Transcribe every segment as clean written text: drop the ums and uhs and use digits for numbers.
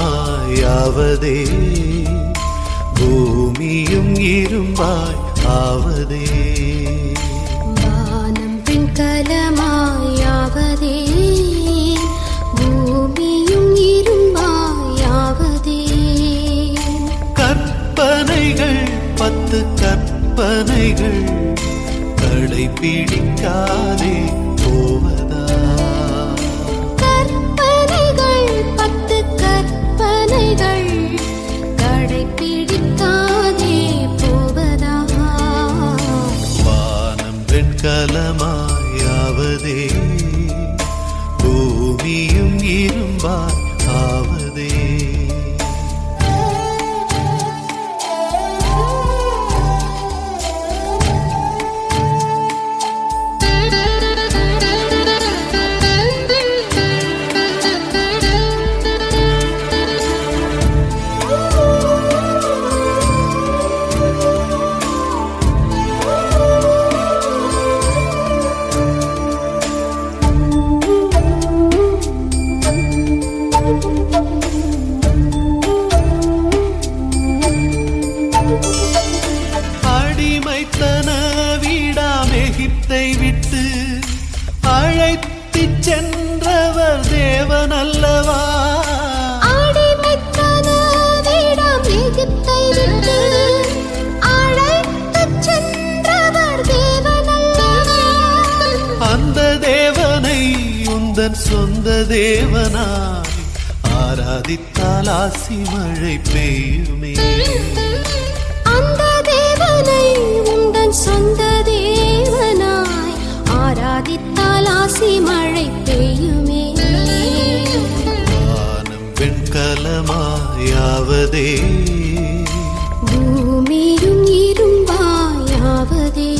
வெண்கலமாயாவதே பூமியும் இரும்பாய் ஆவதே. வானம் வெண்கலமாயாவதே பூமியும் இரும்பாயாவதே. கற்பனைகள் 10 கற்பனைகள் கடைபிடிக்காதே போவதா. கடைப்பிடிக்காதே போவதா. வானம் வெண்கலமாயாவதே பூமியும் இரும்பாய் ஆவதே. அடிமைத்தன வீடாம் எகிப்தை விட்டு அழைத்துச் சென்றவர் தேவன் அல்லவா. அடிமைத்தன வீடாம் எகிப்தை விட்டு அழைத்துச் சென்றவர் தேவன் அல்லவா. அந்த தேவனை உந்தன் சொந்த தேவனாய் ஆராதித்தால் ஆசி மழை பெய்யுமே. அந்த தேவனை உந்தன் சொந்த தேவனாய் ஆராதித்தால் ஆசி மழை பெய்யுமே. வானம் வெண்கலமாயாவதே பூமியும் இரும்பாயாவதே.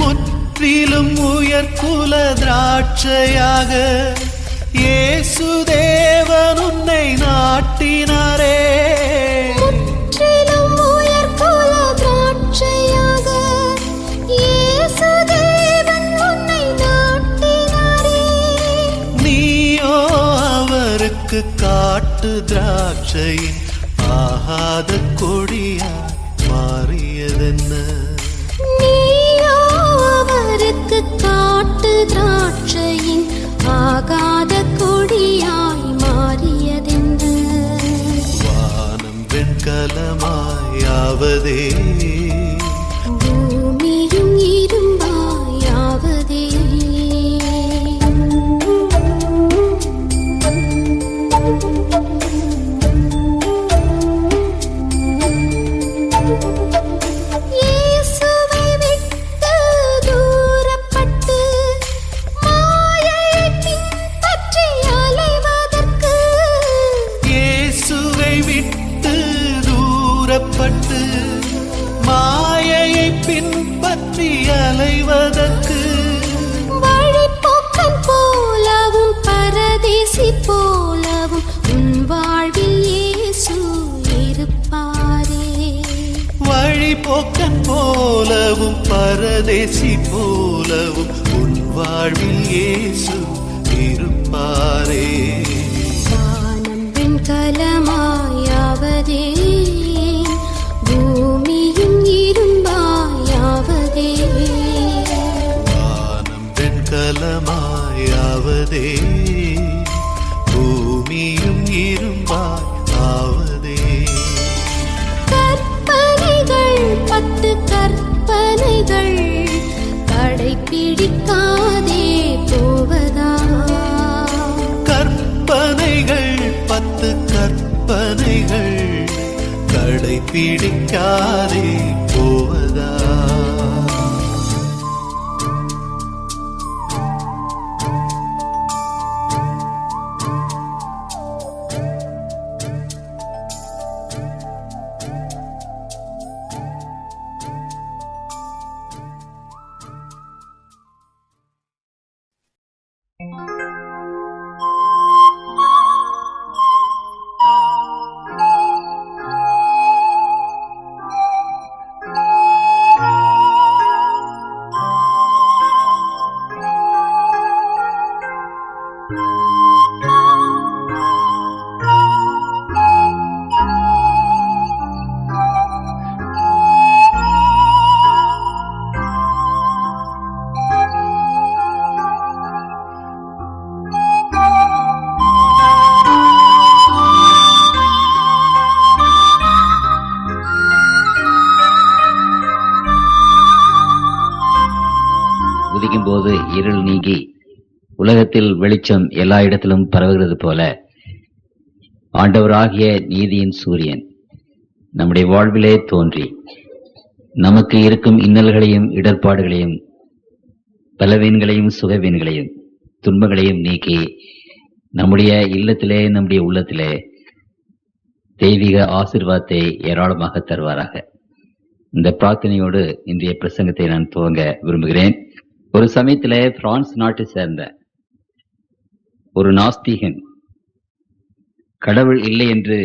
முற்றிலும் உயர்குல திராட்சையாக இயேசு தேவன் உன்னை நாட்டினாரே. முற்றிலும் உயர்குல திராட்சையாக இயேசு தேவன் உன்னை நாட்டினாரே. நீயோ அவருக்கு காட்டு திராட்சையின் ஆகாத கொடியாய் மாறியதென்ன. நீயோ அவருக்கு காட்டு திராட்சையின் ஆகாத கொடியாய் மாறியதென்று. வானம் வெண்கலமாயாவதே பூமியும் இரும்பாயாவதே. இயேசுவை விட்டு தூரப்பட்டு மாயையை பின்பற்றி அலைவதற்கு. இயேசுவை விட்டு தூரப்பட்டு மாயையை பின்பற்றி அலைவதற்கு. வழிப்போக்கன் போலவும் பரதேசி போலவும் உன் வாழ்வில் இயேசு இருப்பாரே. வழிபோக்கன் போலவும் பரதேசி போலவும் உன் வாழ்வில் இயேசு இருப்பாரே. வானம் வெண்கலமாயாவதே பூமியும் இரும்பாயாவதே. வானம் வெண்கலமாயாவதே பூமியும் இரும்பாய் 10 கற்பனைகள் கடைபிடிக்காதே போவதா? உதிக்கும் போது இருள் நீங்கி உலகத்தில் வெளிச்சம் எல்லா இடத்திலும் பரவுகிறது போல ஆண்டவராகிய நீதியின் சூரியன் நம்முடைய வாழ்விலே தோன்றி நமக்கு இருக்கும் இன்னல்களையும் இடர்பாடுகளையும் பலவீன்களையும் சுகவீன்களையும் துன்பங்களையும் நீக்கி நம்முடைய இல்லத்திலே நம்முடைய உள்ளத்திலே தெய்வீக ஆசீர்வாதத்தை ஏராளமாக தருவாராக. இந்த பிரார்த்தனையோடு இன்றைய பிரசங்கத்தை நான் துவங்க விரும்புகிறேன். ஒரு சமயத்திலே பிரான்ஸ் நாட்டை சேர்ந்த ஒரு நாஸ்திகன், கடவுள் இல்லை என்று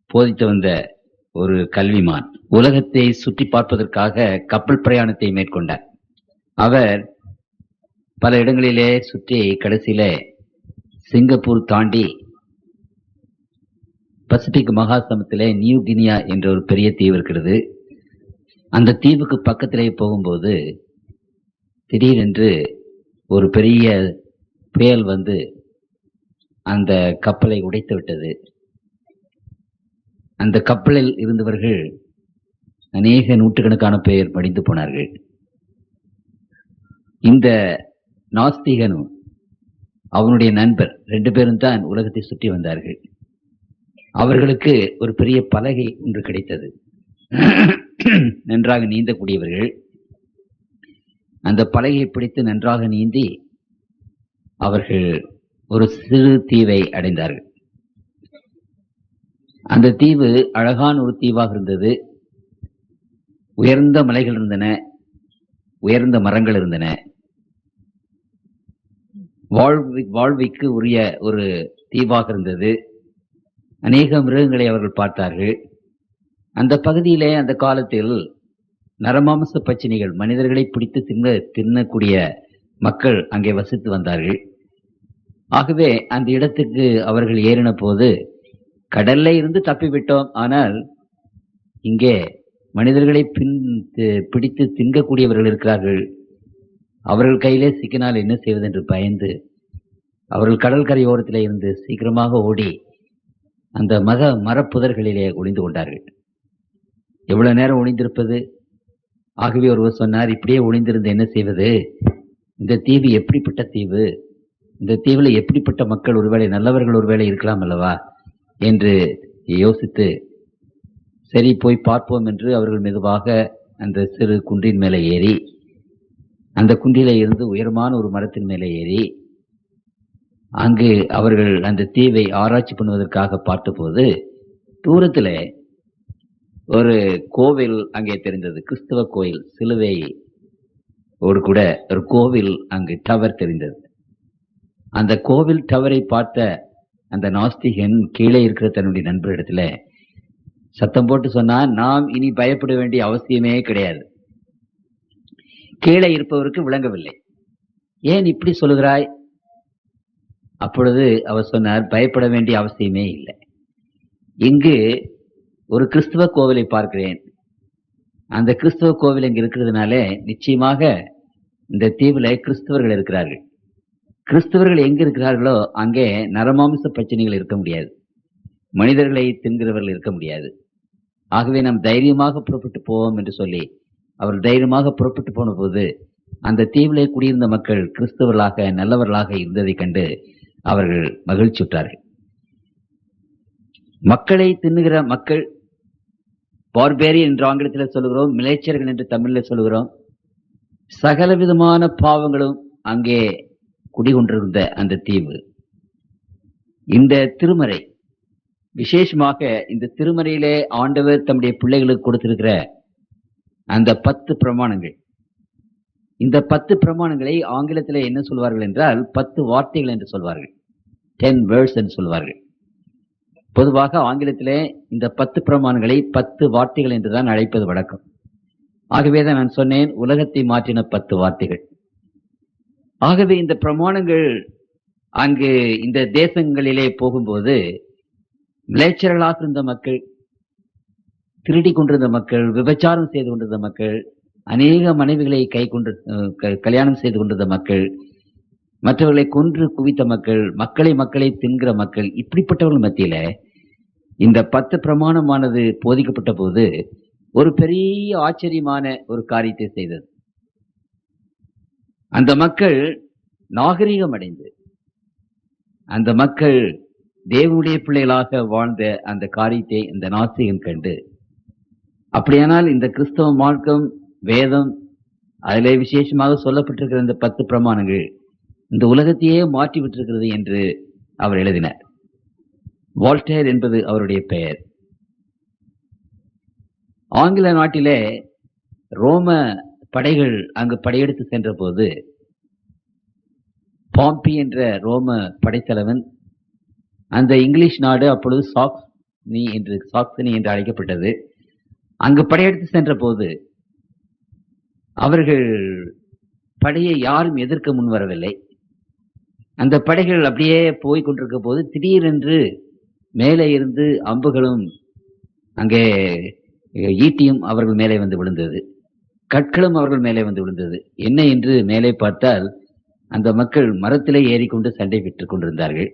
போதித்து வந்த ஒரு கல்விமான், உலகத்தை சுற்றி பார்ப்பதற்காக கப்பல் பிரயாணத்தை மேற்கொண்டார். அவர் பல இடங்களிலே சுற்றி கடைசியிலே சிங்கப்பூர் தாண்டி பசிபிக் மகாசமுத்திலே நியூ கினியா என்ற ஒரு பெரிய தீவு இருக்கிறது. அந்த தீவுக்கு பக்கத்திலே போகும்போது திடீரென்று ஒரு பெரிய புயல் வந்து அந்த கப்பலை உடைத்து விட்டது. அந்த கப்பலில் இருந்தவர்கள் அநேக நூற்றுக்கணக்கான பேர் மடிந்து போனார்கள். இந்த நாஸ்திகனும் அவனுடைய நண்பர் 2 பேரும் தான் உலகத்தை சுற்றி வந்தார்கள். அவர்களுக்கு ஒரு பெரிய பலகை ஒன்று கிடைத்தது. நன்றாக நீந்தக்கூடியவர்கள் அந்த பலகையை பிடித்து நன்றாக நீந்தி அவர்கள் ஒரு சிறு தீவை அடைந்தார்கள். அந்த தீவு அழகான ஒரு தீவாக இருந்தது. உயர்ந்த மலைகள் இருந்தன, உயர்ந்த மரங்கள் இருந்தன. வாழ்விக்கு உரிய ஒரு தீவாக இருந்தது. அநேக மிருகங்களை அவர்கள் பார்த்தார்கள். அந்த பகுதியிலே அந்த காலத்தில் நரமாம்ச பச்சினிகள், மனிதர்களை பிடித்து தின்னக்கூடிய மக்கள் அங்கே வசித்து வந்தார்கள். ஆகவே அந்த இடத்துக்கு அவர்கள் ஏறின போது கடல்ல இருந்து தப்பிவிட்டோம், ஆனால் இங்கே மனிதர்களை பிடித்து தின்கக்கூடியவர்கள் இருக்கிறார்கள், அவர்கள் கையிலே சிக்கினால் என்ன செய்வது என்று பயந்து அவர்கள் கடற்கரை ஓரத்திலே இருந்து சீக்கிரமாக ஓடி அந்த மரப்புதர்களிலே ஒளிந்து கொண்டார்கள். எவ்வளவு நேரம் ஒளிந்திருப்பது? ஆகவே ஒருவர் சொன்னார், இப்படியே ஒளிந்திருந்து என்ன செய்வது? இந்த தீவு எப்படிப்பட்ட தீவு? இந்த தீவில் எப்படிப்பட்ட மக்கள், ஒருவேளை நல்லவர்கள் ஒருவேளை இருக்கலாம் அல்லவா என்று யோசித்து, சரி போய் பார்ப்போம் என்று அவர்கள் மெதுவாக அந்த சிறு குன்றின் மேலே ஏறி, அந்த குன்றிலே இருந்து உயரமான ஒரு மரத்தின் மேலே ஏறி அங்கு அவர்கள் அந்த தீவை ஆராய்ச்சி பண்ணுவதற்காக பார்த்தபோது தூரத்தில் ஒரு கோவில் அங்கே தெரிந்தது. கிறிஸ்தவ கோயில், சிலுவை ஒரு கூட ஒரு கோவில் அங்கு டவர் தெரிந்தது. அந்த கோவில் டவரை பார்த்த அந்த நாஸ்திகன் கீழே இருக்கிற தன்னுடைய நண்பரிடத்துல சத்தம் போட்டு சொன்னான், நாம் இனி பயப்பட வேண்டிய அவசியமே கிடையாது. கீழே இருப்பவருக்கு விளங்கவில்லை. ஏன் இப்படி சொல்லுகிறாய்? அப்பொழுது அவர் சொன்னார், பயப்பட வேண்டிய அவசியமே இல்லை. இங்கு ஒரு கிறிஸ்துவ கோவிலை பார்க்கிறேன். அந்த கிறிஸ்துவ கோவில் இங்கு இருக்கிறதுனால நிச்சயமாக இந்த தீவுல கிறிஸ்தவர்கள் இருக்கிறார்கள். கிறிஸ்தவர்கள் எங்க இருக்கிறார்களோ அங்கே நரமாமிச பிரச்சனைகள் இருக்க முடியாது, மனிதர்களை தின்கிறவர்கள் இருக்க முடியாது. ஆகவே நாம் தைரியமாக புறப்பட்டு போவோம் என்று சொல்லி அவர் தைரியமாக புறப்பட்டு போன போது அந்த தீவிலே குடியிருந்த மக்கள் கிறிஸ்தவர்களாக நல்லவர்களாக இருந்ததை கண்டு அவர்கள் மகிழ்ச்சியுற்றார்கள். மக்களை தின்னுகிற மக்கள், பார்பேரியன் என்று ஆங்கிலத்தில் சொல்லுகிறோம், மிலேச்சர்கள் என்று தமிழில் சொல்லுகிறோம். சகல விதமான பாவங்களும் அங்கே குடிகொண்டிருந்த அந்த தீவு. இந்த திருமறை, விசேஷமாக இந்த திருமறையிலே ஆண்டவர் தம்முடைய பிள்ளைகளுக்கு கொடுத்திருக்கிற அந்த 10 பிரமாணங்கள், இந்த 10 பிரமாணங்களை ஆங்கிலத்தில் என்ன சொல்வார்கள் என்றால் 10 வார்த்தைகள் என்று சொல்வார்கள். 10 வேர்ட்ஸ் என்று சொல்வார்கள். பொதுவாக ஆங்கிலத்திலே இந்த 10 பிரமாணங்களை 10 வார்த்தைகள் என்றுதான் அழைப்பது வழக்கம். ஆகவேதான் நான் சொன்னேன், உலகத்தை மாற்றின 10 வார்த்தைகள். ஆகவே இந்த பிரமாணங்கள் அங்கு இந்த தேசங்களிலே போகும்போது மிலேச்சர்களாக இருந்த மக்கள், திருடி கொண்டிருந்த மக்கள், விபச்சாரம் செய்து கொண்டிருந்த மக்கள், அநேக மனைவிகளை கல்யாணம் செய்து கொண்டிருந்த மக்கள், மற்றவர்களை கொன்று குவித்த மக்கள், மக்களை தின்கிற மக்கள், இப்படிப்பட்டவர்கள் மத்தியில இந்த 10 பிரமாணமானது போதிக்கப்பட்ட போது ஒரு பெரிய ஆச்சரியமான ஒரு காரியத்தை செய்தது. அந்த மக்கள் நாகரிகம் அடைந்து, அந்த மக்கள் தேவனுடைய பிள்ளைகளாக வாழ்ந்த அந்த காரியத்தை இந்த நாசிகன் கண்டு, அப்படியானால் இந்த கிறிஸ்தவ மார்க்கம், வேதம், அதிலே விசேஷமாக சொல்லப்பட்டிருக்கிற இந்த 10 பிரமாணங்கள் இந்த உலகத்தையே மாற்றி விட்டிருக்கிறது என்று அவர் எழுதினார். வால்டேர் என்பது அவருடைய பெயர். ஆங்கில நாட்டிலே ரோம படைகள் அங்கு படையெடுத்து சென்ற போது பாம்பி என்ற ரோம படைத்தலைவன், அந்த இங்கிலீஷ் நாடு அப்பொழுது சாக்சனி என்று அழைக்கப்பட்டது, அங்கு படையெடுத்து சென்ற போது அவர்கள் படையை யாரும் எதிர்க்க முன்வரவில்லை. அந்த படைகள் அப்படியே போய் கொண்டிருக்க போது திடீரென்று மேலே இருந்து அம்புகளும் அங்கே ஈட்டியும் அவர்கள் மேலே வந்து விழுந்தது, கற்களும் அவர்கள் மேலே வந்து விழுந்தது. என்ன என்று மேலே பார்த்தால் அந்த மக்கள் மரத்திலே ஏறிக்கொண்டு சண்டை பெற்றுக் கொண்டிருந்தார்கள்.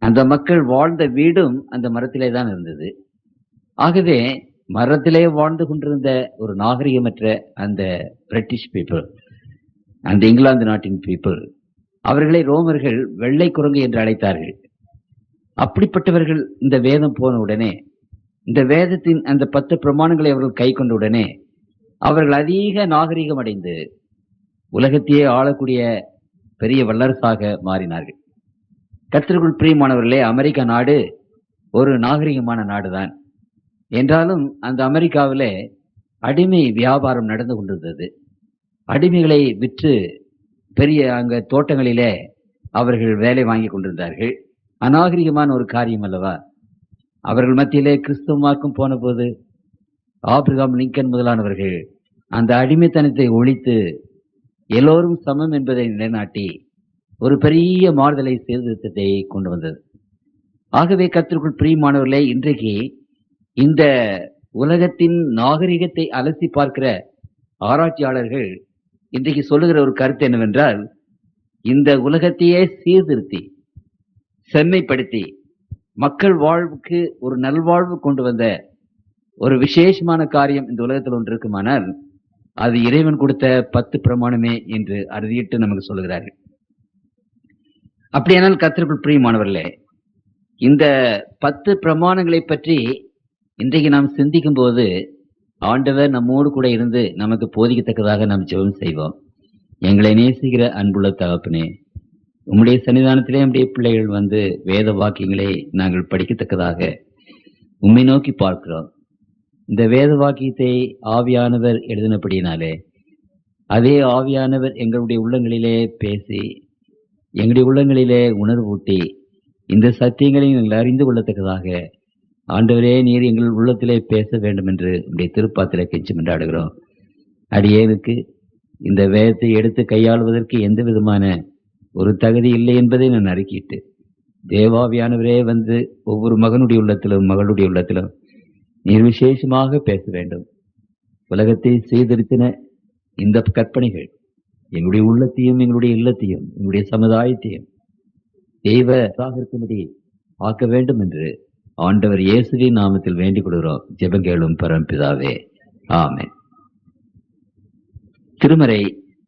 அந்த மக்கள் வாழ்ந்த வீடும் அந்த மரத்திலே தான் இருந்தது. ஆகவே மரத்திலே வாழ்ந்து கொண்டிருந்த ஒரு நாகரிகமற்ற அந்த பிரிட்டிஷ் பீப்புள், அந்த இங்கிலாந்து நாட்டின் பீப்புள், அவர்களை ரோமர்கள் வெள்ளை குரங்கு என்று அழைத்தார்கள். அப்படிப்பட்டவர்கள் இந்த வேதம் போன உடனே, இந்த வேதத்தின் அந்த 10 பிரமாணங்களை அவர்கள் கை கொண்ட உடனே அவர்கள் அதிக நாகரிகம் அடைந்து உலகத்தையே ஆளக்கூடிய பெரிய வல்லரசாக மாறினார்கள். கர்த்தருக்குள் பிரியமானவர்களே, அமெரிக்க நாடு ஒரு நாகரிகமான நாடுதான். என்றாலும் அந்த அமெரிக்காவிலே அடிமை வியாபாரம் நடந்து கொண்டிருந்தது. அடிமைகளை விற்று பெரிய அங்க தோட்டங்களிலே அவர்கள் வேலை வாங்கி கொண்டிருந்தார்கள். அநாகரிகமான ஒரு காரியம் அல்லவா? அவர்கள் மத்தியிலே கிறிஸ்துவ மார்க்கம் போன போது ஆபிரகாம் லிங்கன் முதலானவர்கள் அந்த அடிமைத்தனத்தை ஒழித்து எல்லோரும் சமம் என்பதை நிலைநாட்டி ஒரு பெரிய மாறுதலை சீர்திருத்தத்தை கொண்டு வந்தது. ஆகவே கர்த்தருக்குள் பிரியமானவர்களே, இன்றைக்கு இந்த உலகத்தின் நாகரிகத்தை அலசி பார்க்கிற ஆராய்ச்சியாளர்கள் இன்றைக்கு சொல்லுகிற ஒரு கருத்து என்னவென்றால், இந்த உலகத்தையே சீர்திருத்தி செம்மைப்படுத்தி மக்கள் வாழ்வுக்கு ஒரு நல்வாழ்வு கொண்டு வந்த ஒரு விசேஷமான காரியம் இந்த உலகத்தில் ஒன்று இருக்குமானால் அது இறைவன் கொடுத்த 10 பிரமாணமே என்று அறுதியிட்டு நமக்கு சொல்லுகிறார்கள். அப்படியானால் கர்த்தருக்குள் பிரியமானவர்களே, இந்த 10 பிரமாணங்களை பற்றி இன்றைக்கு நாம் சிந்திக்கும் போது ஆண்டவர் நம்மோடு கூட இருந்து நமக்கு போதிக்கத்தக்கதாக நாம் ஜெபம் செய்வோம். எங்களை நேசிக்கிற அன்புள்ள தகப்பனே, உம்முடைய சன்னிதானத்திலே நம்முடைய பிள்ளைகள் வந்து வேத வாக்கியங்களை நாங்கள் படிக்கத்தக்கதாக உம்மை நோக்கி பார்க்கிறோம். இந்த வேத வாக்கியத்தை ஆவியானவர் எழுதினபடியினாலே அதே ஆவியானவர் எங்களுடைய உள்ளங்களிலே பேசி எங்களுடைய உள்ளங்களிலே உணர்வூட்டி இந்த சத்தியங்களை நாங்கள் அறிந்து கொள்ளத்தக்கதாக ஆண்டவரே நீர் எங்கள் உள்ளத்திலே பேச வேண்டும் என்று உடைய திருப்பாத்திலே கெஞ்சி மன்றாடுகிறோம். அடியேனுக்கு இந்த வேதத்தை எடுத்து கையாளுவதற்கு எந்த விதமான ஒரு தகுதி இல்லை என்பதை நான் அறிக்கிட்டு, தேவாவியானவரே வந்து ஒவ்வொரு மகனுடைய உள்ளத்திலும் மகளுடைய உள்ளத்திலும் நீர் விசேஷமாக பேச வேண்டும். உலகத்தை சீர்திருத்தின இந்த கற்பனைகள் எங்களுடைய உள்ளத்தையும் எங்களுடைய இல்லத்தையும் எங்களுடைய சமுதாயத்தையும் தெய்வமாக இருக்கும்படி ஆக்க வேண்டும் என்று ஆண்டவர் இயேசுவின் நாமத்தில் வேண்டிக் கொள்கிறோம். ஜெபங்கேளும் பரம்பிதாவே, ஆமென். திருமறை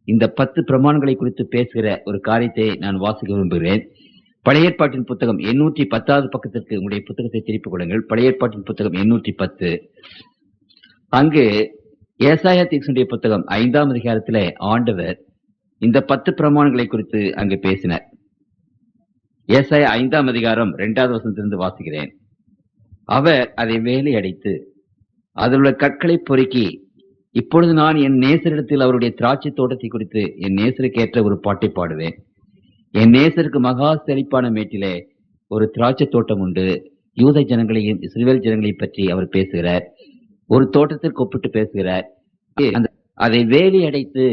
இந்த 10 பிரமாணங்களை குறித்து பேசுகிற ஒரு காரியத்தை நான் வாசிக்க விரும்புகிறேன். பழைய ஏற்பாட்டின் புத்தகம் 810வது பக்கத்திற்கு உங்களுடைய புத்தகத்தை திருப்பிக் கொள்ளுங்கள். பழைய ஏற்பாட்டின் புத்தகம் 810. அங்கு ஏசாயா தீர்க்கதரிசியுடைய புத்தகம் 5ஆம் அதிகாரத்திலே ஆண்டவர் இந்த 10 பிரமாணங்களை குறித்து அங்கு பேசினார். ஏசாயா 5ஆம் அதிகாரம் 2வது வசனத்திலிருந்து வாசிக்கிறேன். அவர் அதை வேலை அடைத்து அதில் உள்ள கற்களை பொறுக்கி, இப்பொழுது நான் என் நேசரிடத்தில் அவருடைய திராட்சை தோட்டத்தை குறித்து என் நேசருக்கு ஏற்ற ஒரு பாட்டை பாடுவேன். என் நேசருக்கு மகா செழிப்பான மேட்டிலே ஒரு திராட்சை தோட்டம் உண்டு. யூத ஜனங்களையும் இஸ்ரவேல் ஜனங்களையும் பற்றி அவர் பேசுகிறார். ஒரு தோட்டத்திற்கு ஒப்பிட்டு பேசுகிறார். அதை வேலி அடைத்து,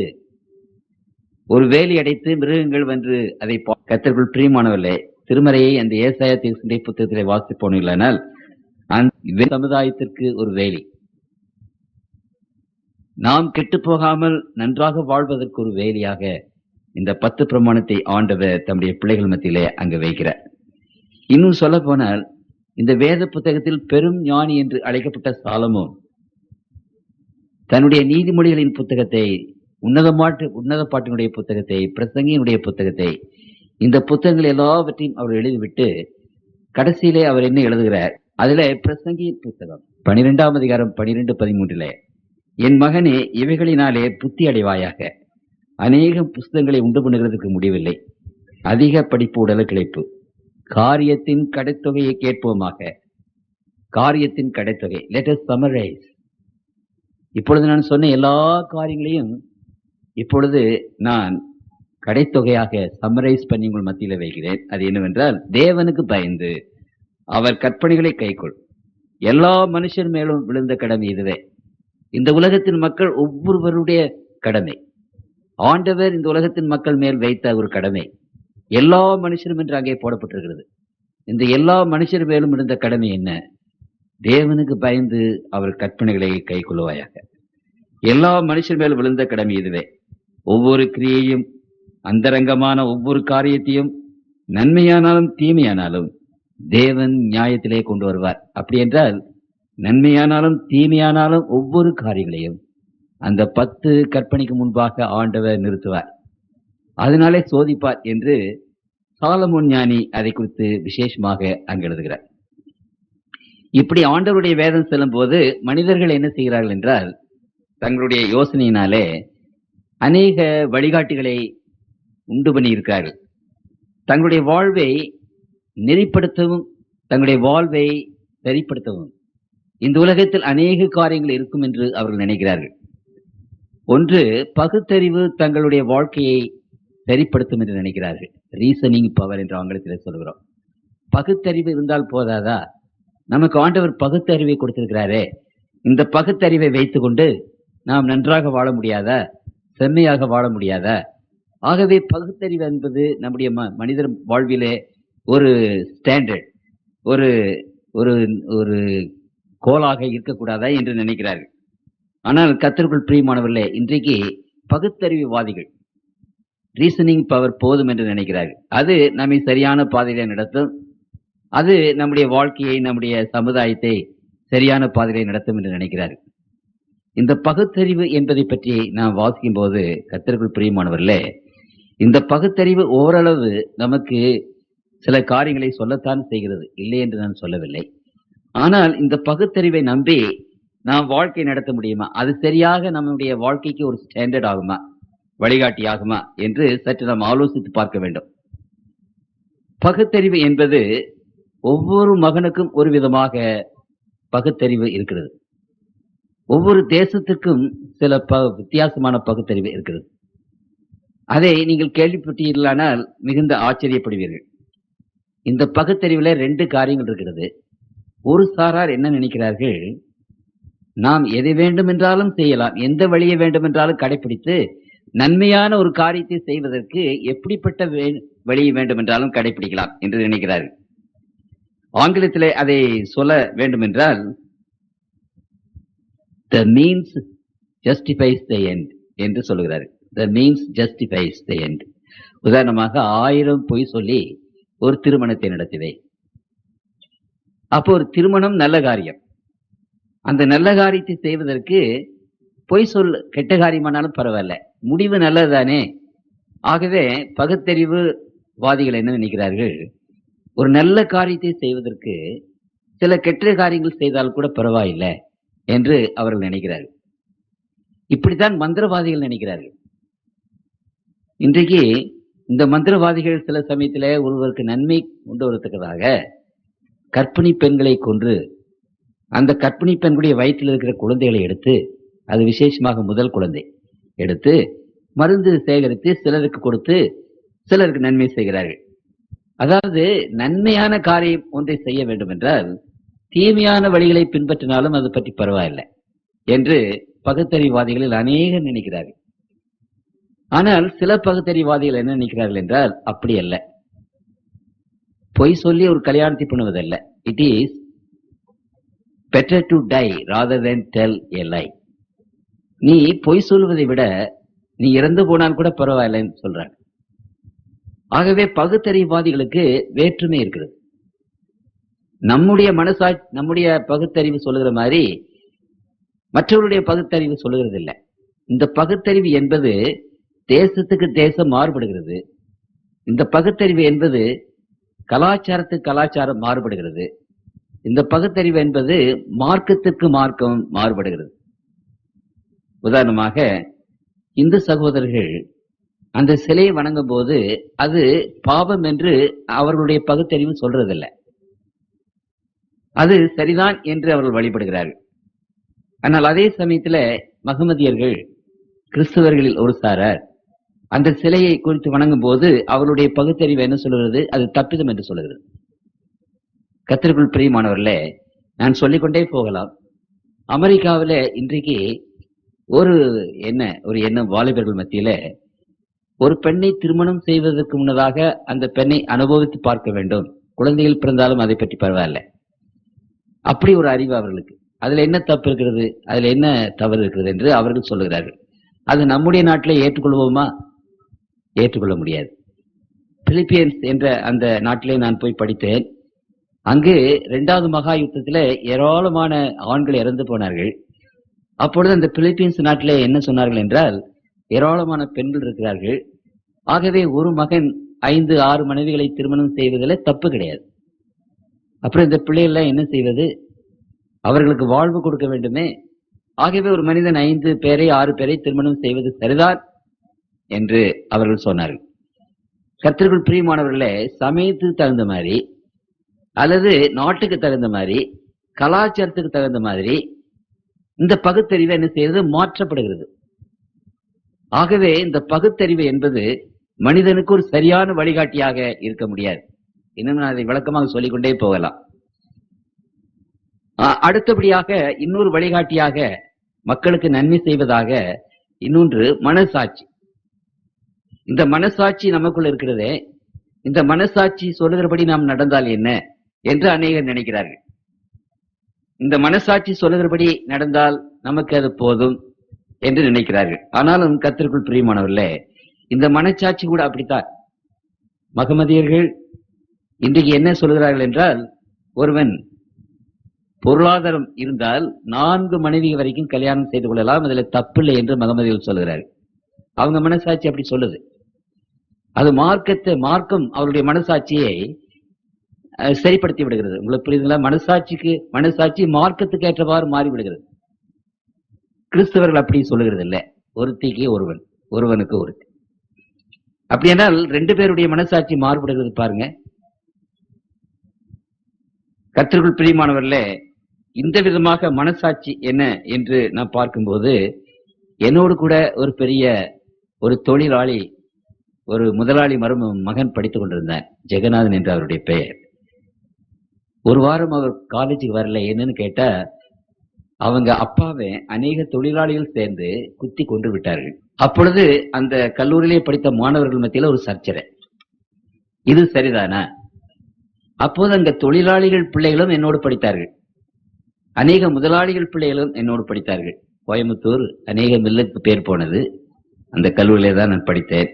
ஒரு வேலி அடைத்து மிருகங்கள் வந்து அதை கர்த்தருக்குள் பிரியமானவர்களே, திருமறையை அந்த ஏசாயா தீர்க்கதரிசி புத்தகத்திலே வாசிப்போனால் அந்த சமுதாயத்திற்கு ஒரு வேலி, நாம் கெட்டு போகாமல் நன்றாக வாழ்வதற்கு ஒரு வேலியாக இந்த 10 பிரமாணத்தை ஆண்டவர் தம்முடைய பிள்ளைகள் மத்தியிலே அங்கு வைக்கிறார். இன்னும் சொல்ல போனால் இந்த வேத புத்தகத்தில் பெரும் ஞானி என்று அழைக்கப்பட்ட சாலமோன் தன்னுடைய நீதிமொழிகளின் புத்தகத்தை, உன்னத பாட்டினுடைய புத்தகத்தை, பிரசங்கியினுடைய புத்தகத்தை, இந்த புத்தகங்கள் எல்லாவற்றையும் அவர் எழுதிவிட்டு கடைசியிலே அவர் என்ன எழுதுகிறார்? அதுல பிரசங்கியின் புத்தகம் 12ஆம் அதிகாரம் 12-13 என் மகனே, இவைகளினாலே புத்தி அடைவாயாக. அநேக புஸ்தகங்களை உண்டு பண்ணுகிறதுக்கு முடியவில்லை. அதிக படிப்பு உடலுக்கு இழைப்பு. காரியத்தின் கடைத்தொகையை கேட்போமாக. காரியத்தின் கடைத்தொகை, let us summarize. இப்பொழுது நான் சொன்ன எல்லா காரியங்களையும் இப்பொழுது நான் கடைத்தொகையாக சம்மரைஸ் பண்ணி உங்கள் மத்தியில வைக்கிறேன். அது என்னவென்றால், தேவனுக்கு பயந்து அவர் கற்பனைகளை கைக்கொள். எல்லா மனுஷர் மேலும் விழுந்த கடமை இதுவே. இந்த உலகத்தின் மக்கள் ஒவ்வொருவருடைய கடமை, ஆண்டவர் இந்த உலகத்தின் மக்கள் மேல் வைத்த ஒரு கடமை, எல்லா மனுஷரும் என்று அங்கே போடப்பட்டிருக்கிறது. இந்த எல்லா மனுஷர் மேலும் இருந்த கடமை என்ன? தேவனுக்கு பயந்து அவர் கற்பனைகளை கை கொள்வாயாக. எல்லா மனுஷர் மேலும் விழுந்த கடமை இதுவே. ஒவ்வொரு கிரியையும், அந்தரங்கமான ஒவ்வொரு காரியத்தையும், நன்மையானாலும் தீமையானாலும் தேவன் நியாயத்திலே கொண்டு வருவார். அப்படி என்றால் நன்மையானாலும் தீமையானாலும் ஒவ்வொரு காரியங்களையும் அந்த 10 கற்பனைக்கு முன்பாக ஆண்டவர் நிறுத்துவார். அதனாலே சோதிப்பார் என்று சாலமோன் ஞானி அதை குறித்து விசேஷமாக அங்கு எழுதுகிறார். இப்படி ஆண்டவருடைய வேதம் செல்லும் போது மனிதர்கள் என்ன செய்கிறார்கள் என்றால், தங்களுடைய யோசனையினாலே அநேக வழிகாட்டிகளை உண்டு பண்ணி இருக்கிறார்கள். தங்களுடைய வாழ்வை நெறிப்படுத்தவும் தங்களுடைய வாழ்வை சரிப்படுத்தவும் இந்த உலகத்தில் அநேக காரியங்கள் இருக்கும் என்று அவர்கள் நினைக்கிறார்கள். ஒன்று, பகுத்தறிவு தங்களுடைய வாழ்க்கையை சரிப்படுத்தும் என்று நினைக்கிறார்கள். ரீசனிங் பவர் என்று ஆங்கிலத்தில் சொல்கிறோம். பகுத்தறிவு இருந்தால் போதாதா? நமக்கு ஆண்டவர் பகுத்தறிவை கொடுத்திருக்கிறாரே, இந்த பகுத்தறிவை வைத்துக் கொண்டு நாம் நன்றாக வாழ முடியாதா? செம்மையாக வாழ முடியாதா? ஆகவே பகுத்தறிவு என்பது நம்முடைய மனிதர் வாழ்விலே ஒரு ஸ்டாண்டர்ட், ஒரு ஒரு ஒரு கோலாக இருக்கக்கூடாதா என்று நினைக்கிறார்கள். ஆனால் கர்த்தருக்குள் பிரியமானவர்களே, இன்றைக்கு பகுத்தறிவுவாதிகள் ரீசனிங் பவர் போதும் என்று நினைக்கிறார்கள். அது நம்மை சரியான பாதையிலே நடத்தும். அது நம்முடைய வாழ்க்கையை, நம்முடைய சமுதாயத்தை சரியான பாதையிலே நடத்தும் என்று நினைக்கிறார்கள். இந்த பகுத்தறிவு என்பதை பற்றி நாம் வாசிக்கும் போது கர்த்தருக்குள் பிரியமானவர்களே, இந்த பகுத்தறிவு ஓரளவு நமக்கு சில காரியங்களை சொல்லத்தான் செய்கிறது, இல்லை என்று நான் சொல்லவில்லை. ஆனால் இந்த பகுத்தறிவை நம்பி நாம் வாழ்க்கை நடத்த முடியுமா? அது சரியாக நம்முடைய வாழ்க்கைக்கு ஒரு ஸ்டாண்டர்ட் ஆகுமா, வழிகாட்டி ஆகுமா என்று சற்று நாம் ஆலோசித்து பார்க்க வேண்டும். பகுத்தறிவு என்பது ஒவ்வொரு மகனுக்கும் ஒரு விதமாக பகுத்தறிவு இருக்கிறது. ஒவ்வொரு தேசத்திற்கும் சில வித்தியாசமான பகுத்தறிவு இருக்கிறது. அதை நீங்கள் கேள்விப்பட்டீர்களானால் மிகுந்த ஆச்சரியப்படுவீர்கள். இந்த பகுத்தறிவுல 2 காரியங்கள் இருக்கிறது. ஒரு சாரார் என்ன நினைக்கிறார்கள், நாம் எதை வேண்டுமென்றாலும் செய்யலாம், எந்த வழியை வேண்டுமென்றாலும் கடைபிடித்து நன்மையான ஒரு காரியத்தை செய்வதற்கு எப்படிப்பட்ட வழியை வேண்டுமென்றாலும் கடைபிடிக்கலாம் என்று நினைக்கிறார்கள். ஆங்கிலத்திலே அதை சொல்ல வேண்டுமென்றால், the means justifies the end என்று சொல்லுகிறார்கள். the means justifies the end. உதாரணமாக 1000 பொய் சொல்லி ஒரு திருமணத்தை நடத்திவை. அப்போ ஒரு திருமணம் நல்ல காரியம். அந்த நல்ல காரியத்தை செய்வதற்கு பொய் சொல் கெட்ட காரியமானாலும் பரவாயில்ல, முடிவு நல்லதுதானே. ஆகவே பகுத்தறிவு வாதிகள் என்ன நினைக்கிறார்கள், ஒரு நல்ல காரியத்தை செய்வதற்கு சில கெட்ட காரியங்கள் செய்தால் கூட பரவாயில்லை என்று அவர்கள் நினைக்கிறார்கள். இப்படித்தான் மந்திரவாதிகள் நினைக்கிறார்கள். இன்றைக்கு இந்த மந்திரவாதிகள் சில சமயத்தில் ஒருவருக்கு நன்மை கொண்டு வரத்தக்கதாக கர்ப்பிணி பெண்களை கொன்று அந்த கர்ப்பிணி பெண்களுடைய வயிற்றில் இருக்கிற குழந்தைகளை எடுத்து, அது விசேஷமாக முதல் குழந்தை எடுத்து மருந்து சேகரித்து சிலருக்கு கொடுத்து சிலருக்கு நன்மை செய்கிறார்கள். அதாவது நன்மையான காரியம் ஒன்றை செய்ய வேண்டும் என்றால் தீமையான வழிகளை பின்பற்றினாலும் அது பற்றி பரவாயில்லை என்று பகுத்தறிவாதிகளில் அநேகர் நினைக்கிறார்கள். ஆனால் சில பகுத்தறிவாதிகள் என்ன நினைக்கிறார்கள் என்றால் அப்படி அல்ல. பொய் சொல்லி ஒரு கல்யாணத்தை பண்ணுவதல்ல. It is better to die rather than tell a lie. நீ பொய் சொல்வதை விட நீ இறந்து போனால் கூட பரவாயில்லைன்னு சொல்றாங்க. ஆகவே பகுத்தறிவாதிகளுக்கு வேற்றுமை இருக்கிறது. நம்முடைய பகுத்தறிவு சொல்லுகிற மாதிரி மற்றவருடைய பகுத்தறிவு சொல்லுகிறது இல்லை. இந்த பகுத்தறிவு என்பது தேசத்துக்கு தேசம் மாறுபடுகிறது. இந்த பகுத்தறிவு என்பது கலாச்சாரத்துக்கு கலாச்சாரம் மாறுபடுகிறது. இந்த பகுத்தறிவு என்பது மார்க்கத்திற்கு மார்க்கம் மாறுபடுகிறது. உதாரணமாக இந்து சகோதரர்கள் அந்த சிலையை வணங்கும் போது அது பாவம் என்று அவர்களுடைய பகுத்தறிவு சொல்றதில்லை. அது சரிதான் என்று அவர்கள் வழிபடுகிறார்கள். ஆனால் அதே சமயத்தில் மகமதியர்கள் கிறிஸ்தவர்களில் ஒரு சாரார் அந்த சிலையை குறித்து வணங்கும் போது அவருடைய பகுத்தறிவு என்ன சொல்கிறது? அது தப்பிதம் என்று சொல்கிறது. கர்த்தருக்குள் பிரியமானவர்களே, நான் சொல்லிக்கொண்டே போகலாம். அமெரிக்காவில் இன்றைக்கு ஒரு எண்ணம் வாலிபர்கள் மத்தியில ஒரு பெண்ணை திருமணம் செய்வதற்கு முன்னதாக அந்த பெண்ணை அனுபவித்து பார்க்க வேண்டும். குழந்தைகள் பிறந்தாலும் அதை பற்றி பரவாயில்லை. அப்படி ஒரு அறிவு அவர்களுக்கு. அதுல என்ன தப்பு இருக்கிறது, அதுல என்ன தவறு இருக்கிறது என்று அவர்கள் சொல்லுகிறார்கள். அது நம்முடைய நாட்டிலே ஏற்றுக்கொள்வோமா? ஏற்றுக்கொள்ள முடியாது. பிலிப்பியன்ஸ் என்ற அந்த நாட்டிலே நான் போய் படித்தேன். அங்கு 2வது மகா யுத்தத்தில் ஏராளமான ஆண்கள் இறந்து போனார்கள். அப்பொழுது அந்த பிலிப்பீன்ஸ் நாட்டிலே என்ன சொன்னார்கள் என்றால், ஏராளமான பெண்கள் இருக்கிறார்கள். ஆகவே ஒரு மகன் 5-6 மனைவிகளை திருமணம் செய்வதில் தப்பு கிடையாது. அப்புறம் இந்த பிள்ளைகள்லாம் என்ன செய்வது? அவர்களுக்கு வாழ்வு கொடுக்க வேண்டுமே. ஆகவே ஒரு மனிதன் 5 பேரை 6 பேரை திருமணம் செய்வது சரிதான் என்று அவர்கள் சொன்னார்கள். கர்த்தருக்குள் பிரியமானவர்களே, சமயத்துக்கு தகுந்த மாதிரி அல்லது நாட்டுக்கு தகுந்த மாதிரி கலாச்சாரத்துக்கு தகுந்த மாதிரி இந்த பகுத்தறிவு என்ன செய்யறது? மாற்றப்படுகிறது. ஆகவே இந்த பகுத்தறிவு என்பது மனிதனுக்கு ஒரு சரியான வழிகாட்டியாக இருக்க முடியாது. இன்னும் நான் அதை விளக்கமாக சொல்லிக்கொண்டே போகலாம். அடுத்தபடியாக இன்னொரு வழிகாட்டியாக மக்களுக்கு நன்மை செய்வதாக இன்னொன்று மனசாட்சி. இந்த மனசாட்சி நமக்குள் இருக்கிறதே, இந்த மனசாட்சி சொல்லுகிறபடி நாம் நடந்தால் என்ன என்று அநேகர் நினைக்கிறார்கள். இந்த மனசாட்சி சொல்லுகிறபடி நடந்தால் நமக்கு அது போதும் என்று நினைக்கிறார்கள். ஆனாலும் கர்த்தருக்குள் பிரியமானவர்களே, இந்த மனசாட்சி கூட அப்படித்தான். மகமதியர்கள் இன்றைக்கு என்ன சொல்கிறார்கள் என்றால், ஒருவன் பொருளாதாரம் இருந்தால் 4 மனைவி வரைக்கும் கல்யாணம் செய்து கொள்ளலாம், அதில் தப்பில்லை என்று மகமதியர்கள் சொல்கிறார்கள். அவங்க மனசாட்சி அப்படி சொல்லுது. அது மார்க்கம் அவருடைய மனசாட்சியை சரிப்படுத்தி விடுகிறது. உங்களுக்கு புரியுதுங்களா? மனசாட்சி மார்க்கத்துக்கு ஏற்றவாறு மாறிவிடுகிறது. கிறிஸ்தவர்கள் அப்படி சொல்லுகிறது இல்லை. ஒருத்திக்கு ஒருவனுக்கு ஒருத்தி. அப்படி என்றால் 2 பேருடைய மனசாட்சி மாறுபடுகிறது. பாருங்க, கர்த்தருக்குள் பிரியமானவர்களே, இந்த விதமாக மனசாட்சி என்ன என்று நான் பார்க்கும்போது, என்னோடு கூட ஒரு பெரிய ஒரு தொழிலாளி, ஒரு முதலாளி மகன் படித்துக் கொண்டிருந்தார். ஜெகநாதன் என்று அவருடைய பெயர். ஒரு வாரம் அவர் காலேஜுக்கு வரல. என்னன்னு கேட்டா, அவங்க அப்பாவை அநேக தொழிலாளிகள் சேர்ந்து குத்தி கொன்று விட்டார்கள். அப்பொழுது அந்த கல்லூரியிலே படித்த மாணவர்கள் மத்தியில் ஒரு சர்ச்சை, இது சரிதானா? அப்போது அங்க தொழிலாளிகள் பிள்ளைகளும் என்னோடு படித்தார்கள், அநேக முதலாளிகள் பிள்ளைகளும் என்னோடு படித்தார்கள். கோயம்புத்தூர் அநேக மில்லுக்கு பேர் போனது, அந்த கல்லூரியிலே தான் நான் படித்தேன்.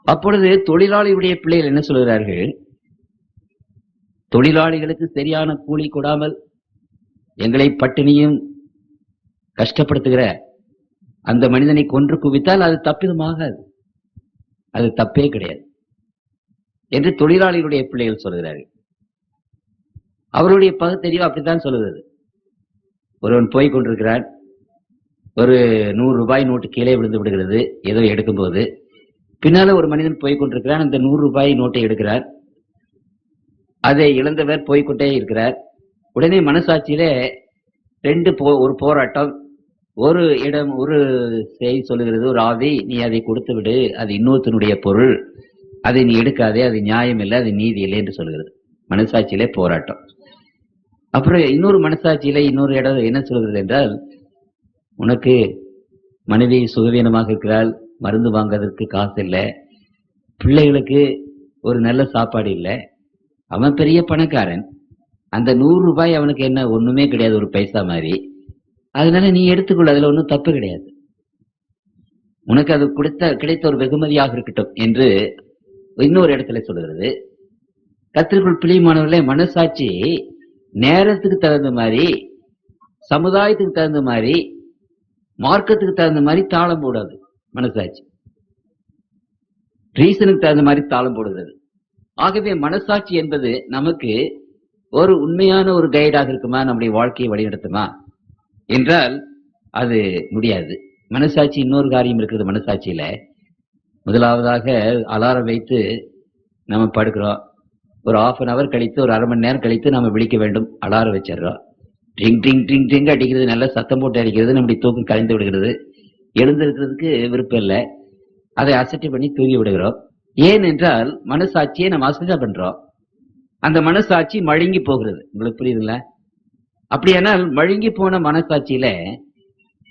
அப்பொழுது தொழிலாளியுடைய பிள்ளைகள் என்ன சொல்கிறார்கள்? தொழிலாளிகளுக்கு சரியான கூலி கொடாமல் எங்களை பட்டினியும் கஷ்டப்படுத்துகிற அந்த மனிதனை கொன்று குவித்தால் அது தப்பிதமாகாது, அது தப்பே கிடையாது. என்று தொழிலாளிகளுடைய பிள்ளைகள் சொல்கிறார்கள். அவருடைய பகுத்தறிவு அப்படித்தான் சொல்லுகிறது. ஒருவன் போய் கொண்டிருக்கிறான், ஒரு 100 ரூபாய் நோட்டு கீழே விழுந்து விடுகிறது ஏதோ எடுக்கும்போது. பின்னால ஒரு மனிதன் போய் கொண்டிருக்கிறான், அந்த 100 ரூபாய் நோட்டை எடுக்கிறார். அதை இழந்தவர் போய்கொண்டே இருக்கிறார். உடனே மனசாட்சியிலே ஒரு போராட்டம், ஒரு இடம், ஒரு செய்தி சொல்லுகிறது, ஒரு ஆவி, நீ அதை கொடுத்து விடு, அது இன்னொருத்தனுடைய பொருள், அதை நீ எடுக்காதே, அது நியாயம் இல்லை, அது நீதி இல்லை என்று சொல்கிறது. மனசாட்சியிலே போராட்டம். அப்புறம் இன்னொரு மனசாட்சியில இன்னொரு இடம் என்ன சொல்கிறது என்றால், உனக்கு மனைவி சுகவீனமாக இருக்கிறாள், மருந்து வாங்குவதற்கு காசு இல்லை, பிள்ளைகளுக்கு ஒரு நல்ல சாப்பாடு இல்லை, அவன் பெரிய பணக்காரன், அந்த 100 ரூபாய் அவனுக்கு என்ன ஒண்ணுமே கிடையாது, ஒரு பைசா மாதிரி, அதனால நீ எடுத்துக்கொள்ள, அதுல ஒன்றும் தப்பு கிடையாது, உனக்கு அது கிடைத்த ஒரு வெகுமதியாக இருக்கட்டும் என்று இன்னொரு இடத்துல சொல்கிறது. கர்த்தருக்குள் பிரியமானவர்களே, மனசாட்சி நேரத்துக்கு தகுந்த மாதிரி, சமுதாயத்துக்கு தகுந்த மாதிரி, மார்க்கத்துக்கு தகுந்த மாதிரி தாளம் போடாது. மனசாட்சி ரீசனுக்கு தகுந்த மாதிரி தாளம் போடுகிறது. ஆகவே மனசாட்சி என்பது நமக்கு ஒரு உண்மையான ஒரு கைடாக இருக்குமா, நம்முடைய வாழ்க்கையை வழிநடத்துமா என்றால் அது முடியாது. மனசாட்சி இன்னொரு காரியம் இருக்கிறது. மனசாட்சியில முதலாவதாக அலாரம் வைத்து நம்ம படுக்கிறோம், ஒரு 1/2 hour கழித்து, ஒரு அரை மணி நேரம் கழித்து நம்ம விழிக்க வேண்டும். அலாரம் வச்சிடறோம், ட்ரிங் ட்ரிங் ட்ரிங் ட்ரிங் அடிக்கிறது, நல்லா சத்தம் போட்டு அடிக்கிறது, நம்முடைய தூக்கம் கலைந்து விடுகிறது, எழுந்திருக்கிறதுக்கு விருப்பம் இல்லை, அதை அசட்டை பண்ணி தூங்கி விடுகிறோம். ஏன் என்றால் மனசாட்சியை நம்ம அசட்டை பண்றோம், அந்த மனசாட்சி மழுங்கி போகிறது. உங்களுக்கு புரியுதுங்களா? அப்படியானால் மழுங்கி போன மனசாட்சியில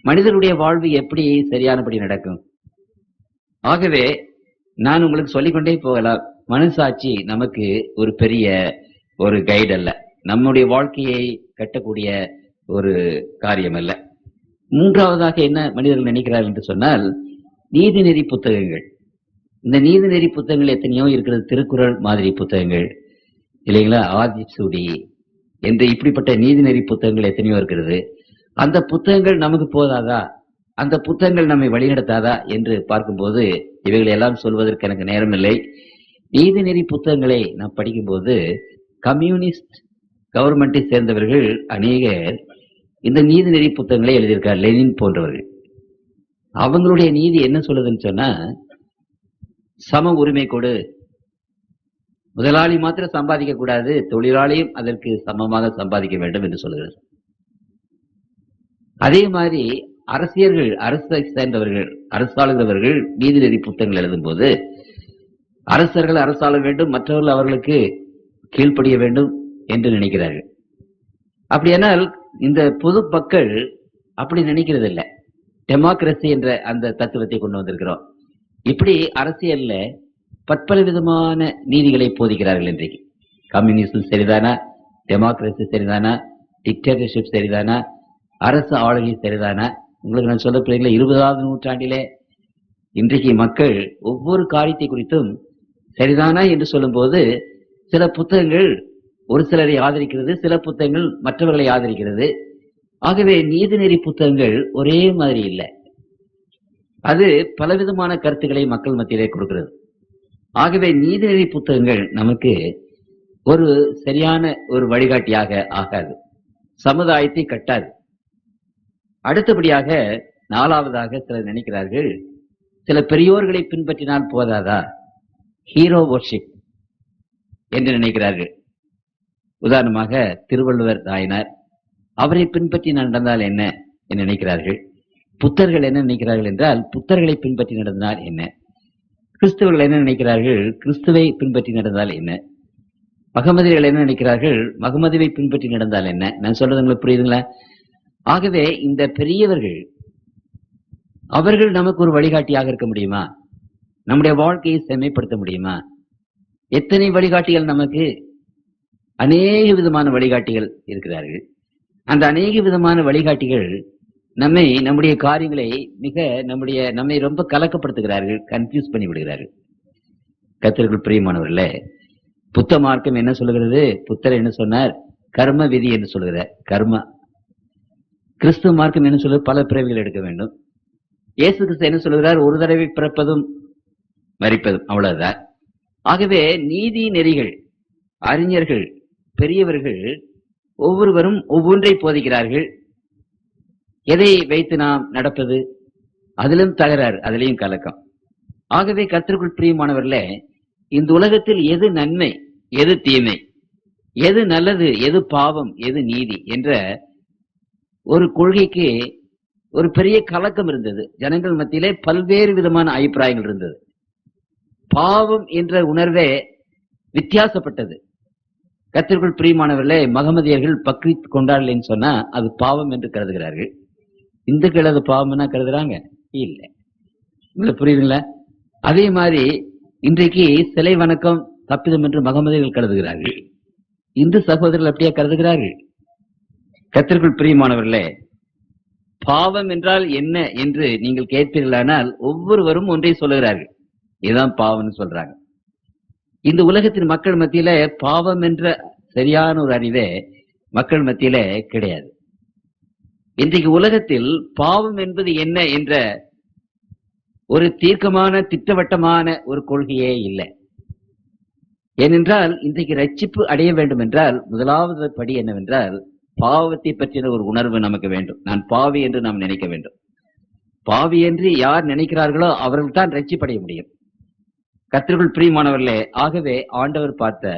மனிதனுடைய வாழ்வு எப்படி சரியானபடி நடக்கும்? ஆகவே நான் உங்களுக்கு சொல்லிக்கொண்டே போகலாம். மனசாட்சி நமக்கு ஒரு பெரிய ஒரு கைடு அல்ல, நம்முடைய வாழ்க்கையை கட்டக்கூடிய ஒரு காரியம் அல்ல. மூன்றாவதாக என்ன மனிதர்கள் நினைக்கிறார்கள் என்று சொன்னால், நீதிநெறி புத்தகங்கள். இந்த நீதிநெறி புத்தகங்கள் எத்தனையோ இருக்கிறது. திருக்குறள் மாதிரி புத்தகங்கள் இல்லைங்களா, ஆதிசூடி என்று இப்படிப்பட்ட நீதிநெறி புத்தகங்கள் எத்தனையோ இருக்கிறது. அந்த புத்தகங்கள் நமக்கு போதாதா, அந்த புத்தகங்கள் நம்மை வழிநடத்தாதா என்று பார்க்கும்போது இவைகளை எல்லாம் சொல்வதற்கு எனக்கு நேரம் இல்லை. நீதிநெறி புத்தகங்களை நான் படிக்கும்போது கம்யூனிஸ்ட் கவர்மெண்டை சேர்ந்தவர்கள் அநேகர் இந்த நீதிநெறி புத்தகங்களை எழுதியிருக்கார். லெனின் போன்றவர்கள். அவங்களுடைய நீதி என்ன சொல்லுதுன்னு சொன்னா, சம உரிமை கொடு, முதலாளி மாத்திரம் சம்பாதிக்க கூடாது, தொழிலாளியும் அதற்கு சமமாக சம்பாதிக்க வேண்டும் என்று சொல்லுகிறது. அதே மாதிரி அரசியர்கள், அரசை சேர்ந்தவர்கள், அரசாளுகிறவர்கள் நீதிநெறி புத்தகங்கள் எழுதும் போது அரசர்கள் அரசாள வேண்டும், மற்றவர்கள் அவர்களுக்கு கீழ்ப்படிய வேண்டும் என்று நினைக்கிறார்கள். அப்படியானால் இந்த பொது மக்கள் அப்படி நினைக்கிறது இல்லை. டெமோக்ரஸி என்ற அந்த தத்துவத்தை கொண்டு வந்திருக்கிறோம். இப்படி அரசியல்ல பற்பல விதமான நீதிகளை போதிக்கிறார்கள் இன்றைக்கு. கம்யூனிசம் சரிதானா, டெமோக்ரஸி சரிதானா, டிக்டேட்டர்ஷிப் சரிதானா, அரசு ஆளுகை சரிதானா? உங்களுக்கு நான் சொல்ல பிள்ளைங்களா, 20ஆவது நூற்றாண்டிலே இன்றைக்கு மக்கள் ஒவ்வொரு காரியத்தை குறித்தும் சரிதானா என்று சொல்லும் போது சில புத்தகங்கள் ஒரு சிலரை ஆதரிக்கிறது, சில புத்தகங்கள் மற்றவர்களை ஆதரிக்கிறது. ஆகவே நீதிநெறி புத்தகங்கள் ஒரே மாதிரி இல்லை, அது பலவிதமான கருத்துக்களை மக்கள் மத்தியிலே கொடுக்கிறது. ஆகவே நீதிநெறி புத்தகங்கள் நமக்கு ஒரு சரியான ஒரு வழிகாட்டியாக ஆகாது, சமுதாயத்தை கட்டாது. அடுத்தபடியாக நாலாவதாக சிலர் நினைக்கிறார்கள், சில பெரியோர்களை பின்பற்றினால் போதாதா, ஹீரோ வர்ஷிப் என்று நினைக்கிறார்கள். உதாரணமாக திருவள்ளுவர் நாயனார், அவரை பின்பற்றி நடந்தால் என்ன என்று நினைக்கிறார்கள். புத்தர்கள் என்ன நினைக்கிறார்கள் என்றால், புத்தர்களை பின்பற்றி நடந்தால் என்ன. கிறிஸ்தவர்கள் என்ன நினைக்கிறார்கள், கிறிஸ்துவை பின்பற்றி நடந்தால் என்ன. மகமதியர்கள் என்ன நினைக்கிறார்கள், மகமதுவை பின்பற்றி நடந்தால் என்ன. நான் சொல்றது உங்களுக்கு புரியுதுங்களா? ஆகவே இந்த பெரியவர்கள், அவர்கள் நமக்கு ஒரு வழிகாட்டியாக இருக்க முடியுமா? நம்முடைய வாழ்க்கையை செம்மைப்படுத்த முடியுமா? எத்தனை வழிகாட்டிகள் நமக்கு, அநேக விதமான வழிகாட்டிகள் இருக்கிறார்கள். அந்த அநேக விதமான வழிகாட்டிகள் நம்முடைய காரியங்களை நம்மை ரொம்ப கலக்கப்படுத்துகிறார்கள், கன்ஃபியூஸ் பண்ணி விடுகிறார்கள். கர்த்தருக்குள் பிரியமானவர்களே, புத்த மார்க்கம் என்ன சொல்லுகிறது? புத்தர் என்ன சொன்னார்? கர்ம விதி என்று சொல்லுகிறார், கர்மா. கிறிஸ்துவ மார்க்கம் என்ன சொல்லுது? பல பிறவிகள் எடுக்க வேண்டும். இயேசு கிறிஸ்து என்ன சொல்லுகிறார்? ஒரு தடவை பிறப்பதும் மரிப்பதும், அவ்வளவுதான். ஆகவே நீதி நெறிகள், அறிஞர்கள், பெரியவர்கள் ஒவ்வொருவரும் ஒவ்வொன்றை போதிக்கிறார்கள். எதை வைத்து நாம் நடப்பது? அதிலும் தகராறு, அதிலையும் கலக்கம். ஆகவே கர்த்தருக்குள் பிரியமானவர்களே, இந்த உலகத்தில் எது நன்மை, எது தீமை, எது நல்லது, எது பாவம், எது நீதி என்ற ஒரு கொள்கைக்கு ஒரு பெரிய கலக்கம் இருந்தது. ஜனங்கள் மத்தியிலே பல்வேறு விதமான அபிப்பிராயங்கள் இருந்தது. பாவம் என்ற உணர்வே வித்தியாசப்பட்டது. கர்த்தருக்குள் பிரியமானவர்களே, மகமதியர்கள் பக்ரீத் கொண்டாடலைன்னு சொன்னா அது பாவம் என்று கருதுகிறார்கள். இந்துக்கள் அது பாவம்னா கருதுறாங்க இல்லை. உங்களுக்கு புரியுதுங்களா? அதே மாதிரி இன்றைக்கு சிலை வணக்கம் தப்பிதம் என்று மகமதியர்கள் கருதுகிறார்கள். இந்து சகோதரர்கள் அப்படியே கருதுகிறார்கள். கர்த்தருக்குள் பிரியமானவர்களே, பாவம் என்றால் என்ன என்று நீங்கள் கேட்பீர்களானால் ஒவ்வொருவரும் ஒன்றை சொல்லுகிறார்கள். இதுதான் பாவம்னு சொல்றாங்க. இந்த உலகத்தின் மக்கள் மத்தியில பாவம் என்ற சரியான ஒரு அறிவே மக்கள் மத்தியில கிடையாது. இன்றைக்கு உலகத்தில் பாவம் என்பது என்ன என்ற ஒரு தீர்க்கமான திட்டவட்டமான ஒரு கொள்கையே இல்லை. ஏனென்றால் இன்றைக்கு ரட்சிப்பு அடைய வேண்டும் என்றால் முதலாவது படி என்னவென்றால் பாவத்தை பற்றின ஒரு உணர்வு நமக்கு வேண்டும். நான் பாவி என்று நாம் நினைக்க வேண்டும். பாவி என்று யார் நினைக்கிறார்களோ அவர்கள் தான் ரட்சிப்படைய முடியும். கர்த்தருக்குள் பிரியமானவர்களே, ஆகவே ஆண்டவர் பார்த்த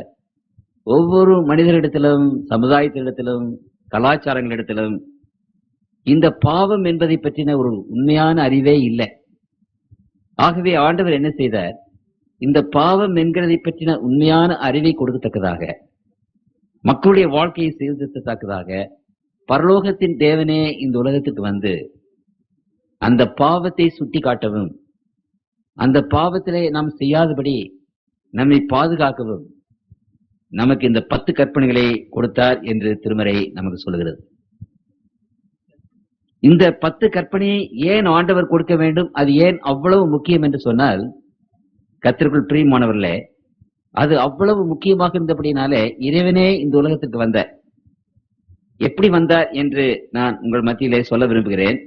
ஒவ்வொரு மனிதரிடத்திலும், சமுதாயத்திடத்திலும், கலாச்சாரங்களிடத்திலும் இந்த பாவம் என்பதை பற்றின ஒரு உண்மையான அறிவே இல்லை. ஆகவே ஆண்டவர் என்ன செய்தார்? இந்த பாவம் என்கிறதை பற்றின உண்மையான அறிவை கொடுக்கத்தக்கதாக, மக்களுடைய வாழ்க்கையை சீர்திருத்தத்தக்கதாக பரலோகத்தின் தேவனே இந்த உலகத்துக்கு வந்து அந்த பாவத்தை சுட்டி காட்டவும், அந்த பாவத்திலே நாம் செய்யாதபடி நம்மை பாதுகாக்கவும் நமக்கு இந்த 10 கற்பனைகளை கொடுத்தார் என்று திருமறை நமக்கு சொல்லுகிறது. இந்த 10 கற்பனையை ஏன் ஆண்டவர் கொடுக்க வேண்டும், அது ஏன் அவ்வளவு முக்கியம் என்று சொன்னால், கர்த்தருக்குள் பிரியமானவர்களே, அது அவ்வளவு முக்கியமாக இருந்தபடினாலே இறைவனே இந்த உலகத்திற்கு வந்தார். எப்படி வந்தார் என்று நான் உங்கள் மத்தியிலே சொல்ல விரும்புகிறேன்.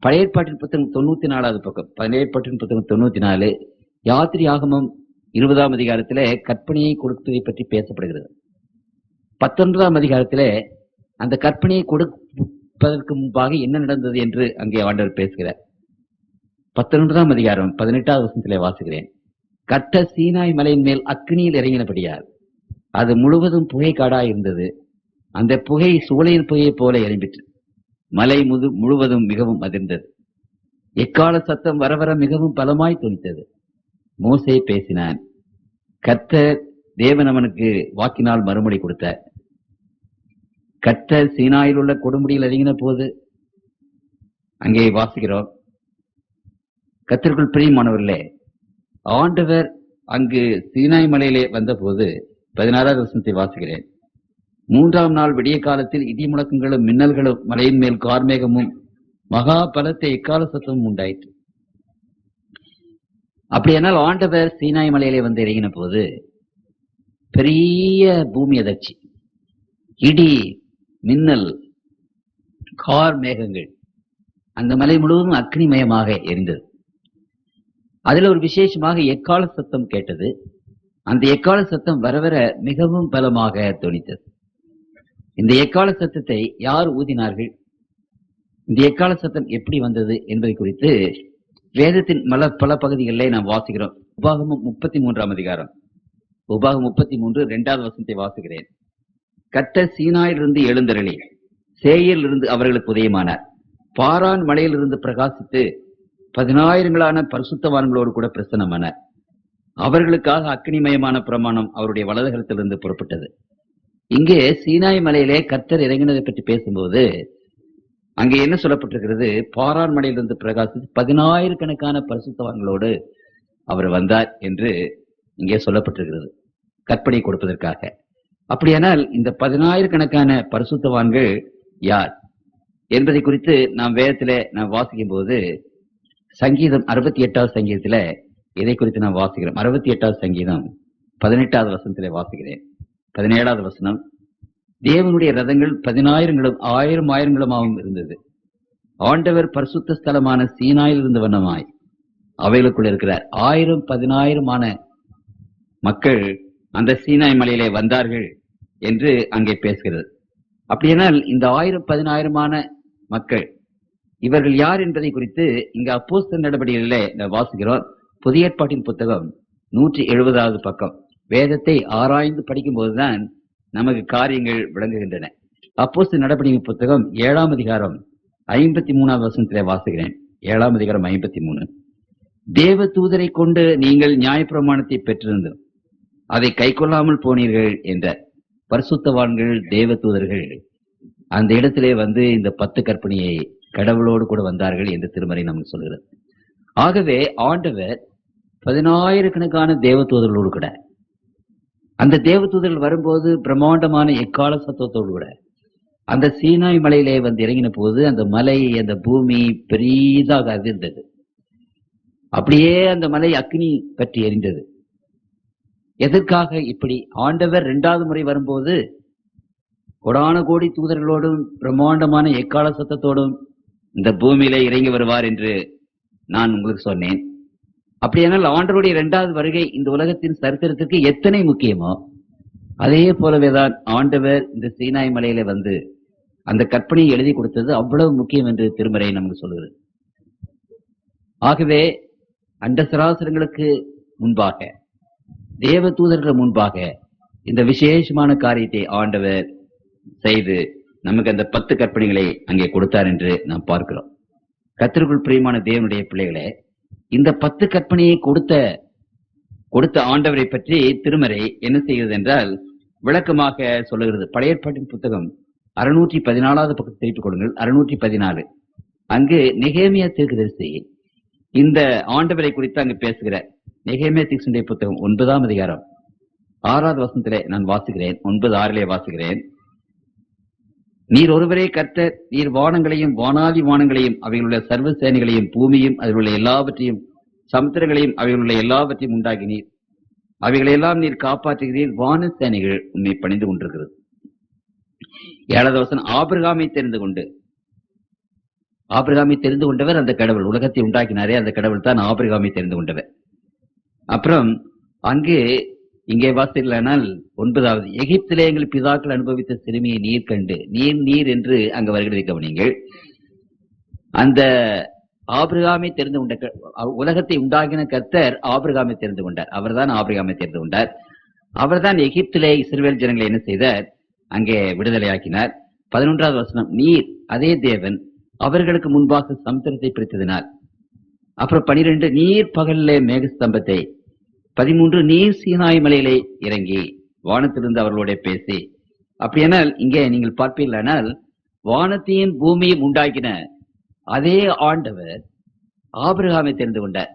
பழைய ஏற்பாட்டின் புத்தகம் 94வது பக்கம், பழைய ஏற்பாட்டின் புத்தகம் 94, யாத்திரை ஆகமம் 20ஆம் அதிகாரத்திலே கற்பனையை கொடுப்பதை பற்றி பேசப்படுகிறது. 19ஆம் அதிகாரத்திலே அந்த கற்பனையை கொடுப்பதற்கு முன்பாக என்ன நடந்தது என்று அங்கே ஆண்டவர் பேசுகிறார். 19ஆம் அதிகாரம் 18வது வசனத்திலே வாசிக்கிறேன். கட்ட சீனாய் மலையின் மேல் அக்னியில் இறங்கினபடியால் அது முழுவதும் புகை காடாய் இருந்தது. அந்த புகை சூளையின் புகையை போல எழும்பிற்று. மலை முழுவதும் மிகவும் அதிர்ந்தது. எக்கால சத்தம் வர வர மிகவும் பலமாய் துணித்தது. மோசே பேசினான். கர்த்தர் தேவன் அவனுக்கு வாக்கினால் மறுமொழி கொடுத்தார். கர்த்தர் சீனாயில் உள்ள கொடுமுடியில் இறங்கின போது அங்கே வாசிக்கிறோம். கர்த்தருக்குள் பிரியமானவர்களே, ஆண்டவர் அங்கு சீனாய் மலையிலே வந்த போது 16வது வசனத்தை வாசிக்கிறேன். 3ஆம் நாள் விடிய காலத்தில் இடி முழக்கங்களும் மின்னல்களும் மலையின் மேல் கார்மேகமும் மகா பலத்தை எக்கால சத்தமும் உண்டாயிற்று. அப்படியானால் ஆண்டவர் சீனாய் மலையிலே வந்து இறங்கின போது பெரிய பூமி அதிர்ச்சி, இடி, மின்னல், கார் மேகங்கள், அந்த மலை முழுவதும் அக்னிமயமாக எரிந்தது. அதுல ஒரு விசேஷமாக எக்கால சத்தம் கேட்டது. அந்த எக்கால சத்தம் வர வர மிகவும் பலமாக தொனித்தது. இந்த எக்கால சத்தத்தை யார் ஊதினார்கள், இந்த எக்கால சத்தம் எப்படி வந்தது என்பதை குறித்து வேதத்தின் பல பகுதிகளிலே நாம் வாசிக்கிறோம். உபாகமம் 33ஆம் அதிகாரம், உபாகம் 33 2வது வசனத்தை வாசிக்கிறேன். கர்த்தர் சீனாயிலிருந்து எழுந்தருளி சேயரிலிருந்து அவர்களுக்கு உதயமானார். பாரான் மலையிலிருந்து பிரகாசித்து 10,000 பரிசுத்தவான்களோடு கூட பிரசன்னமானார். அவர்களுக்காக அக்னிமயமான பிரமாணம் அவருடைய வலதுகரத்திலிருந்து புறப்பட்டது. இங்கே சீனாய் மலையிலே கர்த்தர் இறங்கினதை பற்றி பேசும்போது அங்கே என்ன சொல்லப்பட்டிருக்கிறது? பாரான் மலையிலிருந்து பிரகாசித்து 10,000 பரிசுத்தவான்களோடு அவர் வந்தார் என்று இங்கே சொல்லப்பட்டிருக்கிறது, கற்பனை கொடுப்பதற்காக. அப்படியானால் இந்த 10,000 பரிசுத்தவான்கள் யார் என்பதை குறித்து நாம் வேதத்திலே நாம் வாசிக்கும் போது சங்கீதம் 68வது சங்கீதத்துல இதை குறித்து நாம் வாசிக்கிறோம். 68வது சங்கீதம் 18வது வசனத்திலே வாசிக்கிறேன். 17வது வசனம். தேவனுடைய ரதங்கள் 10,000 1000 இருந்தது. ஆண்டவர் பரிசுத்த ஸ்தலமான சீனாயில் இருந்த வண்ணமாய் அவைகளுக்குள் இருக்கிறார். 1000 10,000 மக்கள் அந்த சீனாய் மலையிலே வந்தார்கள் என்று அங்கே பேசுகிறது. அப்படியானால் இந்த 1000-10000 மக்கள் இவர்கள் யார் என்பதை குறித்து இங்கு அப்போஸ்தலர் நடவடிக்கைகளிலே வாசிக்கிறோம். புதிய ஏற்பாட்டின் புத்தகம் 170வது பக்கம். வேதத்தை ஆராய்ந்து படிக்கும் போதுதான் நமக்கு காரியங்கள் விளங்குகின்றன. அப்போஸ்தலர் நடவடிக்கை புத்தகம் 7ஆம் அதிகாரம் 53வது வசனத்திலே வாசிக்கிறேன். 7ஆம் அதிகாரம் 53. தேவ தூதரை கொண்டு நீங்கள் நியாயப்பிரமாணத்தை பெற்றிருந்தோம், அதை கைக்கொள்ளாமல் போனீர்கள் என்ற பரிசுத்தவான்கள் தேவ தூதர்கள் அந்த இடத்திலே வந்து இந்த 10 கற்பனையை கடவுளோடு கூட வந்தார்கள் என்று திருமறை நமக்கு சொல்கிறது. ஆகவே ஆண்டவர் 10000கணக்கான தேவ தூதர்களோடு கூட, அந்த தேவ தூதர்கள் வரும்போது பிரம்மாண்டமான எக்கால சத்தத்தோடு கூட அந்த சீனாய் மலையிலே வந்து இறங்கின போது அந்த மலை, அந்த பூமி பெரிதாக அதிர்ந்தது. அப்படியே அந்த மலை அக்னி பற்றி எரிந்தது. எதற்காக இப்படி? ஆண்டவர் 2வது முறை வரும்போது கோடான கோடி தூதர்களோடும் பிரம்மாண்டமான எக்கால சத்தத்தோடும் இந்த பூமியில இறங்கி வருவார் என்று நான் உங்களுக்கு சொன்னேன். அப்படியானால் ஆண்டவருடைய 2வது வருகை இந்த உலகத்தின் சரித்திரத்திற்கு எத்தனை முக்கியமோ அதே போலவேதான் ஆண்டவர் இந்த சீனாய் மலையில வந்து அந்த கற்பனையை எழுதி கொடுத்தது அவ்வளவு முக்கியம் என்று திருமறை நமக்கு சொல்கிறது. ஆகவே அண்ட சராசரங்களுக்கு முன்பாக, தேவ தூதர்கள் முன்பாக இந்த விசேஷமான காரியத்தை ஆண்டவர் செய்து நமக்கு அந்த 10 கற்பனைகளை அங்கே கொடுத்தார் என்று நாம் பார்க்கிறோம். கர்த்தருக்குள் பிரியமான தேவனுடைய பிள்ளைகளே, இந்த 10 கற்பனையை கொடுத்த ஆண்டவரை பற்றி திருமறை என்ன செய்கிறது என்றால் விளக்கமாக சொல்லுகிறது. பழைய ஏற்பாட்டின் புத்தகம் 614வது பக்கத்தை திருப்பிக் கொடுங்கள். 614. அங்கு நெகேமியா தீர்க்கதரிசி இந்த ஆண்டவரை குறித்து அங்கு பேசுகிறார். நெகேமியா தீர்க்கதரிசியுடைய புத்தகம் 9ஆம் அதிகாரம் 6வது வசனத்திலே நான் வாசிக்கிறேன். 9:6 வாசிக்கிறேன். நீர் ஒருவரே கர்த்தர், நீர் வானங்களையும் வானாதி வானங்களையும் அவைகளுள்ள சர்வ சேனைகளையும் பூமியும் அதில் உள்ள எல்லாவற்றையும் சமுத்திரங்களையும் அவைகளுள்ள எல்லாவற்றையும் உண்டாக்கினீர், அவைகளெல்லாம் நீர் காப்பாற்றுகிறீர், வான சேனைகள் உண்மை பணிந்து கொண்டிருக்கிறது. 7வது வசனம், ஆபிரகாமை தெரிந்து கொண்டவர் அந்த கடவுள், உலகத்தை உண்டாக்கினாரே அந்த கடவுள் தான் ஆபிரகாமை தெரிந்து கொண்டவர். அப்புறம் இங்கே வாசிக்கலானால் 9வது, எகிப்திலே எங்கள் பிதாக்கள் அனுபவித்த சிறுமியை நீர் கண்டு, நீர் என்று அங்கு வருகிறதை கவனிங்கள். அந்த ஆபிரகாமை தெரிந்து கொண்ட, உலகத்தை உண்டாக்கின கர்த்தர் ஆபிரகாமை தெரிந்து கொண்டார். அவர்தான் ஆபிரகாமை தெரிந்து கொண்டார். அவர்தான் எகிப்திலே இஸ்ரவேல் ஜனங்களை என்ன செய்தார்? அங்கே விடுதலையாக்கினார். 11வது வசனம், நீர் அதே தேவன் அவர்களுக்கு முன்பாக சமுத்திரத்தை பிரித்ததினால். அப்புறம் 12, நீர் பகலிலே மேகஸ்தம்பத்தை. 13, நீர் சீனாய் மலையிலே இறங்கி வானத்திலிருந்து அவர்களோட பேசி. அப்படியானால் இங்கே நீங்கள் பார்ப்பீர்களானால் வானத்தையும் பூமியும் உண்டாக்கின அதே ஆண்டவர் ஆபிரகாமை தெரிந்து கொண்டார்.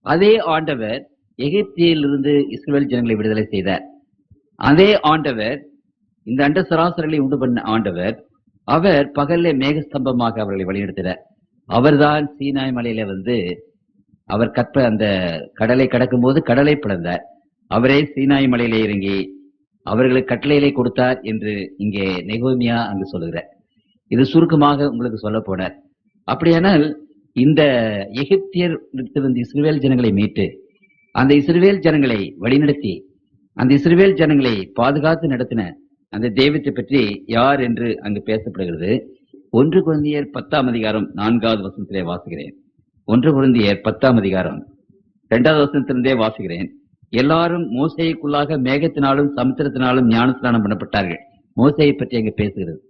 அதே ஆண்டவர் எகிப்திலிருந்து இஸ்ரவேல் ஜனங்களை விடுதலை செய்தார். அதே ஆண்டவர் இந்த அண்ட சராசரங்களை உண்டு பண்ண ஆண்டவர், அவர் பகல்ல மேகஸ்தம்பமாக அவர்களை வழிநடத்தினார். அவர்தான் சீனாய் மலையில வந்து அவர் அந்த கடலை கடக்கும் போது கடலை பிளந்தார். அவரே சீனாய் மலையிலே இறங்கி அவர்களுக்கு கட்டளைகளை கொடுத்தார் என்று இங்கே நெகோமியா அங்கு சொல்லுகிறார். இது சுருக்கமாக உங்களுக்கு சொல்ல போனார். அப்படியானால் இந்த எகிப்தியர் வந்து இஸ்ரவேல் ஜனங்களை மீட்டு அந்த இஸ்ரவேல் ஜனங்களை வழிநடத்தி அந்த இஸ்ரவேல் ஜனங்களை பாதுகாத்து நடத்தின அந்த தெய்வத்தை பற்றி யார் என்று அங்கு பேசப்படுகிறது. 1 கொரிந்தியர் 10ஆம் அதிகாரம் 4வது வசனத்திலே வாசிக்கிறேன். 1 கொரிந்தியர் 10ஆம் அதிகாரம் 2வது வசனத்திலிருந்தே வாசிக்கிறேன். எல்லாரும் மோசேக்குள்ளாக மேகத்தினாலும் சமுத்திரத்தினாலும் ஞானஸ்நானம் பண்ணப்பட்டார்கள். மோசேயை பற்றி அங்கே பேசுகிறது.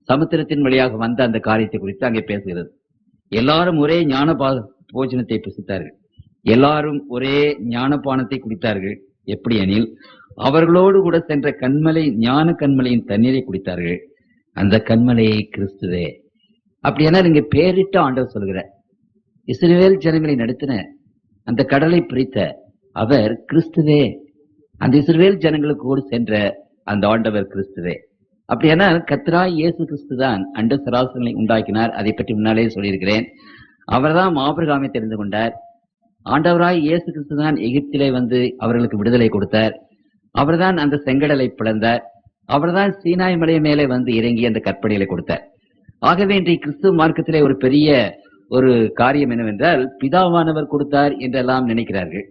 சமுத்திரத்தின் வழியாக வந்த அந்த காரியத்தை குறித்து அங்கே பேசுகிறது. எல்லாரும் ஒரே ஞான போஜனத்தை புசித்தார்கள். எல்லாரும் ஒரே ஞானபானத்தை குடித்தார்கள். எப்படி எனில் அவர்களோடு கூட சென்ற கண்மலை ஞான கண்மலையின் தண்ணீரை குடித்தார்கள். அந்த கண்மலையை கிறிஸ்துவே. அப்படியானால் இங்க பேரிட்ட ஆண்டவர் சொல்கிறார், இஸ்ரவேல் ஜனங்களை நடத்தின அந்த கடலை பிரித்த அவர் கிறிஸ்துவே. அந்த இஸ்ரவேல் ஜனங்களுக்கு கூட சென்ற அந்த ஆண்டவர் கிறிஸ்துவே. அப்படியானால் கர்த்தராய் இயேசு கிறிஸ்து தான் அண்ட சராசரங்களை உண்டாக்கினார். அதை பற்றி முன்னாலே சொல்லியிருக்கிறேன். அவர்தான் ஆபிரகாமை தெரிந்து கொண்டார். ஆண்டவராய் இயேசு கிறிஸ்து தான் எகிப்திலே வந்து அவர்களுக்கு விடுதலை கொடுத்தார். அவர்தான் அந்த செங்கடலை பிளந்தார். அவர்தான் சீனாய் மலை மேலே வந்து இறங்கி அந்த கற்பனைகளை கொடுத்தார். ஆகவே இன்றைய கிறிஸ்துவ மார்க்கத்திலே ஒரு பெரிய ஒரு காரியம் என்னவென்றால், பிதாவானவர் கொடுத்தார் என்றெல்லாம் நினைக்கிறார்கள்.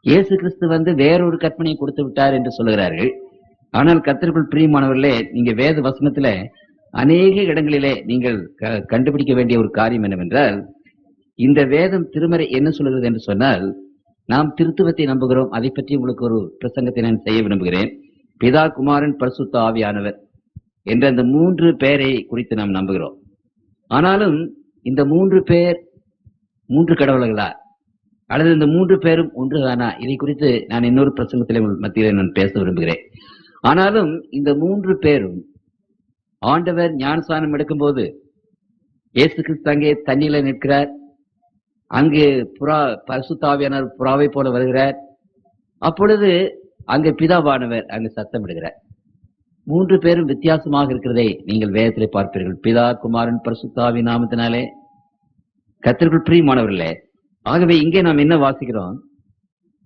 இயேசு கிறிஸ்து வந்து வேறொரு கற்பனையை கொடுத்து விட்டார் என்று சொல்லுகிறார்கள். ஆனால் கர்த்தருக்குள் பிரியமானவர்களே, நீங்க வேத வசனத்துல அநேக இடங்களிலே நீங்கள் கண்டுபிடிக்க வேண்டிய ஒரு காரியம் என்னவென்றால், இந்த வேதம் திருமறை என்ன சொல்கிறது என்று சொன்னால், நாம் திருத்துவத்தை நம்புகிறோம். அதை பற்றி உங்களுக்கு ஒரு பிரசங்கத்தை நான் செய்ய விரும்புகிறேன். பிதா, குமாரன், பரிசுத்த ஆவியானவர் என்ற அந்த 3 பேரை குறித்து நாம் நம்புகிறோம். ஆனாலும் இந்த 3 பேர் 3 கடவுள்களா, அல்லது இந்த 3 பேரும் ஒன்றுதானா? இதை குறித்து நான் இன்னொரு பிரசங்கத்திலே மத்தியிலே நான் பேச விரும்புகிறேன். ஆனாலும் இந்த 3 பேரும் ஆண்டவர் ஞானஸ்நானம் எடுக்கும்போது இயேசு கிறிஸ்து அங்கே தண்ணியில நிற்கிறார். அங்கு பரிசுத்த ஆவியானவர் புறாவை போல வருகிறார். அப்பொழுது அங்கு பிதாவானவர் அங்கு சத்தமிடுகிறார். 3 பேரும் வித்தியாசமாக இருக்கிறதை நீங்கள் வேதத்திலே பார்ப்பீர்கள். பிதா, குமாரன், பரிசுத்த ஆவி நாமத்தினாலே. கர்த்தருக்குள் பிரியமானவர்களே, ஆகவே இங்கே நாம் என்ன வாசிக்கிறோம்?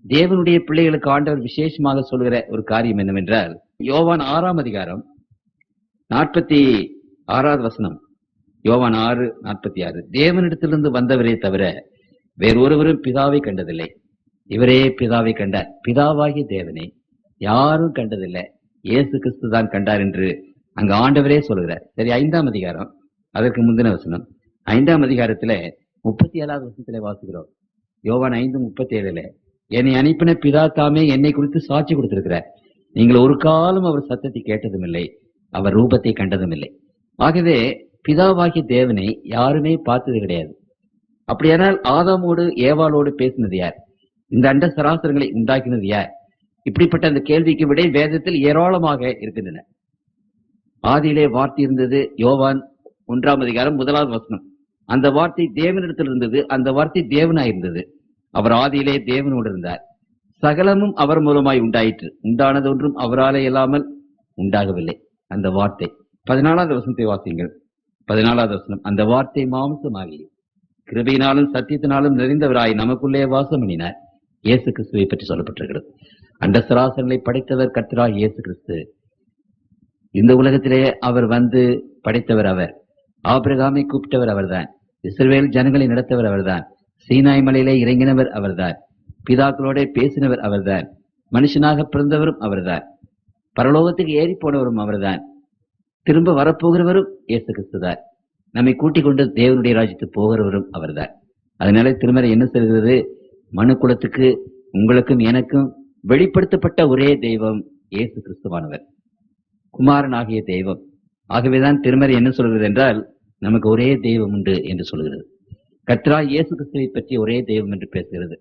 தேவனுடைய பிள்ளைகளுக்கு ஆண்டவர் விசேஷமாக சொல்கிற ஒரு காரியம் என்னவென்றால், யோவான் 6ஆம் அதிகாரம் 46வது வசனம். யோவான் 6:46. தேவனிடத்திலிருந்து வந்தவரே தவிர வேறொருவரும் பிதாவை கண்டதில்லை, இவரே பிதாவை கண்டார். பிதாவாகிய தேவனை யாரும் கண்டதில்லை, இயேசு கிறிஸ்து தான் கண்டார் என்று அங்கு ஆண்டவரே சொல்கிறார். சரி, 5ஆம் அதிகாரம், அதற்கு முந்தின வசனம். 5ஆம் அதிகாரத்துல 37வது வசனத்திலே வாசிக்கிறோம். யோவான் 5:37. என்னை அனுப்பின பிதா தாமே என்னை குறித்து சாட்சி கொடுத்திருக்கிறார். நீங்கள் ஒரு காலம் அவர் சத்தத்தை கேட்டதும் இல்லை, அவர் ரூபத்தை கண்டதும் இல்லை. ஆகவே பிதாவாகிய தேவனை யாருமே பார்த்தது கிடையாது. அப்படியானால் ஆதாமோடு ஏவாளோடு பேசினது யார்? இந்த அண்ட சராசரங்களை உண்டாக்கினது யார்? இப்படிப்பட்ட அந்த கேள்விக்கு விடை வேதத்தில் ஏராளமாக இருக்கின்றன. ஆதியிலே வார்த்தை இருந்தது. யோவான் 1ஆம் அதிகாரம் 1வது வசனம். அந்த வார்த்தை தேவனிடத்தில் இருந்தது, அந்த வார்த்தை தேவனாய் இருந்தது. அவர் ஆதியிலே தேவனோடு இருந்தார். சகலமும் அவர் மூலமாய் உண்டாயிற்று, உண்டானது ஒன்றும் அவராலே இல்லாமல் உண்டாகவில்லை. அந்த வார்த்தை. 14வது வசனத்தை வாசிங்கள். 14வது வசனம். அந்த வார்த்தை மாம்சமாகி கிருபையினாலும் சத்தியத்தினாலும் நிறைந்தவராய் நமக்குள்ளே வாசம் பண்ணினார். இயேசு கிறிஸ்துவை பற்றி சொல்லப்பட்டிருக்கிறது. அண்ட சராசரங்களை படைத்தவர் கர்த்தராகிய இயேசு கிறிஸ்து. இந்த உலகத்திலே அவர் வந்து படைத்தவர் அவர். ஆபிரகாமை கூப்பிட்டவர் அவர்தான். இஸ்ரவேல் ஜனங்களை நடத்தவர் அவர்தான். சீனாய் மலையிலே இறங்கினவர் அவர்தான். பிதாக்களோட பேசினவர் அவர்தான். மனுஷனாக பிறந்தவரும் அவர்தான். பரலோகத்துக்கு ஏறி போனவரும் அவர்தான். திரும்ப வரப்போகிறவரும் இயேசு கிறிஸ்துதான். நம்மை கூட்டிக் கொண்டு தேவனுடைய ராஜ்யத்துக்கு போகிறவரும் அவர்தான். அதனால திருமறை என்ன சொல்கிறது? மனு குலத்துக்கு, உங்களுக்கும் எனக்கும் வெளிப்படுத்தப்பட்ட ஒரே தெய்வம் இயேசு கிறிஸ்துவானவர், குமாரனாகிய தெய்வம். ஆகவேதான் திருமறை என்ன சொல்கிறது என்றால், நமக்கு ஒரே தெய்வம் உண்டு என்று சொல்கிறது. கர்த்தராகிய இயேசு கிறிஸ்துவை பற்றி ஒரே தெய்வம் என்று பேசுகிறது.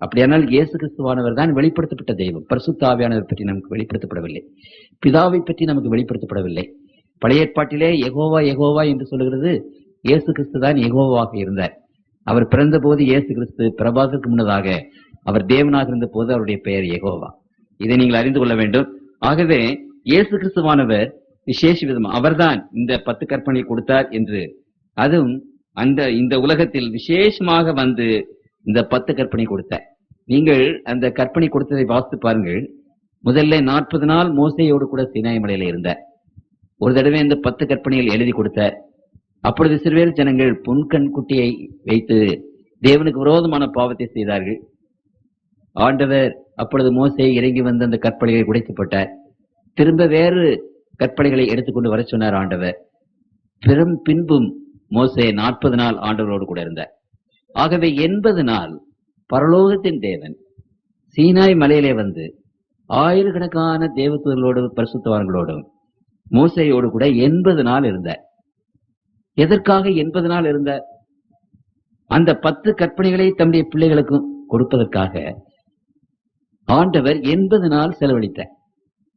அப்படியானால் இயேசு கிறிஸ்துவானவர் தான் வெளிப்படுத்தப்பட்ட தெய்வம். பரிசுத்த ஆவியானவர் பற்றி நமக்கு வெளிப்படுத்தப்படவில்லை. பிதாவை பற்றி நமக்கு வெளிப்படுத்தப்படவில்லை. பழைய ஏற்பாட்டிலே யெகோவா யெகோவா என்று சொல்கிறது. இயேசு கிறிஸ்து தான் யெகோவாவாக இருந்தார். அவர் பிறந்த போது இயேசு கிறிஸ்து பிரபாதத்துக்கு முன்னதாக அவர் தேவனாக இருந்த போது அவருடைய பெயர் யெகோவா. இதை நீங்கள் அறிந்து கொள்ள வேண்டும். ஆகவே இயேசு கிறிஸ்துவானவர் விசேஷ விதமாக அவர்தான் இந்த 10 கற்பனை கொடுத்தார் என்று, அதுவும் இந்த உலகத்தில் விசேஷமாக வந்து இந்த 10 கற்பனை கொடுத்தார். நீங்கள் அந்த கற்பனை கொடுத்ததை வாசித்து பாருங்கள். முதல்ல 40 நாள் மோசேயோடு கூட சீனாய் மலையில இருந்தார். ஒரு தடவை இந்த 10 கற்பனைகள் எழுதி கொடுத்தார். அப்பொழுது இஸ்ரவேல் ஜனங்கள் புன்கண் குட்டியை வைத்து தேவனுக்கு விரோதமான பாவத்தை செய்தார்கள். ஆண்டவர் அப்பொழுது மோசே இறங்கி வந்து அந்த கற்பனைகளை உடைத்து போட்டார். திரும்ப வேறு கற்பனைகளை எடுத்துக்கொண்டு வர சொன்னார் ஆண்டவர். பின்பும் மோசே 40 நாள் ஆண்டவரோடு கூட இருந்தார். ஆகவே 80 நாள் பரலோகத்தின் தேவன் சீனாய் மலையிலே வந்து ஆயிரக்கணக்கான தேவதூதர்களோடும் பரிசுத்தவான்களோடும் மோசேயோடு கூட 80 நாள் இருந்தார். எதற்காக 80 நாள் இருந்தார்? அந்த 10 கற்பனைகளை தம்முடைய பிள்ளைகளுக்கும் கொடுப்பதற்காக ஆண்டவர் 80 நாள் செலவழித்தார்.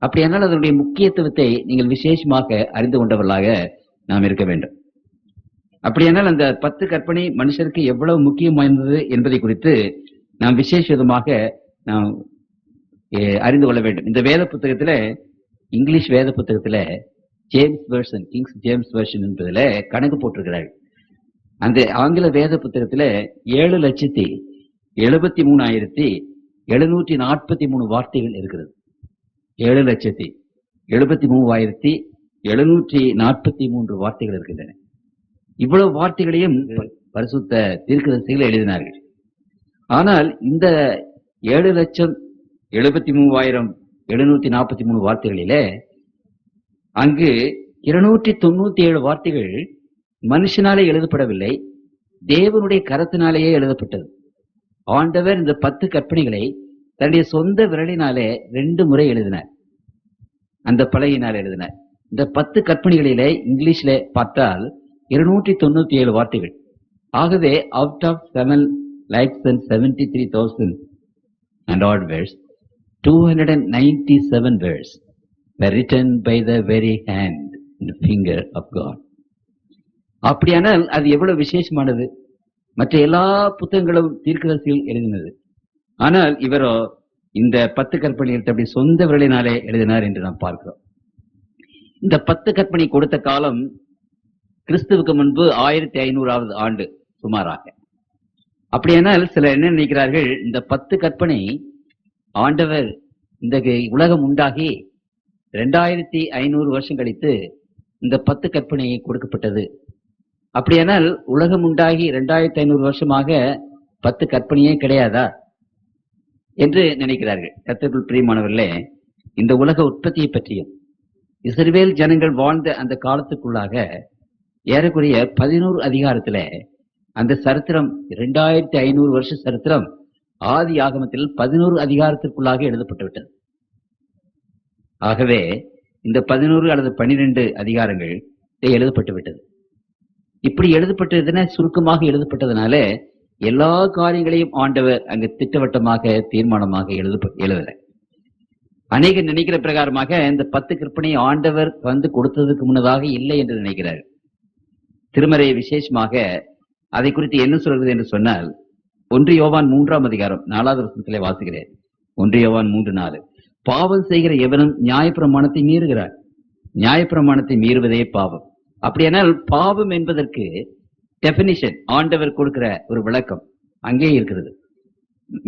அப்படியானால் அதனுடைய முக்கியத்துவத்தை நீங்கள் விசேஷமாக அறிந்து கொண்டவர்களாக நாம் இருக்க வேண்டும். அப்படியானால் அந்த 10 கற்பனை மனுஷருக்கு எவ்வளவு முக்கியம் வாய்ந்தது என்பதை குறித்து நாம் விசேஷ விதமாக நாம் அறிந்து கொள்ள வேண்டும். இந்த வேத புத்தகத்துல, இங்கிலீஷ் வேத புத்தகத்துல James version, King's James version என்பதுல கணக்கு போட்டிருக்கிறார்கள். அந்த ஆங்கில வேத புத்தகத்துல 7,73,743 வார்த்தைகள் இருக்கிறது. 7,73,743 வார்த்தைகள் இருக்கின்றன. இவ்வளவு வார்த்தைகளையும் பரிசுத்த தீர்க்கதரிசிகள் எழுதினார்கள். ஆனால் இந்த 7,73,743 வார்த்தைகளிலே அங்கு 297 வார்த்தைகள் மனுஷனாலே எழுதப்படவில்லை, தேவனுடைய கரத்தினாலேயே எழுதப்பட்டது. ஆண்டவர் இந்த 10 கற்பனைகளை தன்னுடைய சொந்த விரலினாலே 2 முறை எழுதினார். அந்த பலகையினால் எழுதினார். இந்த 10 கற்பனைகளிலே இங்கிலீஷ்ல பார்த்தால் 297 வார்த்தைகள். ஆகவே out of 7,73,000 and odd words, 297 words were written by the very hand and finger of God. அப்படியானால் அது எவ்வளவு விசேஷமானது. மற்ற எல்லா புத்தகங்களும் தீர்க்கதரிசிகள் எழுதினது. ஆனால் இவரோ இந்த 10 கற்பனைகளை அப்படி சொந்த விரலினாலே எழுதினார் என்று நாம் பார்க்கிறோம். இந்த 10 கற்பனை கொடுத்த காலம் கிறிஸ்துவுக்கு முன்பு 1500வது ஆண்டு சுமாராக. அப்படியானால் சிலர் என்ன நினைக்கிறார்கள், இந்த 10 கற்பனை ஆண்டவர் இந்த உலகம் உண்டாகி 2500 வருஷம் கழித்து இந்த 10 கற்பனை கொடுக்கப்பட்டது. அப்படியானால் உலகம் உண்டாகி 2500 வருஷமாக 10 கற்பனையே கிடையாதா என்று நினைக்கிறார்கள். கர்த்தருக்குள் பிரியமானவர்களே, இந்த உலக உற்பத்தியை பற்றியும் இஸ்ரவேல் ஜனங்கள் வாழ்ந்த அந்த காலத்துக்குள்ளாக ஏறக்குறைய 11 அதிகாரத்துல அந்த சரித்திரம் 2500 வருஷ சரித்திரம் ஆதி ஆகமத்தில் 11 அதிகாரத்திற்குள்ளாக எழுதப்பட்டு விட்டது. ஆகவே இந்த 11 அல்லது 12 அதிகாரங்கள் எழுதப்பட்டு விட்டது. இப்படி எழுதப்பட்டதுன்னா சுருக்கமாக எழுதப்பட்டதுனால எல்லா காரியங்களையும் ஆண்டவர் அங்கு திட்டவட்டமாக தீர்மானமாக எழுதல. அநேகர் நினைக்கிற பிரகாரமாக இந்த 10 கற்பனை ஆண்டவர் வந்து கொடுத்ததுக்கு முன்னதாக இல்லை என்று நினைக்கிறார். திருமறை விசேஷமாக அதை குறித்து என்ன சொல்கிறது என்று சொன்னால், 1 யோவான் 3ஆம் அதிகாரம் 4வது வசனத்திலே வாசிக்கிறேன். 1 யோவான் 3:4, பாவம் செய்கிற எவனும் நியாயப்பிரமாணத்தை மீறுகிறார், நியாயப்பிரமாணத்தை மீறுவதே பாவம். அப்படியானால் பாவம் என்பதற்கு டெபினிஷன் ஆண்டவர் கொடுக்கிற ஒரு விளக்கம் அங்கே இருக்கிறது.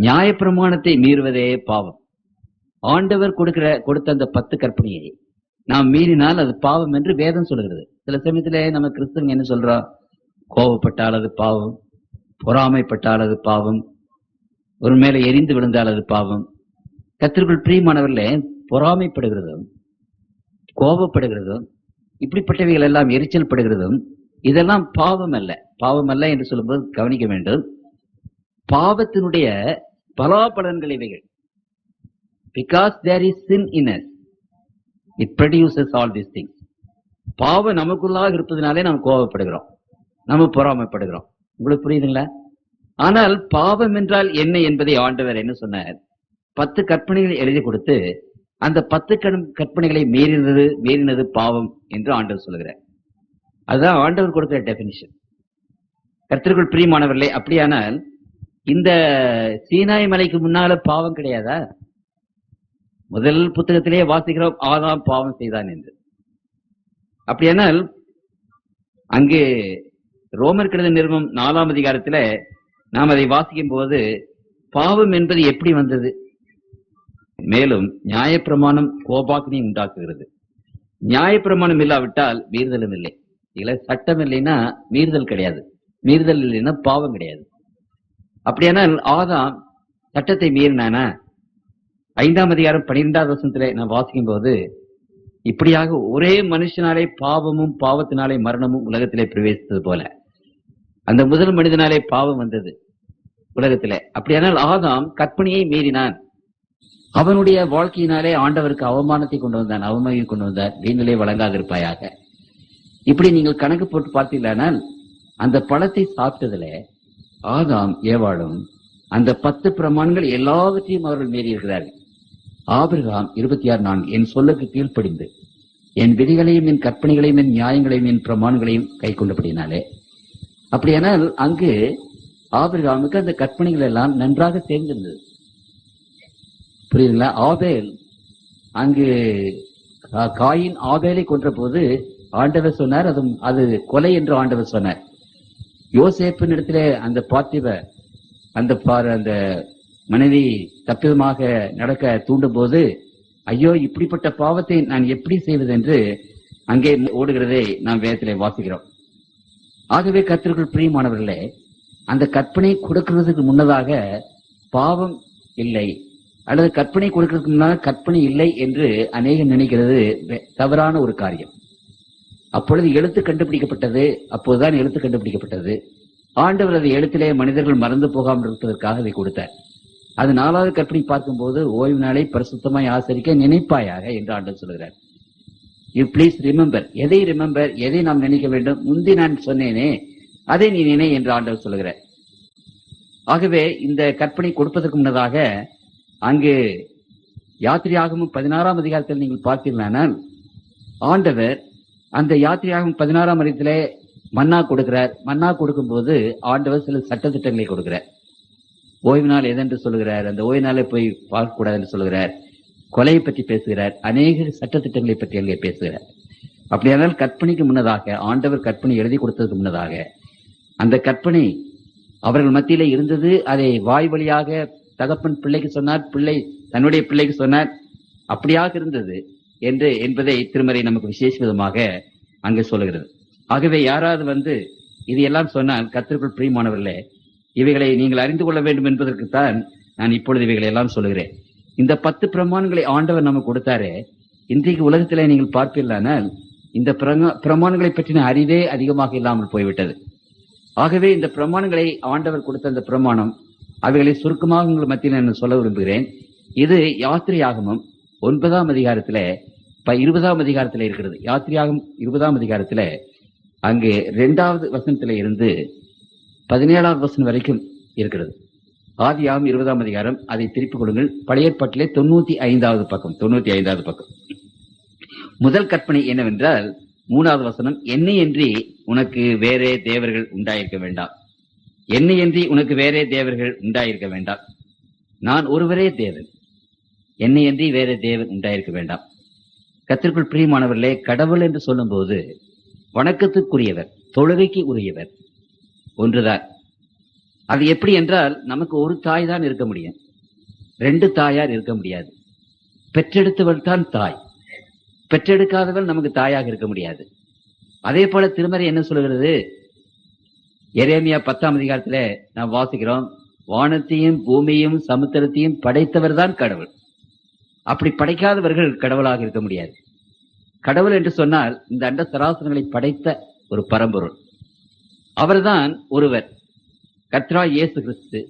நியாயப்பிரமாணத்தை மீறுவதே பாவம். ஆண்டவர் கொடுத்த அந்த 10 கற்பனையை நாம் மீறினால் அது பாவம் என்று வேதம் சொல்கிறது. சில சமயத்திலே நம்ம கிறிஸ்தவங்க என்ன சொல்றோம், கோபப்பட்டால் அது பாவம், பொறாமைப்பட்டால் அது பாவம், ஒரு மேலே எரிந்து விழுந்தால் அது பாவம். கர்த்தருக்குள் பிரியமானவர்களே, பொறாமைப்படுகிறதும் கோபப்படுகிறதும் இப்படிப்பட்டவைகள் எல்லாம் எரிச்சல் படுகிறதும் இதெல்லாம் பாவம் அல்ல. பாவம் அல்ல என்று சொல்லும்போது கவனிக்க வேண்டும், பாவத்தினுடைய பலாபலன்கள் இவைகள். Because there is sin in us, it produces all these things. பாவம் நமக்குள்ளாக இருப்பதனாலே நாம் கோபப்படுகிறோம், நம்ம பொறாமைப்படுகிறோம். உங்களுக்கு புரியுதுங்களா? ஆனால் பாவம் என்றால் என்ன என்பதை ஆண்டவர் என்ன சொன்னார், 10 கற்பனைகளை எழுதி கொடுத்து அந்த 10 கற்பனைகளை மீறினது பாவம் என்று ஆண்டவர் சொல்லுகிறார். அதுதான் ஆண்டவர் கொடுக்கிற டெபினிஷன். கர்த்தருக்குள் பிரியமானவர்களே, அப்படியானால் இந்த சீனாய் மலைக்கு முன்னால பாவம் கிடையாதா? முதல் புத்தகத்திலேயே வாசிக்கிறோம், ஆதாம் பாவம் செய்தான் என்று. அப்படியானால் அங்கு ரோமர் கடித நிருபம் 4ஆம் அதிகாரத்துல நாம் அதை வாசிக்கும் போது பாவம் என்பது எப்படி வந்தது? மேலும் நியாயப்பிரமாணம் கோபாக்கினை உண்டாக்குகிறது. நியாயப்பிரமாணம் இல்லாவிட்டால் மீறுதலும் இல்லை. இல்ல சட்டம் இல்லைன்னா மீறுதல் கிடையாது, மீறுதல் இல்லைன்னா பாவம் கிடையாது. அப்படியானால் ஆதாம் சட்டத்தை மீறினானா? 5ஆம் அதிகாரம் 12வது வசனத்திலே நான் வாசிக்கும் போது, இப்படியாக ஒரே மனுஷனாலே பாவமும் பாவத்தினாலே மரணமும் உலகத்திலே பிரவேசித்தது போல அந்த முதல் மனிதனாலே பாவம் வந்தது உலகத்திலே. அப்படியானால் ஆதாம் கற்பனையை மீறினான். அவனுடைய வாழ்க்கையினாலே ஆண்டவருக்கு அவமானத்தை கொண்டு வந்தான், அவமதியை கொண்டு வந்தார். வீணிலே வழங்காதிருப்பாயாக. இப்படி நீங்கள் கணக்கு போட்டு பார்த்தீங்களானால் அந்த பழத்தை சாப்பிட்டதுல ஆதாம் ஏவாளும் அந்த 10 பிரமாணங்கள் எல்லாவற்றையும் அவர்கள் மீறி இருக்கிறார்கள். ஆபிரகாம் 26:4, என் சொல்லுக்கு கீழ்ப்படிந்து என் விதிகளையும் என் கற்பனைகளையும் என் நியாயங்களையும் என் பிரமாணங்களையும் கை கொண்டபடினாலே. அப்படியானால் அங்கு ஆபிரகாமுக்கு அந்த கற்பனைகள் எல்லாம் நன்றாக தெரிந்திருந்தது. புரியுதுங்களா? ஆபேல் அங்கு காயின் ஆபேலை கொன்ற போது ஆண்டவர் சொன்னார், அது கொலை என்று ஆண்டவர் சொன்னார். யோசேப்பின் இடத்திலே அந்த பார்த்திப அந்த மனைவி தப்பிதமாக நடக்க தூண்டும் போது, ஐயோ இப்படிப்பட்ட பாவத்தை நான் எப்படி செய்வது என்று அங்கே ஓடுகிறதை நாம் வேதத்திலே வாசிக்கிறோம். ஆகவே கர்த்தருக்குள் பிரியமானவர்களே, அந்த கற்பனை கொடுக்கிறதுக்கு முன்னதாக பாவம் இல்லை, அல்லது கற்பனை கொடுக்கறதுக்கு முன்னால கற்பனை இல்லை என்று அநேகம் நினைக்கிறது தவறான ஒரு காரியம். அப்பொழுது எழுத்து கண்டுபிடிக்கப்பட்டது, அப்போதுதான் எழுத்து கண்டுபிடிக்கப்பட்டது. ஆண்டவர் அதை எழுத்திலே மனிதர்கள் மறந்து போகாமல் இருப்பதற்காக அதை கொடுத்தார். அது 4வது கற்பனை பார்க்கும்போது ஓய்வு நாளை பரிசுத்தமாய் ஆசரிக்க நினைப்பாயாக என்று ஆண்டவர் சொல்கிறார். You please remember. எதை ரிமெம்பர்? எதை நாம் நினைக்க வேண்டும்? முந்தி நான் சொன்னேனே அதை நீ நினை என்று ஆண்டவர் சொல்கிறார். ஆகவே இந்த கற்பனை கொடுப்பதற்கு முன்னதாக அங்கு யாத்திரையாகமம் 16ஆம் அதிகாரத்தில் நீங்கள் பார்த்தீர்களானால் ஆண்டவர் அந்த யாத்திரையாகமம் 16ஆம் அதிகாரத்திலே மன்னா கொடுக்கிறார். மன்னா கொடுக்கும் போது ஆண்டவர் சில சட்டத்திட்டங்களை கொடுக்கிறார். ஓய்வு நாள் எதென்று சொல்லுகிறார், அந்த ஓய்வு நாளை போய் பார்க்க கூடாது என்று சொல்லுகிறார், கொலையை பற்றி பேசுகிறார், அநேக சட்டத்திட்டங்களை பற்றி அங்கே பேசுகிறார். அப்படியானால் கற்பனைக்கு முன்னதாக, ஆண்டவர் கற்பனை எழுதி கொடுத்ததுக்கு முன்னதாக அந்த கற்பனை அவர்கள் மத்தியிலே இருந்தது. அதை வாய் வழியாக தகப்பன் பிள்ளைக்கு சொன்னார், பிள்ளை தன்னுடைய பிள்ளைக்கு சொன்னார், அப்படியாக இருந்தது என்பதை திருமறை நமக்கு விசேஷ விதமாக அங்கு சொல்லுகிறது. ஆகவே யாராவது இது எல்லாம் சொன்னால், கர்த்தருக்குள் பிரியமானவர்களே, இவைகளை நீங்கள் அறிந்து கொள்ள வேண்டும் என்பதற்குத்தான் நான் இப்பொழுது இவைகளை எல்லாம் சொல்லுகிறேன். இந்த 10 பிரமாணங்களை ஆண்டவர் நமக்கு கொடுத்தாரே, இன்றைக்கு உலகத்திலே நீங்கள் பார்ப்பீர்களானால் இந்த பிரமாணங்களை பற்றின அறிவே அதிகமாக இல்லாமல் போய்விட்டது. ஆகவே இந்த பிரமாணங்களை ஆண்டவர் கொடுத்த அந்த பிரமாணம், அவைகளை சுருக்கமாக உங்கள் மத்தியில் நான் சொல்ல விரும்புகிறேன். இது யாத்திரையாகமம் 9ஆம் அதிகாரத்திலே 20ஆம் அதிகாரத்திலே இருக்கிறது. யாத்திரையாகமம் 20ஆம் அதிகாரத்திலே அங்கு 2வது வசனத்திலே இருந்து 17வது வசனம் வரைக்கும் இருக்கிறது. ஆதியாகமம் 20ஆம் அதிகாரம், அதை திருப்பிக் கொள்ளுங்கள். பழைய ஏற்பாட்டிலே 95வது பக்கம். முதல் கற்பனை என்னவென்றால் 3வது வசனம், என்னையன்றி உனக்கு வேறே தேவர்கள் உண்டாயிருக்க வேண்டாம். என்னையன்றி உனக்கு வேறே தேவர்கள் உண்டாயிருக்க வேண்டாம். நான் ஒருவரே தேவன், என்னையன்றி வேறே தேவன் உண்டாயிருக்க வேண்டாம். கர்த்தருக்குள் பிரியமானவர்களே, கடவுள் என்று சொல்லும் போது வணக்கத்துக்குரியவர், தொழுகைக்கு உரியவர் ஒன்றுதான். அது எப்படி என்றால், நமக்கு ஒரு தாய் தான் இருக்க முடியும், 2 தாயார் இருக்க முடியாது. பெற்றெடுத்தவள் தான் தாய், பெற்றெடுக்காதவள் நமக்கு தாயாக இருக்க முடியாது. அதே போல திருமறை என்ன சொல்கிறது? எரேமியா 10ஆம் அதிகாரத்திலே நாம் வாசிக்கிறோம், வானத்தையும் பூமியையும் சமுத்திரத்தையும் படைத்தவர் தான் கடவுள். அப்படி படைக்காதவர்கள் கடவுளாக இருக்க முடியாது. கடவுள் என்று சொன்னால் இந்த அண்ட சராசரங்களை படைத்த ஒரு பரம்பொருள், அவர்தான் ஒருவர், கர்த்தராகிய இயேசு கிறிஸ்து.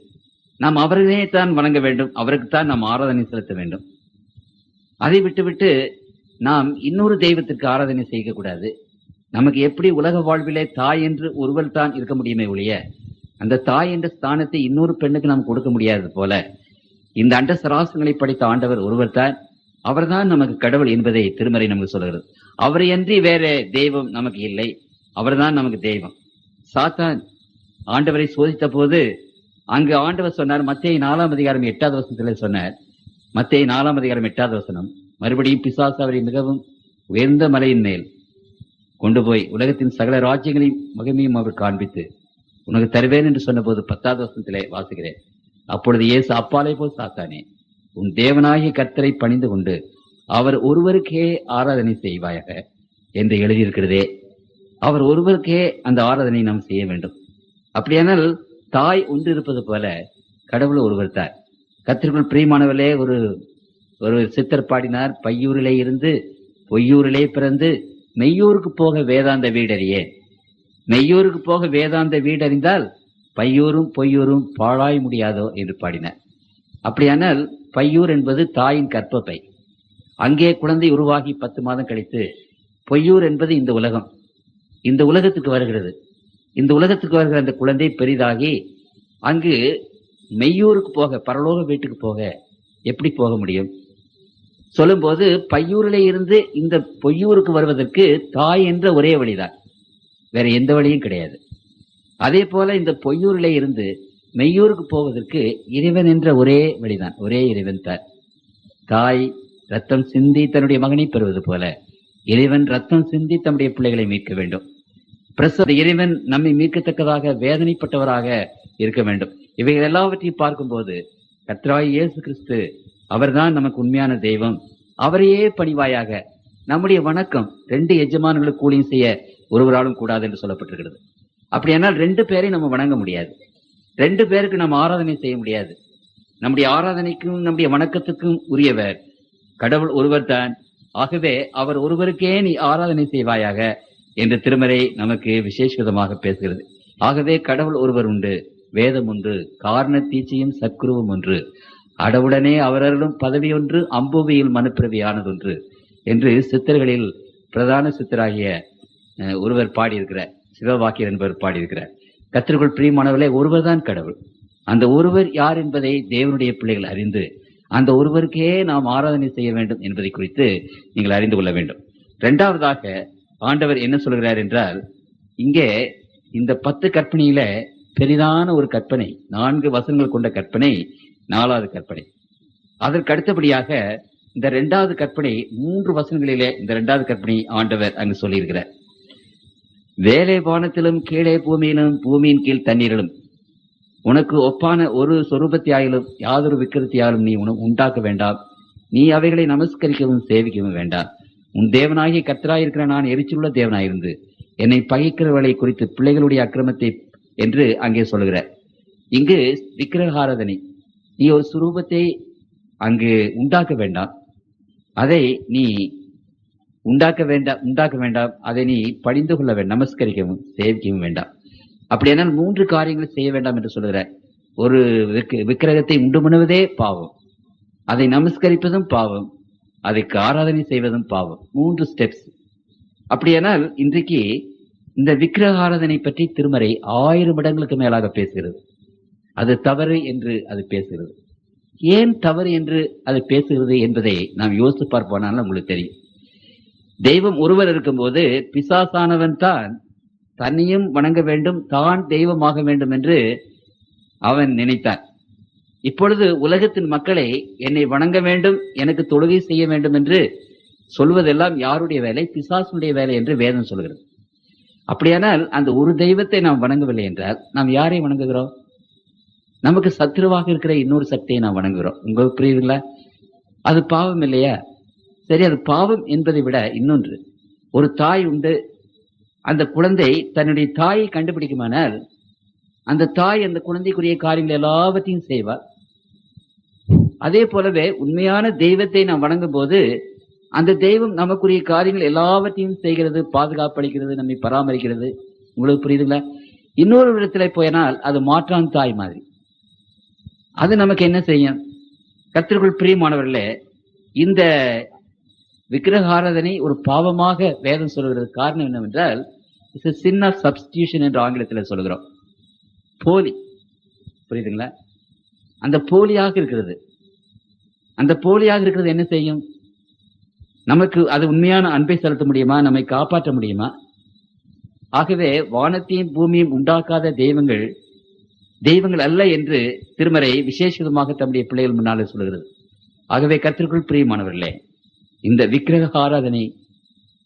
நாம் அவரையே தான் வணங்க வேண்டும், அவருக்குத்தான் நாம் ஆராதனை செலுத்த வேண்டும். அதை விட்டுவிட்டு நாம் இன்னொரு தெய்வத்திற்கு ஆராதனை செய்யக்கூடாது. நமக்கு எப்படி உலக வாழ்விலே தாய் என்று ஒருவர் தான் இருக்க முடியுமே ஒழிய, அந்த தாய் என்ற ஸ்தானத்தை இன்னொரு பெண்ணுக்கு நாம் கொடுக்க முடியாது போல, இந்த அண்ட சராசரங்களை படைத்த ஆண்டவர் ஒருவர் தான், அவர்தான் நமக்கு கடவுள் என்பதை திருமறை நமக்கு சொல்கிறது. அவரையன்றி வேற தெய்வம் நமக்கு இல்லை, அவர்தான் நமக்கு தெய்வம். சாத்தான் ஆண்டவரை சோதித்த போது அங்கு ஆண்டவர் சொன்னார், மத்தேயு 4ஆம் அதிகாரம் 8வது வசனத்திலே சொன்னார். மத்தேயு 4ஆம் அதிகாரம் 8வது வசனம், மறுபடியும் பிசாசு அவரை மிகவும் உயர்ந்த மலையின் மேல் கொண்டு போய் உலகத்தின் சகல ராஜ்யங்களையும் மகிமையும் அவர் காண்பித்து உனக்கு தருவேன் என்று சொன்ன போது 10வது வசனத்திலே வாசிக்கிறேன். அப்பொழுது இயேசு, அப்பாலே போ சாத்தானே, உன் தேவனாகிய கர்த்தரை பணிந்து கொண்டு அவர் ஒருவருக்கே ஆராதனை செய்வாயாக என்று எழுதியிருக்கிறதே. அவர் ஒருவருக்கே அந்த ஆராதனை நாம் செய்ய வேண்டும். அப்படியானால் தாய் ஒன்று இருப்பது போல கடவுள் ஒருவர் தான். கர்த்தருக்குள் பிரியமானவர்களே, ஒரு சித்தர் பாடினார், பையூரிலே இருந்து பொய்யூரிலே பிறந்து மெய்யூருக்கு போக வேதாந்த வீடறியே. மெய்யூருக்கு போக வேதாந்த வீடறிந்தால் பையூரும் பொய்யூரும் பாழாய் முடியாதோ என்று பாடினார். அப்படியானால் பையூர் என்பது தாயின் கற்பப்பை. அங்கே குழந்தை உருவாகி 10 மாதம் கழித்து பொய்யூர் என்பது இந்த உலகம், இந்த உலகத்துக்கு வருகிறது. இந்த உலகத்துக்கு வருகிற அந்த குழந்தை பெரிதாகி அங்கு மெய்யூருக்கு போக, பரலோக வீட்டுக்கு போக எப்படி போக முடியும்? சொல்லும்போது பையூரிலே இருந்து இந்த பொய்யூருக்கு வருவதற்கு தாய் என்ற ஒரே வழிதான், வேற எந்த வழியும் கிடையாது. அதே போல இந்த பொய்யூரிலே இருந்து மெய்யூருக்கு போவதற்கு இறைவன் என்ற ஒரே வழிதான், ஒரே இறைவன் தான். தாய் ரத்தம் சிந்தி தன்னுடைய மகனை பெறுவது போல இறைவன் ரத்தம் சிந்தி தம்முடைய பிள்ளைகளை மீட்க வேண்டும். பிரசவ இறைவன் நம்மை மீட்கத்தக்கதாக வேதனைப்பட்டவராக இருக்க வேண்டும். இவைகள் எல்லாவற்றையும் பார்க்கும்போது கர்த்தராகிய இயேசு கிறிஸ்து அவர்தான் நமக்கு உண்மையான தெய்வம். அவரையே பணிவாயாக. நம்முடைய வணக்கம் 2 எஜமான்களுக்கு கூலியும் செய்ய ஒருவராலும் கூடாது என்று சொல்லப்பட்டிருக்கிறது. அப்படியானால் 2 பேரை நம்ம வணங்க முடியாது, 2 பேருக்கு நம்ம ஆராதனை செய்ய முடியாது. நம்முடைய ஆராதனைக்கும் நம்முடைய வணக்கத்துக்கும் உரியவர் கடவுள் ஒருவர் தான். ஆகவே அவர் ஒருவருக்கே நீ ஆராதனை செய்வாயாக என்று திருமறை நமக்கு விசேஷமாக பேசுகிறது. ஆகவே கடவுள் ஒருவர் உண்டு, வேதம் ஒன்று, காரண தீட்சையும் சத்குருவும் ஒன்று, அடவுடனே அவரருளும் பதவி ஒன்று, அம்புவியில் மனுப்பிரவியானதொன்று என்று சித்தர்களில் பிரதான சித்தராகிய ஒருவர் பாடியிருக்கிறார், சிவவாக்கியர் என்பவர் பாடியிருக்கிறார். கர்த்தருக்குள் பிரியமானவர்களே, ஒருவர் தான் கடவுள். அந்த ஒருவர் யார் என்பதை தேவனுடைய பிள்ளைகள் அறிந்து அந்த ஒருவருக்கே நாம் ஆராதனை செய்ய வேண்டும் என்பதை குறித்து நீங்கள் அறிந்து கொள்ள வேண்டும். இரண்டாவதாக ஆண்டவர் என்ன சொல்கிறார் என்றால், இங்கே இந்த 10 கற்பனையில பெரிதான ஒரு கற்பனை, 4 வசனங்கள் கொண்ட கற்பனை 4வது கற்பனை. அதற்கு அடுத்தபடியாக இந்த 2வது கற்பனை 3 வசனங்களிலே இந்த 2வது கற்பனை ஆண்டவர் அங்கு சொல்லியிருக்கிறார். வேலை வானத்திலும் கீழே பூமியிலும் பூமியின் கீழ் தண்ணீரிலும் உனக்கு ஒப்பான ஒரு சொரூபத்தியாயிலும் யாதொரு விக்கிரத்தியாலும் நீ உண்டாக்க வேண்டாம். நீ அவைகளை நமஸ்கரிக்கவும் சேவிக்கவும் வேண்டாம். உன் தேவனாகிய கர்த்தராயிருக்கிற நான் எரிச்சலுள்ள தேவனாயிருந்து என்னை பகைக்கிறவர்களை குறித்து பிள்ளைகளுடைய அக்கிரமத்தை என்று அங்கே சொல்லுகிறார். இங்கு விக்கிரகாராதனை, நீ ஒரு சுரூபத்தை அங்கு உண்டாக்க வேண்டாம், அதை நீ உண்டாக்க வேண்டாம், அதை நீ பணிந்து கொள்ள வேண்டாம், நமஸ்கரிக்கவும் சேவிக்கவும் வேண்டாம். அப்படியானால் 3 காரியங்களை செய்ய வேண்டாம் என்று சொல்லுகிறார். ஒரு விக்கிரகத்தை உண்டு பண்ணுவதே பாவம், அதை நமஸ்கரிப்பதும் பாவம், அதுக்கு ஆராதனை செய்வதும் பாவம். 3 ஸ்டெப்ஸ். அப்படியானால் இன்றைக்கு இந்த விக்கிரக ஆராதனை பற்றி திருமறை 1000 இடங்களுக்கு மேலாக பேசுகிறது. அது தவறு என்று அது பேசுகிறது. ஏன் தவறு என்று அது பேசுகிறது என்பதை நாம் யோசித்து பார்ப்போனாலும் உங்களுக்கு தெரியும். தெய்வம் ஒருவர் இருக்கும்போது பிசாசானவன் தான் தன்னையும் வணங்க வேண்டும், தான் தெய்வமாக வேண்டும் என்று அவன் நினைத்தான். இப்பொழுது உலகத்தின் மக்களை என்னை வணங்க வேண்டும், எனக்கு தொழுகை செய்ய வேண்டும் என்று சொல்வதெல்லாம் யாருடைய வேலை? பிசாசுடைய வேலை என்று வேதம் சொல்கிறது. அப்படியானால் அந்த ஒரு தெய்வத்தை நாம் வணங்கவில்லை என்றால் நாம் யாரை வணங்குகிறோம்? நமக்கு சத்துருவாக இருக்கிற இன்னொரு சக்தியை நாம் வணங்குகிறோம். உங்களுக்கு புரியுதுங்களா? அது பாவம் இல்லையா? சரி, அது பாவம் என்பதை விட இன்னொன்று, ஒரு தாய் உண்டு, அந்த குழந்தை தன்னுடைய தாயை கண்டுபிடிக்குமானால் அந்த தாய் அந்த குழந்தைக்குரிய காரியங்கள் எல்லாவற்றையும் செய்வார். அதே போலவே உண்மையான தெய்வத்தை நாம் வணங்கும் போது அந்த தெய்வம் நமக்குரிய காரியங்கள் எல்லாவற்றையும் செய்கிறது, பாதுகாப்பளிக்கிறது, நம்மை பராமரிக்கிறது. உங்களுக்கு புரியுதுங்களா? இன்னொரு இடத்துல போயினால் அது மாற்றான் தாய் மாதிரி. அது நமக்கு என்ன செய்யும்? கர்த்தருக்குள் பிரியமானவர்களே, இந்த விக்கிரக ஆராதனை ஒரு பாவமாக வேதம் சொல்கிறது. காரணம் என்னவென்றால், it's a sin of substitution என்று ஆங்கிலத்தில் சொல்கிறோம். போலி. புரியுதுங்களா? அந்த போலியாக இருக்கிறது. அந்த போலியாக இருக்கிறது என்ன செய்யும்? நமக்கு அது உண்மையான அன்பை செலுத்த முடியுமா? நம்மை காப்பாற்ற முடியுமா? ஆகவே வானத்தையும் பூமியும் உண்டாக்காத தெய்வங்கள் அல்ல என்று திருமறை விசேஷமாக தம்முடைய பிள்ளைகள் முன்னாலே சொல்கிறது. ஆகவே கர்த்தருக்குள் பிரியமானவர்களே, இந்த விக்கிரக ஆராதனை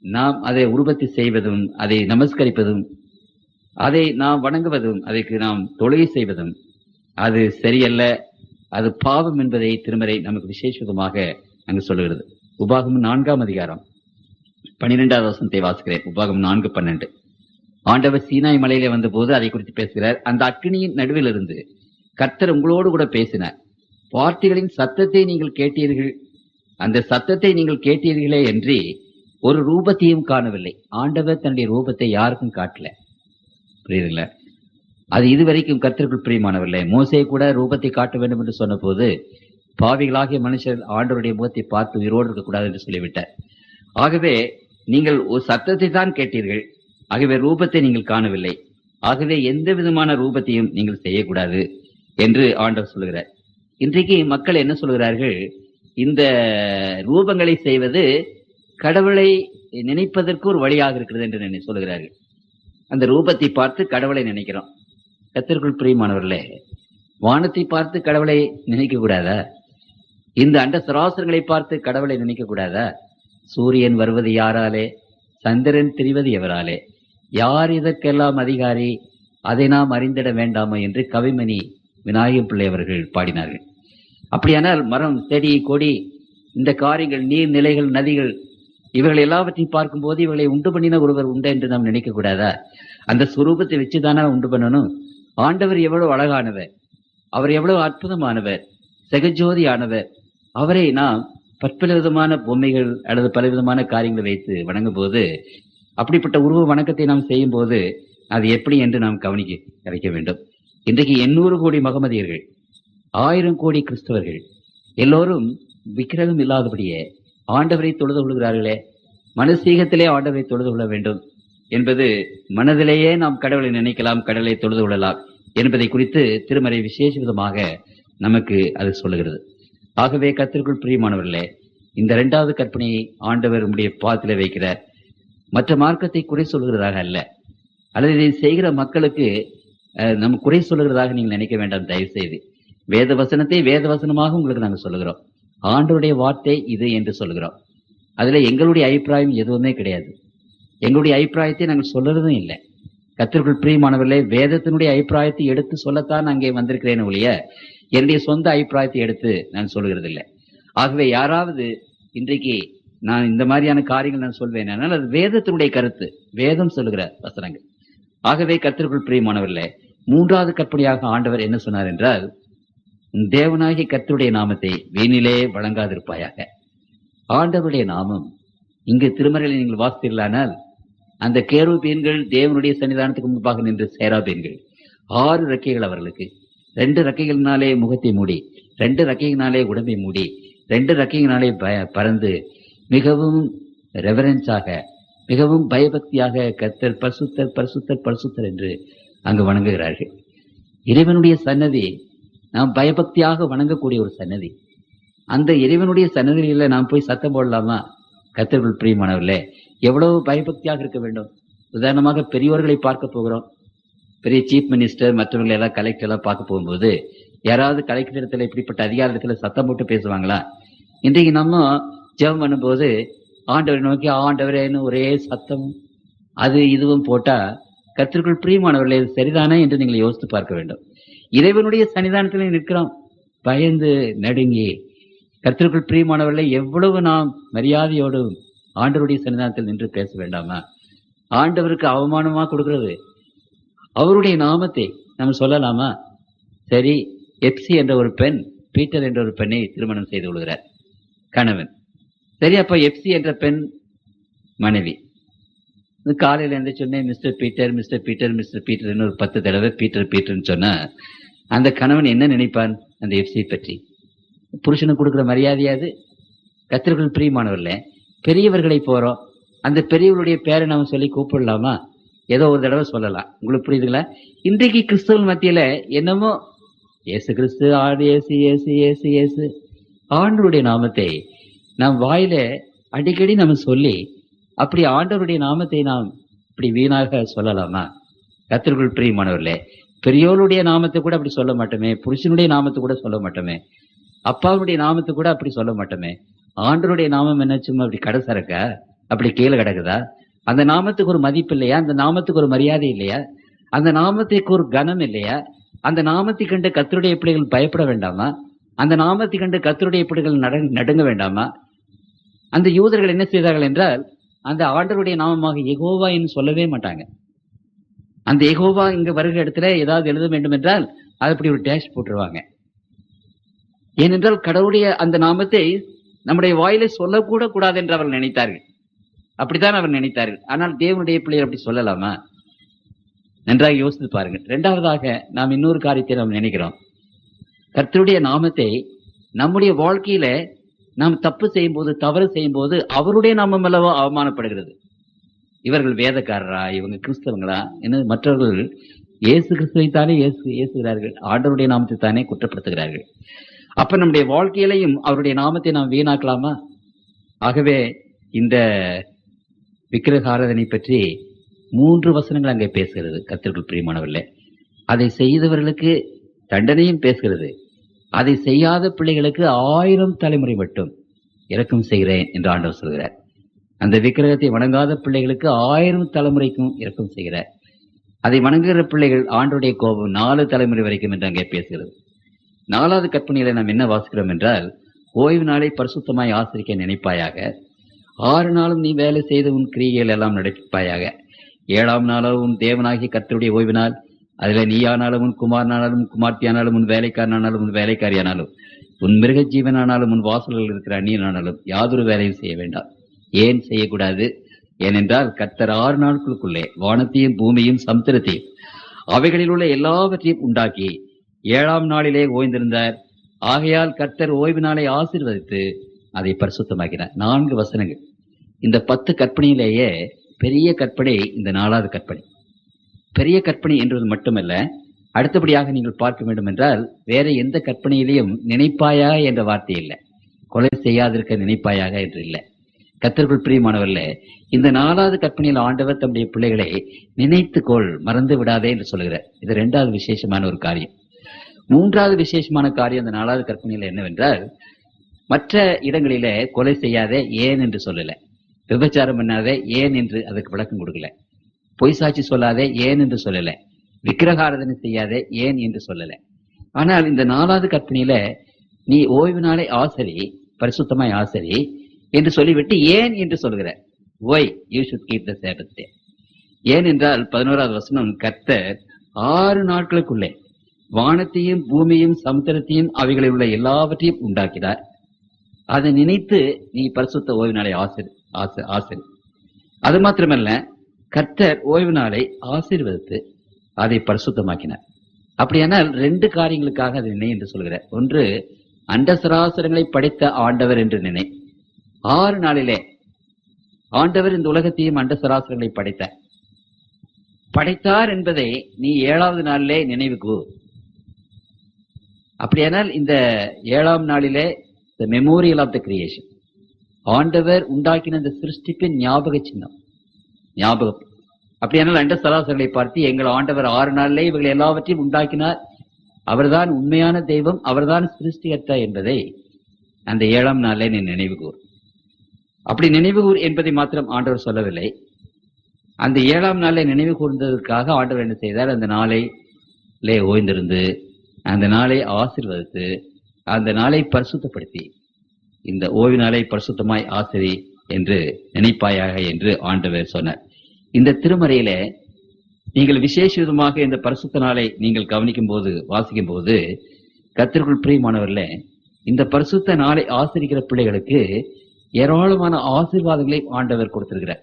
நாம் அதை உருவத்தை செய்வதும், அதை நமஸ்கரிப்பதும், அதை நாம் வணங்குவதும், அதற்கு நாம் தொழுகை செய்வதும் அது சரியல்ல, அது பாவம் என்பதை திருமறை நமக்கு விசேஷமாக அங்கு சொல்லுகிறது. உபாகமம் 4ஆம் அதிகாரம் 12வது வசனத்தை வாசிக்கிறேன். உபாகமம் 4:12. ஆண்டவர் சீனாய் மலையிலே வந்த போது அதை குறித்து பேசுகிறார். அந்த அக்கினியின் நடுவில் இருந்து கர்த்தர் உங்களோடு கூட பேசினார். வார்த்தைகளின் சத்தத்தை நீங்கள் கேட்டீர்கள், அந்த சத்தத்தை நீங்கள் கேட்டீர்களே என்று ஒரு ரூபத்தையும் காணவில்லை. ஆண்டவர் தன்னுடைய ரூபத்தை யாருக்கும் காட்டல. புரியுதுங்களா? அது இதுவரைக்கும் கர்த்தருக்குள் பிரியமானவர்களே, மோசே கூட ரூபத்தை காட்ட வேண்டும் என்று சொன்ன போது பாவிகளாகிய மனுஷர் ஆண்டவருடைய முகத்தை பார்த்து உயிரோடு இருக்கக்கூடாது என்று சொல்லிவிட்டார். ஆகவே நீங்கள் ஒரு சத்தத்தை தான் கேட்டீர்கள், ஆகவே ரூபத்தை நீங்கள் காணவில்லை, ஆகவே எந்த விதமான ரூபத்தையும் நீங்கள் செய்யக்கூடாது என்று ஆண்டவர் சொல்லுகிறார். இன்றைக்கு மக்கள் என்ன சொல்கிறார்கள்? இந்த ரூபங்களை செய்வது கடவுளை நினைப்பதற்கு ஒரு வழியாக இருக்கிறது என்று சொல்லுகிறார்கள். அந்த ரூபத்தை பார்த்து கடவுளை நினைக்கிறோம். கர்த்தருக்குள் பிரியமானவர்களே, வானத்தை பார்த்து கடவுளை நினைக்க கூடாதா? இந்த அண்ட சராசரங்களை பார்த்து கடவுளை நினைக்க கூடாதா? சூரியன் வருவது யாராலே? சந்திரன் திரிவது எவராலே? யார் இதற்கெல்லாம் அதிகாரி? அதை நாம் அறிந்திட வேண்டாமா என்று கவிமணி விநாயகம் பிள்ளை அவர்கள் பாடினார்கள். அப்படியானால் மரம், செடி, கொடி, இந்த காரியங்கள், நீர்நிலைகள், நதிகள், இவர்கள் எல்லாவற்றையும் பார்க்கும்போது இவர்களை உண்டு பண்ணின ஒருவர் உண்டு என்று நாம் நினைக்க கூடாதா? அந்த சுரூபத்தை வச்சுதானே உண்டு பண்ணணும். ஆண்டவர் எவ்வளவு அழகானவர், அவர் எவ்வளவு அற்புதமானவர், செகஜோதி ஆனவர், அவரை நாம் பற்பல விதமான பொம்மைகள் அல்லது பலவிதமான காரியங்களை வைத்து வணங்கும் போது, அப்படிப்பட்ட உருவ வணக்கத்தை நாம் செய்யும் போது அது எப்படி என்று நாம் கவனிக்க வேண்டும். இன்றைக்கு 800 கோடி மகமதியர்கள், 1000 கோடி கிறிஸ்தவர்கள் எல்லோரும் விக்கிரகம் இல்லாதபடியே ஆண்டவரை தொழுது கொள்கிறார்களே. மனசீகத்திலே ஆண்டவரை தொழுது கொள்ள வேண்டும் என்பது, மனதிலேயே நாம் கடவுளை நினைக்கலாம், கடவுளை தொழுது கொள்ளலாம் என்பதை குறித்து திருமறை விசேஷ விதமாக நமக்கு அது சொல்லுகிறது. ஆகவே கர்த்தருக்குள் பிரியமானவர்களே, இந்த 2வது கற்பனையை ஆண்டவர் உடைய பாதத்திலே வைக்கிறார். மற்ற மார்க்கத்தை குறை சொல்கிறதாக அல்ல, அல்லது இதை செய்கிற மக்களுக்கு நம்ம குறை சொல்லுகிறதாக நீங்கள் நினைக்க வேண்டாம். தயவு செய்து வேத வசனத்தை வேத வசனமாக உங்களுக்கு நாங்கள் சொல்லுகிறோம். ஆண்டவருடைய வார்த்தை இது என்று சொல்லுகிறோம். அதுல எங்களுடைய அபிப்பிராயம் எதுவுமே கிடையாது. எங்களுடைய அபிப்பிராயத்தை நாங்கள் சொல்லுறதும் இல்லை. கர்த்தருக்குள் பிரியமானவர்களே, வேதத்தினுடைய அபிப்பிராயத்தை எடுத்து சொல்லத்தான் அங்கே வந்திருக்கிறேன் ஒழிய என்னுடைய சொந்த அபிப்பிராயத்தை எடுத்து நான் சொல்லுகிறது இல்லை. ஆகவே யாராவது இன்றைக்கு நான் இந்த மாதிரியான காரியங்கள் நான் சொல்வேன், ஆனால் அது வேதத்தினுடைய கருத்து, வேதம் சொல்லுகிற வசனங்கள். ஆகவே கர்த்தருக்குள் பிரியமானவர்களே, 3வது கற்பனையாக ஆண்டவர் என்ன சொன்னார் என்றால், தேவனாகிய கர்த்தருடைய நாமத்தை வீணிலே வழங்காதிருப்பாயாக. ஆண்டவருடைய நாமம் இங்கு திருமறையில் நீங்கள் வாசித்தீர்களானால், அந்த கேருபீன்கள் தேவனுடைய சன்னிதானத்துக்கு முன்பாக நின்று சேராபீன்கள், 6 ரெக்கைகள் அவர்களுக்கு, 2 ரெக்கைகளினாலே முகத்தை மூடி, 2 ரெக்கைகளினாலே உடம்பை மூடி, 2 ரெக்கைகளினாலே பறந்து மிகவும் ரெவரன்ஸாக, மிகவும் பயபக்தியாக கர்த்தர் பரிசுத்தர் பரிசுத்தர் பரிசுத்தர் என்று அங்கு வணங்குகிறார்கள். இறைவனுடைய சன்னதி நாம் பயபக்தியாக வணங்கக்கூடிய ஒரு சன்னதி. அந்த இறைவனுடைய சன்னதியில நாம் போய் சத்தம் போடலாமா? கர்த்தருக்குள் பிரியமானவர்களே, எவ்வளவு பயபக்தியாக இருக்க வேண்டும். உதாரணமாக பெரியோர்களை பார்க்க போகிறோம், பெரிய சீஃப் மினிஸ்டர் மற்றவங்களை எல்லாம் கலெக்டர் எல்லாம் பார்க்க போகும்போது, யாராவது கலெக்டர் இடத்துல இப்படிப்பட்ட அதிகாரத்துல சத்தம் போட்டு பேசுவாங்களா? இன்றைக்கு நம்ம ஜெபம் பண்ணும்போது ஆண்டவரை நோக்கி ஆண்டவரேன்னு ஒரே சத்தம் அது இதுவும் போட்டா கர்த்தருக்குள் பிரியமானவர்களே, சரிதானே என்று நீங்கள் யோசித்து பார்க்க வேண்டும். இறைவனுடைய சன்னிதானத்தில் நிற்கிறோம், பயந்து நடுங்கி. கர்த்தருக்குள் பிரியமானவர்களே, எவ்வளவு நாம் மரியாதையோடு ஆண்டவருடைய சன்னிதானத்தில் நின்று பேச வேண்டாமா? ஆண்டவருக்கு அவமானமா கொடுக்கிறது. அவருடைய நாமத்தை நம்ம சொல்லலாமா? சரி, எப்சி என்ற ஒரு பெண் பீட்டர் என்ற ஒரு பெண்ணை திருமணம் செய்து கொள்கிறார் கணவன். சரி, அப்ப எப்சி என்ற பெண் மனைவி. காலையில இருந்து சொன்னேன் mister Peter mister Peter mister Peter ஒரு 10 தடவை பீட்டர் பீட்டர்னு சொன்னா அந்த கணவன் என்ன நினைப்பான் அந்த எப்சி பற்றி? புருஷனுக்கு கொடுக்குற மரியாதையாது? கர்த்தருக்குள் பிரியமானவர்களே, பெரியவர்களை போறோம், அந்த பெரியவருடைய பேரை நாம சொல்லி கூப்பிடலாமா? ஏதோ ஒரு தடவை சொல்லலாம். உங்களுக்கு புரியுதுங்களா? இன்றைக்கு கிறிஸ்தவ மத்தியில என்னமோ ஏசு கிறிஸ்து, ஆடு ஏசு ஏசு ஏசு ஏசு, ஆண்டவருடைய நாமத்தை நாம் வாயில அடிக்கடி நம்ம சொல்லி, அப்படி ஆண்டவருடைய நாமத்தை நாம் இப்படி வீணாக சொல்லலாமா? கர்த்தருக்குள் பிரியமானவர்களே, பெரியோருடைய நாமத்தை கூட அப்படி சொல்ல மாட்டோமே, புருஷனுடைய நாமத்தை கூட சொல்ல மாட்டோமே, அப்பாவுடைய நாமத்தை கூட அப்படி சொல்ல மாட்டோமே. ஆண்டவருடைய நாமம் என்ன சும்மா அப்படி கடை சரக்கா? அப்படி கீழே கிடக்குதா? அந்த நாமத்துக்கு ஒரு மதிப்பு இல்லையா? அந்த நாமத்துக்கு ஒரு மரியாதை இல்லையா? அந்த நாமத்துக்கு ஒரு கனம் இல்லையா? அந்த நாமத்தை கண்டு கர்த்தருடைய பிள்ளைகள் பயப்பட வேண்டாமா? அந்த நாமத்தை கண்டு கர்த்தருடைய பிள்ளைகள் நடுங்க வேண்டாமா? அந்த யூதர்கள் என்ன செய்தார்கள் என்றால், அந்த ஆண்டவருடைய நாமமாக யெகோவா என்று சொல்லவே மாட்டாங்க. அந்த யெகோவா இங்க வருகிற இடத்துல ஏதாவது எழுத வேண்டும் என்றால் அது அப்படி ஒரு டேஷ் போட்டுருவாங்க. ஏனென்றால் கடவுளுடைய அந்த நாமத்தை நம்முடைய வாயிலை சொல்லக்கூட கூடாது என்று அவர்கள் நினைத்தார்கள். அப்படித்தான் அவர் நினைத்தார்கள். ஆனால் தேவனுடைய பிள்ளைகள் அப்படி சொல்லலாமா? நன்றாக யோசித்து பாருங்கள். 2வதாக நாம் இன்னொரு காரியத்தை நாம் நினைக்கிறோம். கர்த்தருடைய நாமத்தை நம்முடைய வாழ்க்கையில நாம் தப்பு செய்யும் போது, தவறு செய்யும் போது அவருடைய நாமம் அல்லவா அவமானப்படுகிறது. இவர்கள் வேதக்காரரா, இவங்க கிறிஸ்தவங்களா என்ன? மற்றவர்கள் இயேசு கிறிஸ்துவைத்தானே ஏசுகிறார்கள், ஆண்டவருடைய நாமத்தை தானே குற்றப்படுத்துகிறார்கள். அப்ப நம்முடைய வாழ்க்கையிலையும் அவருடைய நாமத்தை நாம் வீணாக்கலாமா? ஆகவே இந்த விக்கிரக ஆராதனை பற்றி 3 வசனங்கள் அங்கே பேசுகிறது கர்த்தருக்குள் பிரியமானவர்களே. அதை செய்தவர்களுக்கு தண்டனையும் பேசுகிறது. அதை செய்யாத பிள்ளைகளுக்கு 1000 தலைமுறை மட்டும் இரக்கம் செய்கிறேன் என்று ஆண்டவர் சொல்கிறார். அந்த விக்கிரகத்தை வணங்காத பிள்ளைகளுக்கு 1000 தலைமுறைக்கும் இரக்கம் செய்கிறார். அதை வணங்குகிற பிள்ளைகள் ஆண்டவருடைய கோபம் 4 தலைமுறை வரைக்கும் என்று அங்கே பேசுகிறது. 4வது கற்பனையில நாம் என்ன வாசிக்கிறோம் என்றால், ஓய்வு நாளை பரிசுத்தமாய் ஆசரிக்க நினைப்பாயாக, 6 நாளும் நீ வேலை செய்து உன் கிரியைகள் எல்லாம் நடப்பிப்பாயாக, 7ஆம் நாளும் உன் தேவனாகிய கர்த்தருடைய ஓய்வு நாள், அதுல நீயானாலும் உன் குமாரனானாலும் குமார்த்தியானாலும் உன் வேலைக்காரனானாலும் உன் வேலைக்காரியானாலும் உன் மிருக ஜீவனானாலும் உன் வாசல்கள் இருக்கிற அந்நியனானாலும் யாதொரு வேலையும் செய்ய வேண்டாம். ஏன் செய்யக்கூடாது? ஏனென்றால் கர்த்தர் 6 நாட்களுக்குள்ளே வானத்தையும் பூமியும் சமுத்திரத்தையும் அவைகளில் உள்ள எல்லாவற்றையும் உண்டாக்கி 7ஆம் நாளிலே ஓய்ந்திருந்தார். ஆகையால் கர்த்தர் ஓய்வு நாளை ஆசீர்வதித்து அதை பரிசுத்தமாக்கினார். 4 வசனங்கள். இந்த 10 கற்பனையிலேயே பெரிய கற்பனை இந்த 4வது கற்பனை. பெரிய கற்பனை என்பது மட்டுமல்ல, அடுத்தபடியாக நீங்கள் பார்க்க வேண்டும் என்றால் வேற எந்த கற்பனையிலையும் நினைப்பாயாக என்ற வார்த்தை இல்லை. கொலை செய்யாதிருக்க நினைப்பாயாக என்று இல்லை. கர்த்தருக்குள் பிரியமானவர்களே, இந்த 4வது கற்பனையில் ஆண்டவர் தம்முடைய பிள்ளைகளை நினைத்துக்கொள், மறந்து விடாதே என்று சொல்கிறார். இது 2வது விசேஷமான ஒரு காரியம். 3வது விசேஷமான காரியம் அந்த 4வது கற்பனையில் என்னவென்றால், மற்ற இடங்களிலே கொலை செய்யாதே ஏன் என்று சொல்லல, விபச்சாரம் பண்ணாதே ஏன் என்று அதுக்கு விளக்கம் கொடுக்கல, பொய் சாட்சி சொல்லாதே ஏன் என்று சொல்லல, விக்கிரகாராதனை செய்யாதே ஏன் என்று சொல்லல. ஆனால் இந்த 4வது கற்பனையில நீ ஓய்வு நாளை ஆசரி, பரிசுத்தமாய் ஆசரி என்று சொல்லிவிட்டு ஏன் என்று சொல்கிற. Why you should keep the Sabbath day. ஏன் என்றால் 11வது வசனம், கர்த்தர் 6 நாட்களுக்குள்ளே வானத்தையும் பூமியையும் சமுத்திரத்தையும் அவைகளில் உள்ள எல்லாவற்றையும் உண்டாக்கினார். அதை நினைத்து நீ பரிசுத்த ஓய்வு நாளை ஆசரி. அது மாத்திரமல்ல, கர்த்தர் ஓய்வு நாளை ஆசீர்வதித்து அதை பரிசுத்தமாக்கினார். அப்படியானால் 2 காரியங்களுக்காக அதை நினை என்று சொல்கிறார். ஒன்று, அண்ட சராசரங்களை படைத்த ஆண்டவர் என்று நினை. 6 நாளிலே ஆண்டவர் இந்த உலகத்தையும் அண்ட சராசரங்களை படைத்தார் என்பதை நீ 7வது நாளிலே நினைவுக்கு. அப்படியானால் இந்த 7ஆம் நாளிலே the memorial of the creation, ஆண்டவர் உண்டாக்கின இந்த சிருஷ்டிப்பின் ஞாபக சின்னம், ஞாபகம். அப்படியானால் அண்ட சராசரங்களை பார்த்து எங்கள் ஆண்டவர் 6 நாளிலே இவர்கள் எல்லாவற்றையும் உண்டாக்கினார், அவர்தான் உண்மையான தெய்வம், அவர்தான் சிருஷ்டிகர்த்தா என்பதை அந்த 7ஆம் நாளிலே நீ நினைவுகூர். அப்படி நினைவுகூர் என்பதை மாத்திரம் ஆண்டவர் சொல்லவில்லை. அந்த 7ஆம் நாளை நினைவு கூர்ந்ததற்காக ஆண்டவர் என்ன செய்தார்? அந்த நாளையிலே ஓய்ந்திருந்து அந்த நாளை ஆசீர்வதித்து அந்த நாளை பரிசுத்தப்படுத்தி இந்த ஓய்வு நாளை பரிசுத்தமாய் ஆசிரி என்று நினைப்பாயாக என்று ஆண்டவர் சொன்னார். இந்த திருமறையில நீங்கள் விசேஷ விதமாக இந்த பரிசுத்த நாளை நீங்கள் கவனிக்கும் போது, வாசிக்கும் போது, கர்த்தருக்குள் பிரியமானவர்களே, இந்த பரிசுத்த நாளை ஆசிரிக்கிற பிள்ளைகளுக்கு ஏராளமான ஆசீர்வாதங்களை ஆண்டவர் கொடுத்திருக்கிறார்.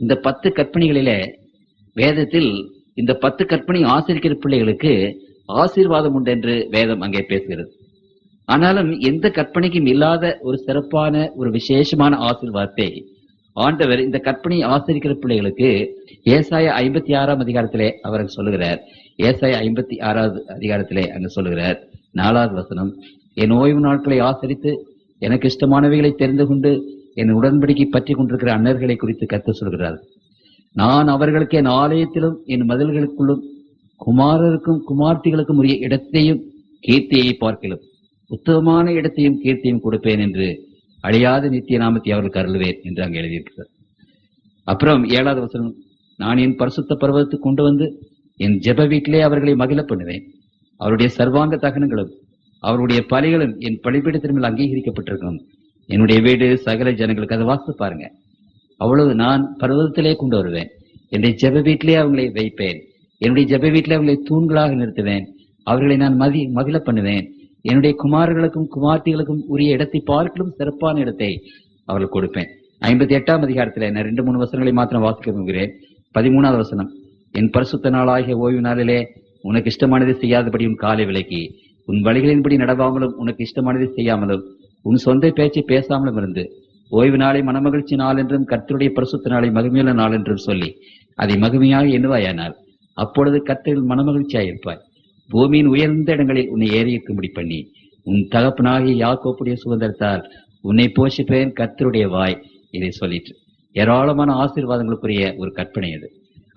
இந்த 10 கற்பனைகளிலே வேதத்தில் இந்த 10 கற்பனை ஆசிரிக்கிற பிள்ளைகளுக்கு ஆசீர்வாதம் உண்டு என்று வேதம் அங்கே பேசுகிறது. ஆனாலும் எந்த கற்பனைக்கும் இல்லாத ஒரு சிறப்பான ஒரு விசேஷமான ஆசீர்வாதத்தை ஆண்டவர் இந்த கற்பனை ஆசிரிக்கிற பிள்ளைகளுக்கு ஏசாயா 56ஆம் அதிகாரத்திலே அவர் சொல்லுகிறார். ஏசாயா 56வது அதிகாரத்திலே அங்கு சொல்லுகிறார் 4வது வசனம், என் ஓய்வு நாட்களை ஆசரித்து எனக்கு இஷ்டமானவைகளை தெரிந்து கொண்டு என் உடன்படிக்கை பற்றி கொண்டிருக்கிற அன்னர்களை குறித்து கர்த்தர் சொல்கிறார். நான் அவர்களுக்கு என் ஆலயத்திலும் என் மதில்களுக்குள்ளும் குமாரருக்கும் குமார்த்திகளுக்கும் உரிய இடத்தையும் கீர்த்தியை பார்க்கலாம் உத்தமமான இடத்தையும் கீர்த்தியும் கொடுப்பேன் என்று அழியாத நித்திய நாமத்தை அவர்களுக்கு அருள்வேன் என்று அங்கே எழுதியிருக்கிறார். அப்புறம் 7வது வசனம், நான் என் பரிசுத்த பர்வதத்துக்கு கொண்டு வந்து என் ஜெப வீட்டிலே அவர்களை மகிழ பண்ணுவேன். அவருடைய சர்வாங்க தகனங்களும் அவருடைய பலிகளும் என் பலிபீடத்தின் அங்கீகரிக்கப்பட்டிருக்கும். என்னுடைய வீடு சகல ஜனங்களுக்கு, அதை வாசித்து பாருங்க. அவ்வளவு நான் பர்வதத்திலே கொண்டு வருவேன். என்னுடைய ஜெப வீட்டிலே அவங்களை வைப்பேன். என்னுடைய ஜெப வீட்டிலே அவங்களை தூண்களாக நிறுத்துவேன். அவர்களை நான் மகிழ பண்ணுவேன். என்னுடைய குமாரர்களுக்கும் குமார்த்திகளுக்கும் உரிய இடத்தை பார்க்கலும் சிறப்பான இடத்தை அவர்கள் கொடுப்பேன். 58ஆம் அதிகாரத்தில் நான் 2-3 வசனங்களை மாத்திரம் வாசிக்க விரும்புகிறேன். 13வது வசனம், என் பரிசுத்த நாளாகிய ஓய்வு நாளிலே உனக்கு இஷ்டமானதை செய்யாதபடி உன் காலை விலக்கி உன் வழிகளின்படி நடவாமலும் உனக்கு இஷ்டமானதை செய்யாமலும் உன் சொந்த பேச்சை பேசாமலும் இருந்து ஓய்வு நாளை மனமகிழ்ச்சி நாள் என்றும் கர்த்தருடைய பரிசுத்த நாளை மகிமையுள்ள நாள் என்றும் சொல்லி அதை மகிமையாக எண்ணுவாயானால் அப்பொழுது கர்த்தரில் மனமகிழ்ச்சியாயிருப்பாய். பூமியின் உயர்ந்த இடங்களில் உன்னை ஏறியிருக்கும்படி பண்ணி உன் தகப்பனாகிய யாக்கோப்புடைய சுதந்திரத்தால் உன்னை போஷிப்பேன் கர்த்தருடைய வாய் இதை சொல்லிட்டு ஏராளமான ஆசீர்வாதங்களுக்குரிய ஒரு கற்பனை அது.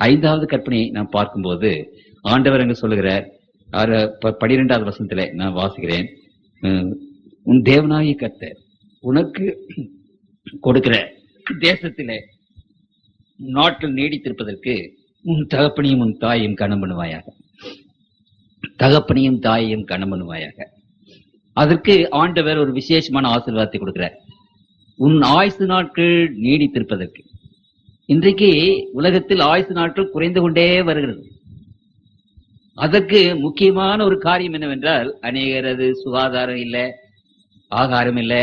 5வது கற்பனையை நாம் பார்க்கும்போது ஆண்டவர் அங்கு சொல்லுகிறார். 12வது வசனத்திலே நான் வாசிக்கிறேன். உன் தேவனாகிய கர்த்தர் உனக்கு கொடுக்கிற தேசத்திலே நாட்கள் நீடித்திருப்பதற்கு உன் தகப்பனையும் உன் தாயையும் கனம் பண்ணுவாயாக. தகப்பனையும் தாயையும் கனம் பண்ணுவாயாக. அதற்கு ஆண்டவர் ஒரு விசேஷமான ஆசீர்வாதத்தை கொடுக்கிறார். உன் ஆயுசு நாட்கள் நீடித்திருப்பதற்கு. இன்றைக்கு உலகத்தில் ஆயுசு நாட்கள் குறைந்து கொண்டே வருகிறது. அதற்கு முக்கியமான ஒரு காரியம் என்னவென்றால், அநேகரது சுகாதாரம் இல்லை, ஆகாரம் இல்லை,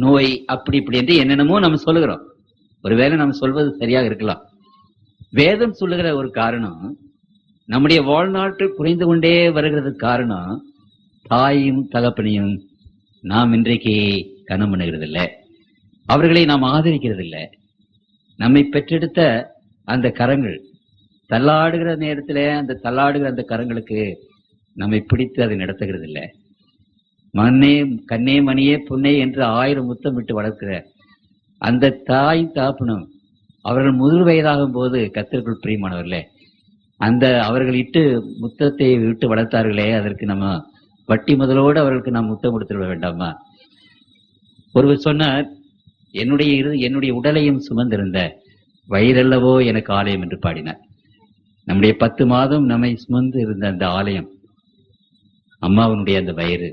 நோய், அப்படி இப்படி என்று என்னென்னமோ நம்ம சொல்லுகிறோம். ஒருவேளை நம்ம சொல்வது சரியாக இருக்கலாம். வேதம் சொல்லுகிற ஒரு காரணம், நம்முடைய வாழ்நாட்கள் குறைந்து கொண்டே வருகிறதுக்கு காரணம், தாயும் தகப்பனையும் நாம் இன்றைக்கு கனம் பண்ணுகிறது இல்லை, அவர்களை நாம் ஆதரிக்கிறது இல்லை. நம்மை பெற்றெடுத்த அந்த கரங்கள் தள்ளாடுகிற நேரத்தில் அந்த தள்ளாடுகிற அந்த கரங்களுக்கு நம்மை பிடித்து அதை நடத்துகிறது இல்லை. மண்ணே கண்ணே மணியே பொன்னே என்று 1000 முத்தம் விட்டு வளர்க்கிற அந்த தாய் தாப்பனும் அவர்கள் முதிர் வயதாகும் போது கர்த்தருக்குள் பிரியமானவர்களே, அந்த அவர்கள் இட்டு முத்தத்தை விட்டு வளர்த்தார்களே, அதற்கு நம்ம வட்டி முதலோடு அவர்களுக்கு நாம் முத்தம் கொடுத்துட வேண்டாமா? ஒருவர் சொன்னார், என்னுடைய உடலையும் சுமந்திருந்த வயிறல்லவோ எனக்கு ஆலயம் என்று பாடினார். நம்முடைய 10 மாதம் நம்மை சுமந்து இருந்த அந்த ஆலயம், அம்மாவனுடைய அந்த வயிறு,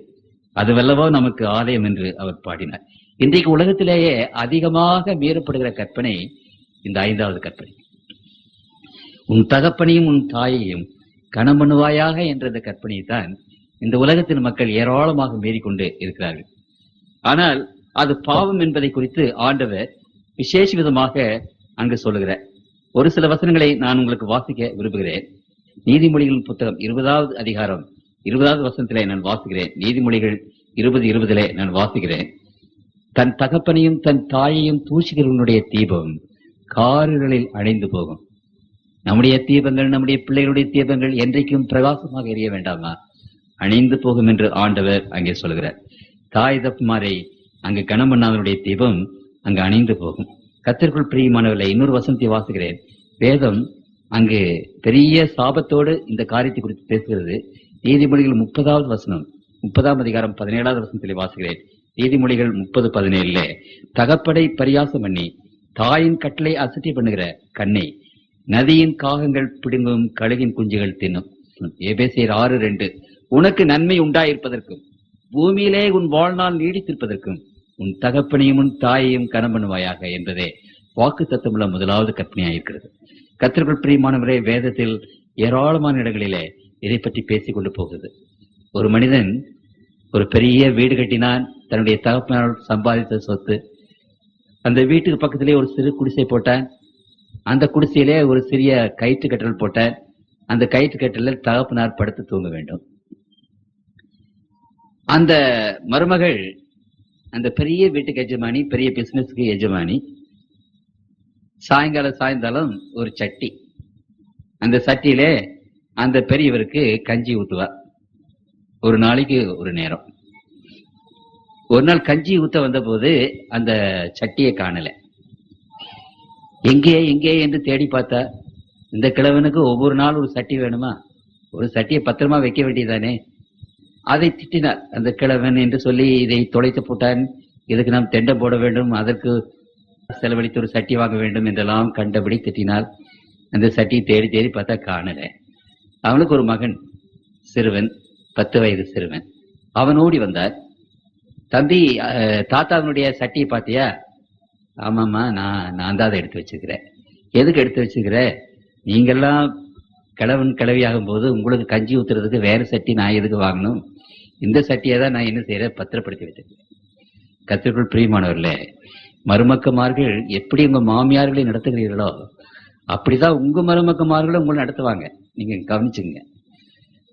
அதுவல்லவோ நமக்கு ஆலயம் என்று அவர் பாடினார். இன்றைக்கு உலகத்திலேயே அதிகமாக மீறப்படுகிற கற்பனை இந்த 5வது கற்பனை. உன் தகப்பனையும் உன் தாயையும் கனம் பண்ணுவாயாக என்ற இந்த கற்பனையை தான் இந்த உலகத்தின் மக்கள் ஏராளமாக மீறிக்கொண்டு இருக்கிறார்கள். ஆனால் அது பாவம் என்பதை குறித்து ஆண்டவர் விசேஷ விதமாக அங்கு சொல்லுகிறார். ஒரு சில வசனங்களை நான் உங்களுக்கு வாசிக்க விரும்புகிறேன். நீதிமொழிகள் புத்தகம் 20வது அதிகாரம் 20வது வசனத்திலே நான் வாசிக்கிறேன். நீதிமொழிகள் 20:20 நான் வாசிக்கிறேன். தன் தகப்பனையும் தன் தாயையும் தூஷிக்கிறவனுடைய தீபம் காரிருளில் அணைந்து போகும். நம்முடைய தீபங்கள், நம்முடைய பிள்ளைகளுடைய தீபங்கள் என்றைக்கும் பிரகாசமாக எரிய வேண்டாமா? அணைந்து போகும் என்று ஆண்டவர் அங்கே சொல்கிறார். தாய் தப்புமாரை அங்கு கனம் பண்ணாதவனுடைய தீபம் அங்கு அணைந்து போகும். கர்த்தருக்குள் பிரியமானவர்களை, இன்னொரு வசனத்தை வாசிக்கிறேன். வேதம் அங்கு பெரிய சாபத்தோடு இந்த காரியத்தை குறித்து பேசுகிறது. நீதிமொழிகள் 30வது வசனம் 30ஆம் அதிகாரம் 17வது வசனத்திலே வாசிக்கிறேன். நீதிமொழிகள் 30:17 தகப்படை பரியாசம் பண்ணி தாயின் கட்டளை அசட்டி பண்ணுகிற கண்ணை நதியின் காகங்கள் பிடுங்கும் கழுகின் குஞ்சுகள் தின்னும். எபேசியர் 6:2 உனக்கு நன்மை உண்டாயிருப்பதற்கும் பூமியிலே உன் வாழ்நாள் நீடித்திருப்பதற்கும் உன் தகப்பனையும் உன் தாயையும் கனம் பண்ணுவாயாக என்பதே வாக்கு தத்தமுள்ள 1வது கற்பனையாயிருக்கிறது. கர்த்தருக்குள் பிரியமானவரே, வேதத்தில் ஏராளமான இடங்களிலே இதை பற்றி பேசிக் கொண்டு போகுது. ஒரு மனிதன் ஒரு பெரிய வீடு கட்டினான். தன்னுடைய தகப்பனால் சம்பாதித்த சொத்து. அந்த வீட்டுக்கு பக்கத்திலே ஒரு சிறு குடிசை போட்டான். அந்த குடிசையிலே ஒரு சிறிய கயிற்று கட்டல் போட்டான். அந்த கயிற்று கட்டலில் தகப்பனார் படுத்து தூங்க வேண்டும். அந்த மருமகள் அந்த பெரிய வீட்டுக்கு எஜமானி, பெரிய பிசினஸ்க்கு எஜமானி. சாயந்தாலம் ஒரு சட்டி, அந்த சட்டியிலே அந்த பெரியவருக்கு கஞ்சி ஊத்துவா. ஒரு நாளைக்கு ஒரு நேரம். ஒரு நாள் கஞ்சி ஊத்த வந்த போது அந்த சட்டியை காணல. எங்கே என்று தேடி பார்த்தா, இந்த கிழவனுக்கு ஒவ்வொரு நாள் ஒரு சட்டி வேணுமா? ஒரு சட்டியை பத்திரமா வைக்க வேண்டியதானே? அதை திட்டினார் அந்த கிழவன் என்று சொல்லி, இதை தொலைத்து போட்டான், இதுக்கு நாம் தெண்டம் போட வேண்டும், அதற்கு செலவழித்து ஒரு சட்டி வாங்க வேண்டும் என்றெல்லாம் கண்டபடி திட்டினார். அந்த சட்டியை தேடி தேடி பார்த்தா காணல. அவனுக்கு ஒரு மகன், சிறுவன், 10 வயது சிறுவன். அவன் ஓடி வந்தார். தம்பி, தாத்தாவனுடைய சட்டியை பார்த்தியா? ஆமாம்மா, நான் தான் அதை எடுத்து வச்சுக்கிறேன். எதுக்கு எடுத்து வச்சுக்கிற? நீங்கெல்லாம் கிழவன் கிழவியாகும் போது உங்களுக்கு கஞ்சி ஊத்துறதுக்கு வேற சட்டி நான் எதுக்கு வாங்கணும்? இந்த சட்டியை தான் நான் என்ன செய்யறேன், பத்திரப்படுத்தி வச்சிருக்கேன். கர்த்தருக்குள் பிரியமானவர்களே, மருமக்கமார்கள் எப்படி உங்க மாமியார்களை நடத்துகிறீர்களோ அப்படிதான் உங்க மருமக்கமார்களும் உங்களை நடத்துவாங்க. நீங்க கவனிச்சுங்க.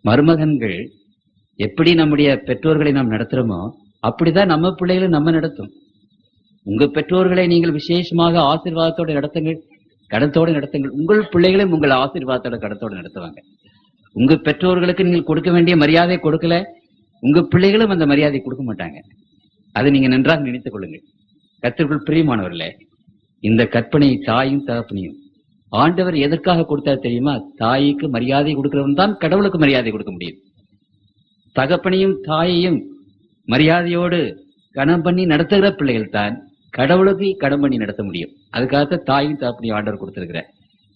மருமகன்கள் எப்படி நம்முடைய பெற்றோர்களை நாம் நடத்துறோமோ அப்படிதான் நம்ம பிள்ளைகளும் நம்ம நடத்தும். உங்க பெற்றோர்களை நீங்கள் விசேஷமாக ஆசீர்வாதத்தோடு நடத்துங்கள், கடத்தோடு நடத்துங்கள். உங்கள் பிள்ளைகளையும் உங்கள் ஆசீர்வாதத்தோட கடத்தோடு நடத்துவாங்க. உங்க பெற்றோர்களுக்கு நீங்கள் கொடுக்க வேண்டிய மரியாதை கொடுக்கல, உங்க பிள்ளைகளும் அந்த மரியாதை கொடுக்க மாட்டாங்க. அதை நீங்க நன்றாக நினைத்துக் கொள்ளுங்கள். கர்த்தருக்குள் பிரியமானவர்களே, இந்த கற்பனை தாயும் தகப்பனையும் ஆண்டவர் எதற்காக கொடுத்தார் தெரியுமா? தாய்க்கு மரியாதை கொடுக்கிறவன் தான் கடவுளுக்கு மரியாதை கொடுக்க முடியும். தகப்பனையும் தாயையும் மரியாதையோடு கனம் பண்ணி நடத்துகிற பிள்ளைகள் தான் கடவுளுக்கு கடன் பண்ணி நடத்த முடியும். அதுக்காக தாயும் தகப்பனையும் ஆண்டவர் கொடுத்திருக்கிறார்.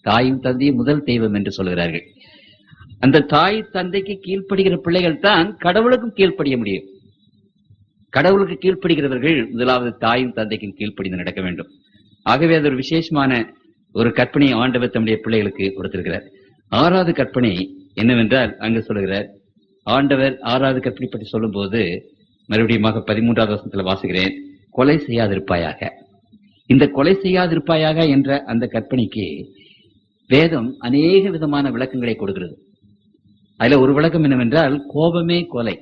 தாயும் தந்தையும் முதல் தெய்வம் என்று சொல்கிறார்கள். அந்த தாய் தந்தைக்கு கீழ்ப்படுகிற பிள்ளைகள் தான் கடவுளுக்கும் கீழ்ப்படிய முடியும். கடவுளுக்கு கீழ்ப்படுகிறவர்கள் முதலாவது தாயும் தந்தைக்கும் கீழ்ப்படிந்து நடக்க வேண்டும். ஆகவே அது ஒரு விசேஷமான ஒரு கற்பனை ஆண்டவர் தம்முடைய பிள்ளைகளுக்கு கொடுத்திருக்கிறார். 6வது கற்பனை என்னவென்றால், அங்கு சொல்லுகிறார் ஆண்டவர் 6வது கற்பனை பற்றி சொல்லும் போது மறுபடியும் 13வது வசனத்துல வாசிக்கிறேன், கொலை செய்யாதிருப்பாயாக. இந்த கொலை செய்யாதிருப்பாயாக என்ற அந்த கற்பனைக்கு வேதம் அநேக விதமான விளக்கங்களை கொடுக்கிறது. அதுல ஒரு விளக்கம் என்னவென்றால், கோபமே கொலை.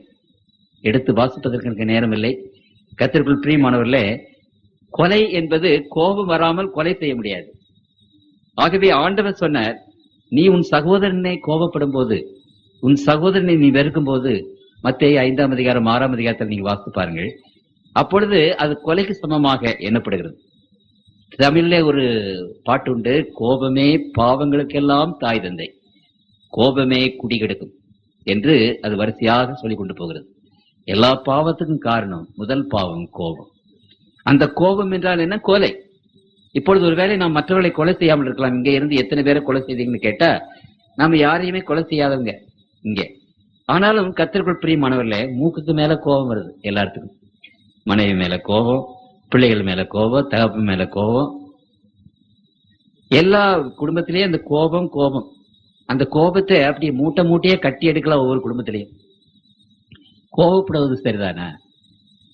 எடுத்து வாசிப்பதற்கு எனக்கு நேரம் இல்லை. கர்த்தருக்குள் பிரியமானவர்களே, கொலை என்பது கோபம் வராமல் கொலை செய்ய முடியாது. ஆகவே ஆண்டவர் சொன்னார், நீ உன் சகோதரனை கோபப்படும் போது, உன் சகோதரனை நீ வெறுக்கும் போது, மத்தேயு 5ஆம் அதிகாரம் 6ஆம் அதிகாரத்தில் நீங்க வாசித்து பாருங்கள், அப்பொழுது அது கொலைக்கு சமமாக எண்ணப்படுகிறது. தமிழ்ல ஒரு பாட்டு உண்டு, கோபமே பாவங்களுக்கெல்லாம் தாய் தந்தை, கோபமே குடிகெடுக்கும் என்று அது வரிசையாக சொல்லிக் கொண்டு போகிறது. எல்லா பாவத்துக்கும் காரணம் முதல் பாவம் கோபம். அந்த கோபம் என்றால் என்ன? கொலை. இப்பொழுது ஒருவேளை நாம் மற்றவர்களை கொலை செய்யாமல் இருக்கலாம். இங்க இருந்து எத்தனை பேரை கொலை செய்தீங்கன்னு கேட்டா, நாம யாரையுமே கொலை செய்யாதவங்க இங்க. ஆனாலும் கர்த்தருக்குள் பிரியமானவர்களே, மூக்குக்கு மேல கோபம் வருது எல்லாத்துக்கும். மனைவி மேல கோபம், பிள்ளைகள் மேல கோபம், தகப்பன் மேல கோபம், எல்லா குடும்பத்திலேயும் அந்த கோபம் கோபம். அந்த கோபத்தை அப்படி மூட்டையே கட்டி எடுக்கலாம் ஒவ்வொரு குடும்பத்திலையும். கோபப்படுவது சரிதானா?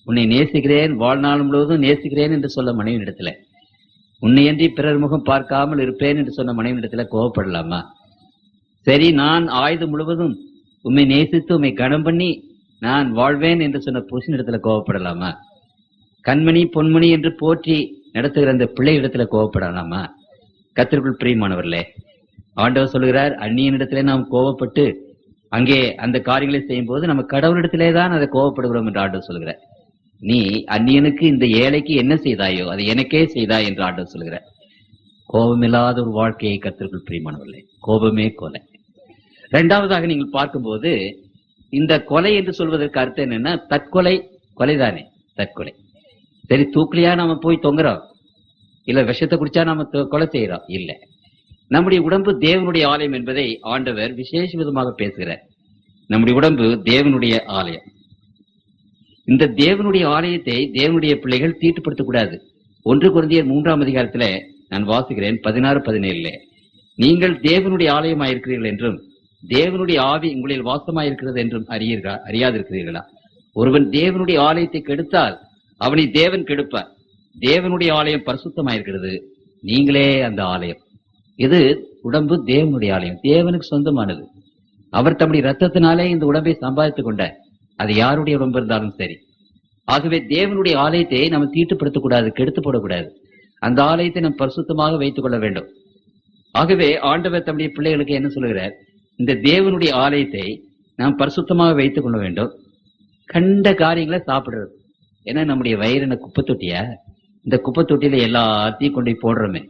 உன்னை நேசிக்கிறேன், வாழ்நாள் முழுவதும் நேசிக்கிறேன் என்று சொல்ல மனைவி இடத்துல, உன்னையன்றி பிறர் முகம் பார்க்காமல் இருப்பேன் என்று சொன்ன மனைவி இடத்துல கோபப்படலாமா? சரி, நான் ஆயுதம் முழுவதும் உண்மை நேசித்து உண்மை கனம் பண்ணி நான் வாழ்வேன் என்று சொன்ன புருஷன் இடத்துல கோபப்படலாமா? கண்மணி பொன்மணி என்று போற்றி நடத்துகிற அந்த பிள்ளை இடத்துல கோபப்படலாமா? கர்த்தருக்குள் பிரியமானவர்களே, ஆண்டவர் சொல்லுகிறார், அந்நியன் இடத்துல நாம் கோபப்பட்டு அங்கே அந்த காரியங்களை செய்யும் போது நம்ம கடவுளிடத்திலே தான் அதை கோபப்படுகிறோம் என்று ஆண்டவர் சொல்லுகிறார். நீ அந்நியனுக்கு, இந்த ஏழைக்கு என்ன செய்தாயோ அதை எனக்கே செய்தாய் என்று ஆண்டவர் சொல்லுகிறார். கோபமில்லாத ஒரு வாழ்க்கையை கர்த்தருக்குள் பிரியமானவர்களே, கோபமே கொலை. இரண்டாவதாக நீங்கள் பார்க்கும்போது, இந்த கொலை என்று சொல்வதற்கு அர்த்தம் என்னன்னா, தற்கொலை. கொலைதானே தற்கொலை. சரி, தூக்கிலியா நாம போய் தொங்குறோம், இல்ல விஷத்தை குடிச்சா நாம கொலை செய்யறோம்? இல்ல. நம்முடைய உடம்பு தேவனுடைய ஆலயம் என்பதை ஆண்டவர் விசேஷ விதமாக பேசுகிறார். நம்முடைய உடம்பு தேவனுடைய ஆலயம். இந்த தேவனுடைய ஆலயத்தை தேவனுடைய பிள்ளைகள் தீட்டுப்படுத்தக்கூடாது. 1 கொரிந்தியர் 3ஆம் அதிகாரத்துல நான் வாசிக்கிறேன் 16-17. நீங்கள் தேவனுடைய ஆலயமாயிருக்கிறீர்கள் என்றும் தேவனுடைய ஆவி உங்களில் வாசமாயிருக்கிறது என்றும் அறியாதிருக்கிறீர்களா? ஒருவன் தேவனுடைய ஆலயத்தை கெடுத்தால் அவனை தேவன் கெடுப்பார். தேவனுடைய ஆலயம் பரிசுத்தமாயிருக்கிறது, நீங்களே அந்த ஆலயம். இது உடம்பு தேவனுடைய ஆலயம், தேவனுக்கு சொந்தமானது. அவர் தம்முடைய ரத்தத்தினாலே இந்த உடம்பை சம்பாதித்துக் கொண்டார். அது யாருடைய உடம்பு இருந்தாலும் சரி. ஆகவே தேவனுடைய ஆலயத்தை நம்ம தீட்டுப்படுத்தக் கூடாது, கெடுத்து போடக்கூடாது. அந்த ஆலயத்தை நாம் பரிசுத்தமாக வைத்துக் கொள்ள வேண்டும். ஆகவே ஆண்டவர் தம்முடைய பிள்ளைகளுக்கு என்ன சொல்லுகிறார்? இந்த தேவனுடைய ஆலயத்தை நாம் பரிசுத்தமாக வைத்துக் கொள்ள வேண்டும். கண்ட காரியங்களை சாப்பிடுறது. ஏன்னா நம்முடைய வயிறு என்ன குப்பை தொட்டியா? இந்த குப்பை தொட்டியில எல்லாத்தையும் கொண்டு போய் போடுறோமே,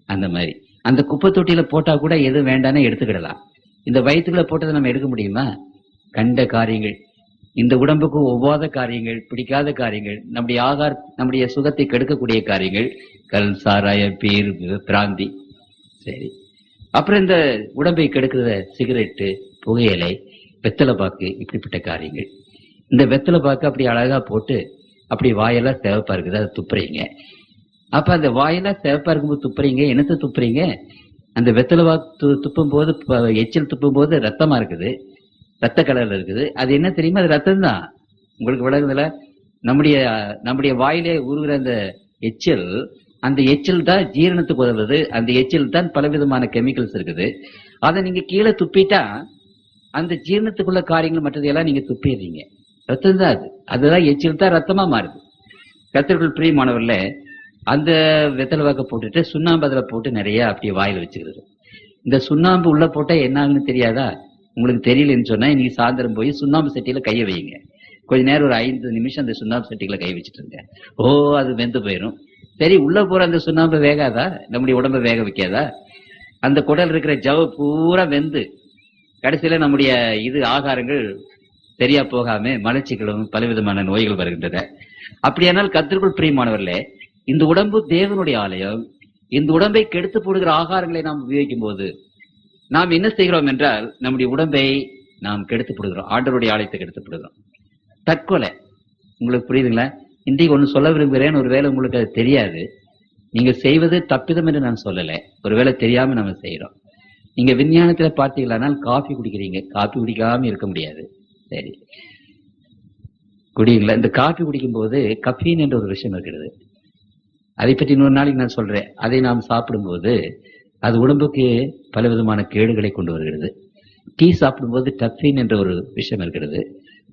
அந்த மாதிரி அந்த குப்பை தொட்டியில போட்டா கூட எது வேண்டானே எடுத்துக்கிடலாம். இந்த வயிற்றுக்குள்ள போட்டதை நம்ம எடுக்க முடியுமா? கண்ட காரியங்கள், இந்த உடம்புக்கு ஒவ்வாத காரியங்கள், பிடிக்காத காரியங்கள், நம்முடைய சுகத்தை கெடுக்கக்கூடிய காரியங்கள், கல், சாராயம், பீர், பிராந்தி. சரி, அப்புறம் இந்த உடம்பை கெடுக்கிற சிகரெட்டு, புகையிலை, வெத்தலை பாக்கு, இப்படிப்பட்ட காரியங்கள். இந்த வெத்தலை பாக்கு அப்படி அழகா போட்டு அப்படி வாயெல்லாம் சிவப்பா இருக்குது, அதை துப்புறீங்க. அப்ப அந்த வாயெல்லாம் சிவப்பா இருக்கும்போது துப்புறீங்க, என்னத்தை துப்புறீங்க? அந்த வெத்தலை பாக்கு துப்பும் போது, எச்சில் துப்பும் போது ரத்தமா இருக்குது, ரத்த கலர்ல இருக்குது. அது என்ன தெரியுமா? அது ரத்தம் தான். உங்களுக்கு விளங்குதுல? நம்முடைய வாயிலே ஊறுகிற அந்த எச்சில், அந்த எச்சில் தான் ஜீரணத்துக்கு உதவுது. அந்த எச்சில் தான் பலவிதமான கெமிக்கல்ஸ் இருக்குது. அதை நீங்க கீழே துப்பிட்டா அந்த ஜீரணத்துக்குள்ள காரியங்கள் மற்றதையெல்லாம் நீங்க துப்பிடுறீங்க. ரத்தம் தான் அது. அதுதான் எச்சில் தான் ரத்தமா மாறுது. கர்த்தருக்குள் பிரியமானவர்கள, அந்த வெத்தலை வாக்க போட்டுட்டு சுண்ணாம்பு அதில் போட்டு நிறைய அப்படியே வாயில் வச்சுக்கிறது. இந்த சுண்ணாம்பு உள்ள போட்டா என்ன ஆகுன்னு தெரியாதா? உங்களுக்கு தெரியலன்னு சொன்னா இன்னைக்கு சாயந்தரம் போய் சுண்ணாம்பு சட்டியில கையை வைங்க. கொஞ்ச நேரம் ஒரு 5 நிமிஷம் அந்த சுண்ணாம்பு சட்டிகளை கை வச்சுட்டு இருங்க. அது வெந்து போயிடும். சரி, உள்ள போற அந்த சுண்ணாம்பு வேகாதா? நம்முடைய உடம்பை வேக வைக்காதா? அந்த குடல் இருக்கிற ஜவ் பூரா வெந்து கடைசியில நம்முடைய ஆகாரங்கள் சரியா போகாம மலச்சிக்கலும் பலவிதமான நோய்கள் வருகின்றன. அப்படியானால் கர்த்தருக்குள் பிரியமானவர்களே, இந்த உடம்பு தேவனுடைய ஆலயம். இந்த உடம்பை கெடுத்து போடுகிற ஆகாரங்களை நாம் உபயோகிக்கும் போது நாம் என்ன செய்கிறோம் என்றால், நம்முடைய உடம்பை நாம் கெடுத்து போடுகிறோம், ஆண்டவருடைய ஆலயத்தை கெடுத்து போடுகிறோம். தற்கொலை. உங்களுக்கு புரியுதுங்களா? இன்றைக்கு ஒன்று சொல்ல விரும்புகிறேன், ஒருவேளை உங்களுக்கு அது தெரியாது. நீங்க செய்வது தப்பிதம் என்று நான் சொல்லலை, ஒருவேளை தெரியாம நம்ம செய்யறோம். நீங்க விஞ்ஞானத்துல பார்த்தீங்களானால் காஃபி குடிக்கிறீங்க, காஃபி குடிக்காம இருக்க முடியாது. சரி, குடிங்களா? இந்த காஃபி குடிக்கும் போது கஃபீன் என்ற ஒரு விஷயம் இருக்கிறது. அதை பற்றி இன்னொரு நாளைக்கு நான் சொல்றேன். அதை நாம் சாப்பிடும்போது அது உடம்புக்கு பல விதமான கேடுகளை கொண்டு வருகிறது. டீ சாப்பிடும்போது டஃபீன் என்ற ஒரு விஷயம் இருக்கிறது,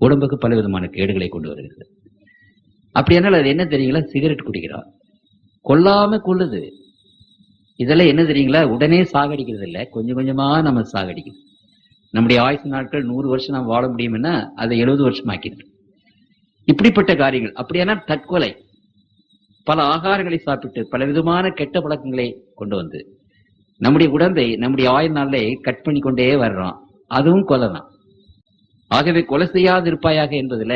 உடம்புக்கு பல விதமான கேடுகளை கொண்டு வருகிறது. அப்படியானால் அது என்ன தெரியுங்களா? சிகரெட் குடிக்கிறோம், கொல்லாம கொள்ளுது. இதெல்லாம் என்ன தெரியுங்களா? உடனே சாகடிக்கிறது இல்லை, கொஞ்சம் கொஞ்சமா நம்ம சாகடிக்குது. நம்முடைய ஆயுசு நாட்கள் 100 வருஷம் நாம் வாழ முடியும்னா அதை 70 வருஷம் ஆக்கிடுது. இப்படிப்பட்ட காரியங்கள். அப்படியானால் தற்கொலை, பல ஆகாரங்களை சாப்பிட்டு பல விதமான கெட்ட பழக்கங்களை கொண்டு வந்து நம்முடைய உடம்பை நம்முடைய ஆயுள் நாளை கட் பண்ணி கொண்டே வர்றோம். அதுவும் கொல்லலாம். ஆகவே கொலை செய்யாதிருப்பாயாக என்பதுல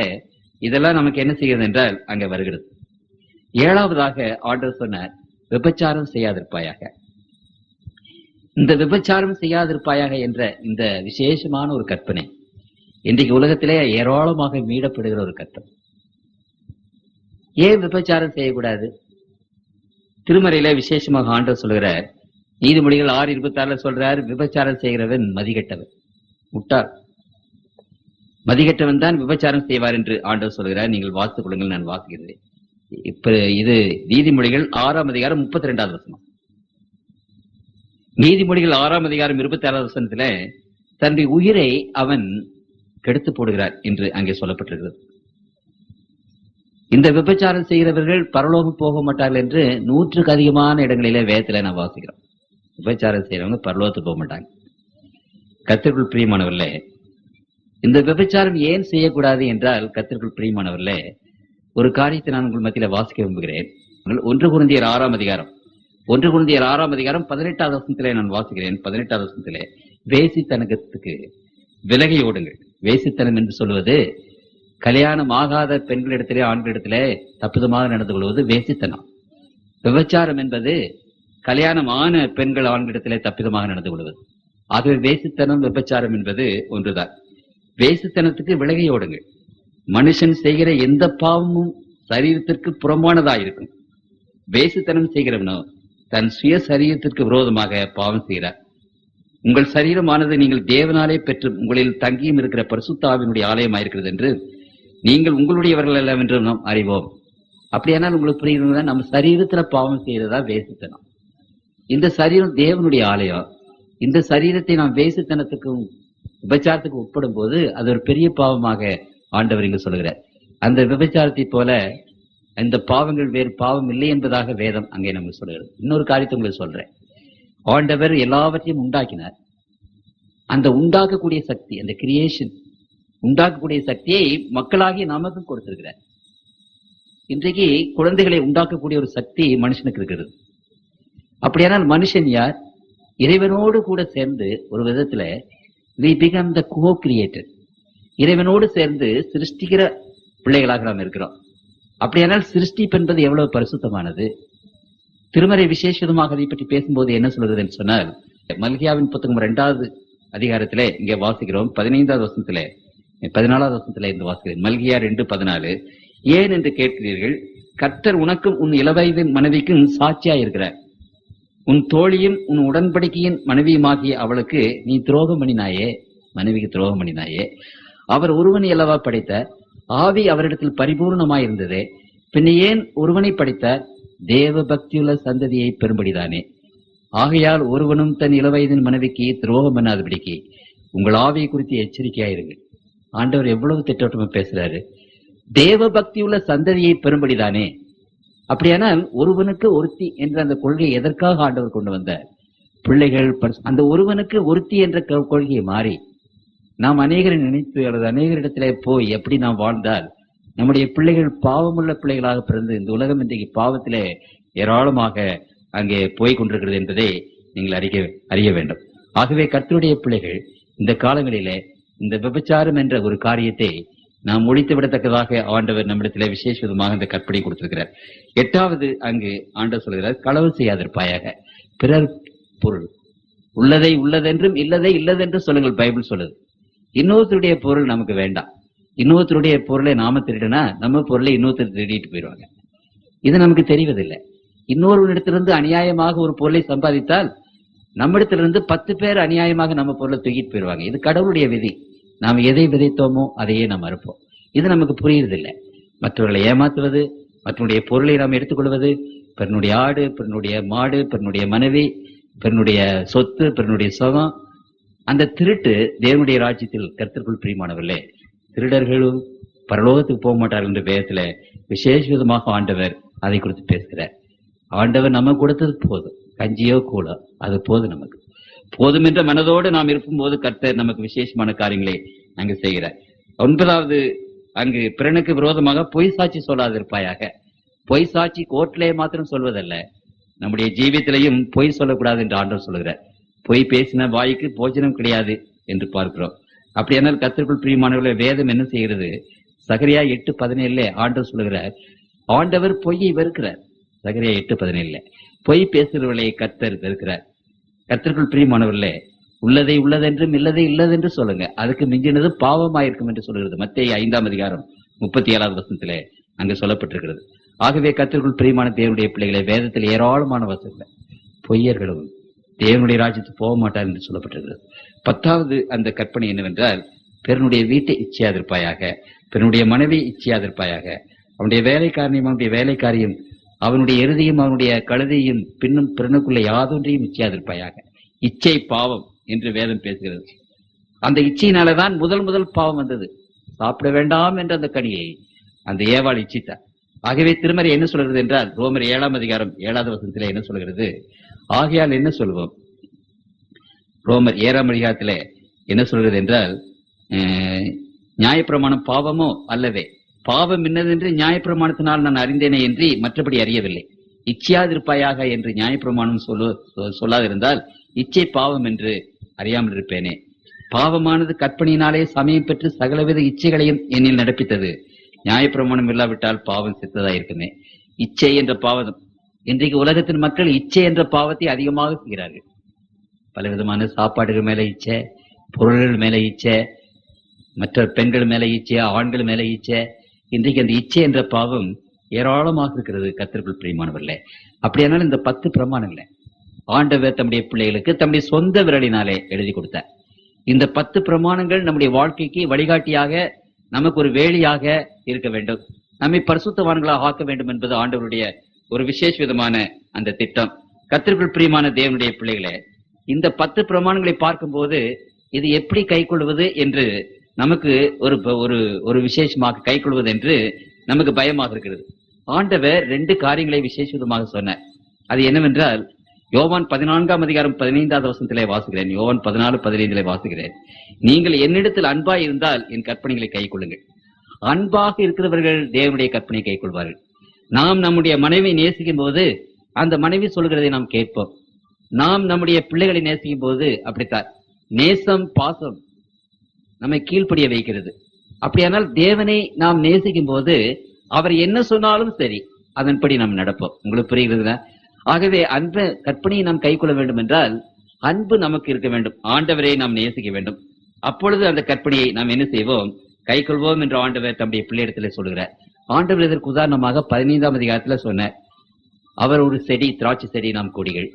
இதெல்லாம் நமக்கு என்ன செய்கிறது என்றால் அங்க வருகிறது. 7வதாக ஆண்டவர் சொன்னார், விபச்சாரம் செய்யாதிருப்பாயாக. இந்த விபச்சாரம் செய்யாதிருப்பாயாக என்ற இந்த விசேஷமான ஒரு கற்பனை இன்றைக்கு உலகத்திலே ஏராளமாக மீடப்படுகிற ஒரு கற்பனை. ஏன் விபச்சாரம் செய்யக்கூடாது? திருமறையில விசேஷமாக ஆண்டவர் சொல்கிறார், நீதிமொழிகள் 6:26 சொல்றார், விபச்சாரம் செய்கிறவன் மதிகெட்டவன், முட்டாள். மதிகெட்டவன் தான் விபச்சாரம் செய்வார் என்று ஆண்டவர் சொல்கிறார். நீங்கள் வாசித்துக் கொள்ளுங்கள், நான் வாசிக்கிறேன். இப்ப இது நீதிமொழிகள் 6ஆம் அதிகாரம் 32வது வசனம். நீதிமொழிகள் 6ஆம் அதிகாரம் 26வது வசனத்துல தன்னுடைய உயிரை அவன் கெடுத்து போடுகிறார் என்று அங்கே சொல்லப்பட்டிருக்கிறது. இந்த விபச்சாரம் செய்கிறவர்கள் பரலோகம் போக மாட்டார்கள் என்று 100க்கு அதிகமான இடங்களிலே வேதத்துல நான் வாசிக்கிறோம். விபச்சாரம் செய்யறவங்க பரலோகத்துக்கு போக மாட்டாங்க. கர்த்தருக்குள் பிரியமானவர்களே, இந்த விபச்சாரம் ஏன் செய்யக்கூடாது என்றால், கர்த்தருக்குள் பிரியமானவர்களே, ஒரு காரியத்தை நான் உங்கள் மத்தியில வாசிக்க விரும்புகிறேன். 1 கொரிந்தியர் 6ஆம் அதிகாரம் 18வது வசனத்திலே நான் வாசிக்கிறேன். 18வது வசனத்திலே, வேசித்தனத்துக்கு விலகி ஓடுங்கள். வேசித்தனம் என்று சொல்வது கல்யாணம் ஆகாத பெண்களிடத்திலே ஆண்களிடத்திலே தப்புதமாக நடந்து கொள்வது வேசித்தனம். விபச்சாரம் என்பது கல்யாணம் ஆன பெண்கள் ஆண்களிடத்திலே தப்பிதமாக நடந்து கொள்வது. ஆகவே வேசித்தனம் விபச்சாரம் என்பது ஒன்றுதான். வேசித்தனத்துக்கு விலகி ஓடுங்கள். மனுஷன் செய்கிற எந்த பாவமும் சரீரத்திற்கு புறம்பானதாயிருக்கும். வேசித்தனம் செய்கிறவனோ தன் சுய சரீரத்திற்கு விரோதமாக பாவம் செய்கிறார். உங்கள் சரீரமானது நீங்கள் தேவனாலே பெற்று உங்களில் தங்கியும் இருக்கிற பரிசுத்த ஆவியினுடைய ஆலயமாயிருக்கிறது என்று நீங்கள் உங்களுடையவர்கள் அல்ல என்று நாம் அறிவோம். அப்படியானால் உங்களுக்கு புரியுறதா? நம்ம சரீரத்துல பாவம் செய்யறதா வேசித்தனம். இந்த சரீரம் தேவனுடைய ஆலயம். இந்த சரீரத்தை நாம் வேசித்தனத்துக்கும் விபச்சாரத்துக்கு உட்படும் போது அது ஒரு பெரிய பாவமாக ஆண்டவர் இங்கு சொல்கிறார். அந்த விபச்சாரத்தை போல இந்த பாவங்கள் வேறு பாவம் இல்லை என்பதாக வேதம் அங்கே நமக்கு சொல்கிறது. இன்னொரு காரியத்தை உங்களுக்கு சொல்றேன். ஆண்டவர் எல்லாவற்றையும் உண்டாக்கினார். அந்த உண்டாக்கக்கூடிய சக்தி, அந்த கிரியேஷன் உண்டாக்கக்கூடிய சக்தியை மக்களாகி நமக்கும் கொடுத்திருக்கிறார். இன்றைக்கு குழந்தைகளை உண்டாக்கக்கூடிய ஒரு சக்தி மனுஷனுக்கு இருக்கிறது. அப்படியானால் மனுஷன் யார்? இறைவனோடு கூட சேர்ந்து ஒரு விதத்துல we become the co-creator. இறைவனோடு சேர்ந்து சிருஷ்டிக்கிற பிள்ளைகளாக நாம் இருக்கிறோம். அப்படியானால் சிருஷ்டிப்பு என்பது எவ்வளவு பரிசுத்தமானது. திருமறை விசேஷமாக அதை பற்றி பேசும்போது என்ன சொல்றது என்று சொன்னால், மல்கியாவின் புத்தகம் 2வது அதிகாரத்திலே இங்கே வாசிக்கிறோம். 15வது வசனத்திலே 14வது வசனத்திலே இருந்து வாசிக்கிறேன். மல்கியா 2:14. ஏன் என்று கேட்கிறீர்கள்? கர்த்தர் உனக்கும் உன் இளவயதின் மனைவிக்கும் சாட்சியா இருக்கிறார். உன் தோழியும் உன் உடன்படிக்கையின் மனைவியுமாகிய அவளுக்கு நீ துரோகம் பண்ணினாயே, மனைவிக்கு துரோகம் பண்ணினாயே. அவர் ஒருவனை அல்லவா படைத்தார், ஆவி அவரிடத்தில் பரிபூர்ணமாயிருந்ததே. பின்ன ஏன் ஒருவனை படைத்தார்? தேவ பக்தியுள்ள சந்ததியை பெறும்படிதானே. ஆகையால் ஒருவனும் தன் இளவயதின் மனைவிக்கு துரோகம் பண்ணாதபடிக்கு உங்கள் ஆவியை குறித்து எச்சரிக்கையாயிருங்கள். ஆண்டவர் எவ்வளவு திட்டவட்டமா பேசுறாரு. தேவ பக்தியுள்ள சந்ததியை பெறும்படிதானே. அப்படியானால் ஒருவனுக்கு ஒருத்தி என்ற அந்த கொள்கையை எதற்காக ஆண்டவர் கொண்டு வந்தார்? பிள்ளைகள் அந்த ஒருவனுக்கு ஒருத்தி என்ற கொள்கையை மாறி நாம் அநேகரை நினைத்து அல்லது அநேகரிடத்திலே போய் எப்படி நாம் வாழ்ந்தால் நம்முடைய பிள்ளைகள் பாவமுள்ள பிள்ளைகளாக பிறந்து இந்த உலகம் இன்றைக்கு பாவத்திலே ஏராளமாக அங்கே போய் கொண்டிருக்கிறது என்பதை நீங்கள் அறிய வேண்டும். ஆகவே கர்த்தருடைய பிள்ளைகள் இந்த காலங்களிலே இந்த விபச்சாரம் என்ற ஒரு காரியத்தை நாம் ஒழித்து விடத்தக்கதாக ஆண்டவர் நம்மிடத்திலே விசேஷ விதமாக இந்த கற்பனை கொடுத்திருக்கிறார். 8வது அங்கு ஆண்டவர் சொல்கிறார், களவு செய்யாதிருப்பாயாக. பிறர் பொருள் உள்ளதை உள்ளதென்றும் இல்லதை இல்லதென்றும் சொல்லுங்கள், பைபிள் சொல்லுது. இன்னொருத்தருடைய பொருள் நமக்கு வேண்டாம். இன்னொருத்தருடைய பொருளை நாம திருடினா நம்ம பொருளை இன்னொருத்தர் திருடிட்டு போயிடுவாங்க. இது நமக்கு தெரிவதில்லை. இன்னொருவனிடத்திலிருந்து அநியாயமாக ஒரு பொருளை சம்பாதித்தால் நம்மிடத்திலிருந்து 10 பேர் அநியாயமாக நம்ம பொருளை தூக்கிட்டு போயிடுவாங்க. இது கடவுளுடைய விதி. நாம் எதை விதைத்தோமோ அதையே நாம் அறுப்போம். இது நமக்கு புரியுறதில்லை. மற்றவர்களை ஏமாத்துவது, மற்றவருடைய பொருளை நாம் எடுத்துக்கொள்வது, பிறனுடைய ஆடு, பிறனுடைய மாடு, பிறனுடைய மனைவி, பிறனுடைய சொத்து, பிறனுடைய சுகம், அந்த திருட்டு தேவனுடைய ராஜ்யத்தில் கர்த்தருக்குள் பிரியமானவர்களே திருடர்களும் பரலோகத்துக்கு போக மாட்டார்கள் என்ற வேதத்துல விசேஷ விதமாக ஆண்டவர் அதை குறித்து பேசுகிறார். ஆண்டவர் நமக்கு கொடுத்தது போதும், கஞ்சியோ கூழோ அது போதும், நமக்கு போதும் என்ற மனதோடு நாம் இருக்கும்போது கர்த்தர் நமக்கு விசேஷமான காரியங்களை அங்கு செய்கிறார். 9வது, அங்கு பிறனுக்கு விரோதமாக பொய் சாட்சி சொல்லாதிருப்பாயாக. பொய் சாட்சி கோர்ட்டிலே மாத்திரம் சொல்வதல்ல, நம்முடைய ஜீவியத்திலையும் பொய் சொல்லக்கூடாது என்று ஆண்டவர் சொல்லுகிறார். பொய் பேசின வாய்க்கு போஜனம் கிடையாது என்று பார்க்கிறோம். அப்படியானால் கர்த்தருக்குள் பிரியமானவர்களை வேதம் என்ன செய்கிறது? சகரியா 8:17 ஆண்டவர் சொல்லுகிறார், ஆண்டவர் பொய்யை வெறுக்கிறார். சகரியா 8:17 பொய் பேசுகிறவர்களை கர்த்தர் வெறுக்கிறார். கர்த்தருக்குள் பிரியமானவர்களே உள்ளதை உள்ளதென்றும் இல்லதை இல்லதென்று சொல்லுங்க, அதுக்கு மிஞ்சினது பாவமாயிருக்கும் என்று சொல்கிறது. மத்தேயு 5:37 அங்கு சொல்லப்பட்டிருக்கிறது. ஆகவே கர்த்தருக்குள் பிரியமான தேவனுடைய பிள்ளைகளை வேதத்தில் ஏராளமான வசனங்கள் பொய்யர்களும் தேவனுடைய ராஜ்யத்துக்கு போக மாட்டார் என்று சொல்லப்பட்டிருக்கிறது. 10வது அந்த கற்பனை என்னவென்றால், பிறனுடைய வீட்டை இச்சையாதிருப்பாயாக, பிறனுடைய மனைவி இச்சையாதிருப்பாயாக, அவனுடைய வேலைக்காரனையும் அவனுடைய வேலைக்காரியும் அவனுடைய எருதியும் அவனுடைய கழுதையும் பின்னும் பிறனுக்குள்ள யாதொன்றையும் இச்சையாதிருப்பாயாக. இச்சை பாவம் என்று வேதம் பேசுகிறது. அந்த இச்சையினாலதான் முதல் பாவம் வந்தது. சாப்பிட வேண்டாம் என்ற அந்த கனியை அந்த ஏவாள் இச்சித்தார். ஆகவே திருமறை என்ன சொல்கிறது என்றால், ரோமர் 7:7 என்ன சொல்கிறது? ஆகையால் என்ன சொல்வோம்? ரோமர் 7 என்ன சொல்கிறது என்றால், நியாயப்பிரமாணம் பாவமோ அல்லவே, பாவம் என்னதென்று நியாயப்பிரமாணத்தினால் நான் அறிந்தேனே என்று மற்றபடி அறியவில்லை. இச்சையாதிருப்பாயாக என்று நியாயப்பிரமாணம் சொல்லாதிருந்தால் இச்சை பாவம் என்று அறியாமல் இருப்பேனே. பாவமானது கற்பனையினாலே சமயம் பெற்று சகலவித இச்சைகளையும் என்னில் நடப்பித்தது. நியாயப்பிரமாணம் இல்லாவிட்டால் பாவம் செத்ததா இருக்குமே. இச்சை என்ற பாவம், இன்றைக்கு உலகத்தின் மக்கள் இச்சை என்ற பாவத்தை அதிகமாக செய்கிறார்கள். பலவிதமான சாப்பாடுகள் மேல இச்சை, பொருள்கள் மேல இச்சை, மற்ற பெண்கள் மேல இச்சை, ஆண்கள் மேல இச்சை. இன்றைக்கு அந்த இச்சை என்ற பாவம் ஏராளமாக இருக்கிறது. கர்த்தருக்குள் பிரியமானவர்களே, அப்படியானால் இந்த 10 பிரமாணங்களை ஆண்டவர் தம்முடைய பிள்ளைகளுக்கு தம்முடைய சொந்த விரலினாலே எழுதி கொடுத்தார். இந்த 10 பிரமாணங்கள் நம்முடைய வாழ்க்கைக்கு வழிகாட்டியாக, நமக்கு ஒரு வேலியாக இருக்க வேண்டும், நம்மை பரிசுத்தவான்களாக ஆக்க வேண்டும் என்பது ஆண்டவருடைய ஒரு விசேஷ விதமான அந்த திட்டம். கர்த்தருக்குள் பிரியமான தேவனுடைய பிள்ளைகளே, இந்த 10 பிரமாணங்களை பார்க்கும்போது இது எப்படி கைக்கொள்வது என்று நமக்கு ஒரு விசேஷமாக கைக்கொள்வது என்று நமக்கு பயமாக இருக்கிறது. ஆண்டவர் 2 காரியங்களை விசேஷ விதமாக சொன்னார். அது என்னவென்றால், யோவான் 14:15 வாசுகிறேன். யோவான் 14:15 வாசுகிறேன். நீங்கள் என்னிடத்தில் அன்பாய் இருந்தால் என் கற்பனைகளை கை கொள்ளுங்கள். அன்பாக இருக்கிறவர்கள் தேவனுடைய கற்பனை கை கொள்வார்கள். நாம் நம்முடைய மனைவி நேசிக்கும் போது அந்த மனைவி சொல்கிறதை நாம் கேட்போம். நாம் நம்முடைய பிள்ளைகளை நேசிக்கும் போது அப்படித்தான். நேசம், பாசம் நம்மை கீழ்ப்படிய வைக்கிறது. அப்படியானால் தேவனை நாம் நேசிக்கும் போது அவர் என்ன சொன்னாலும் சரி, அதன்படி நாம் நடப்போம். உங்களுக்கு புரிகிறதுனா? ஆகவே அன்பு கற்பனையை நாம் கை கொள்ள வேண்டும் என்றால் அன்பு நமக்கு இருக்க வேண்டும். ஆண்டவரை நாம் நேசிக்க வேண்டும். அப்பொழுது அந்த கற்பனையை நாம் என்ன செய்வோம்? கை கொள்வோம் என்று ஆண்டவர் தம்முடைய பிள்ளையிடத்தில் சொல்கிறார். ஆண்டவர் இதற்கு உதாரணமாக 15 சொன்னார், அவர் ஒரு செடி, திராட்சை செடி, நாம் கொடிகள்.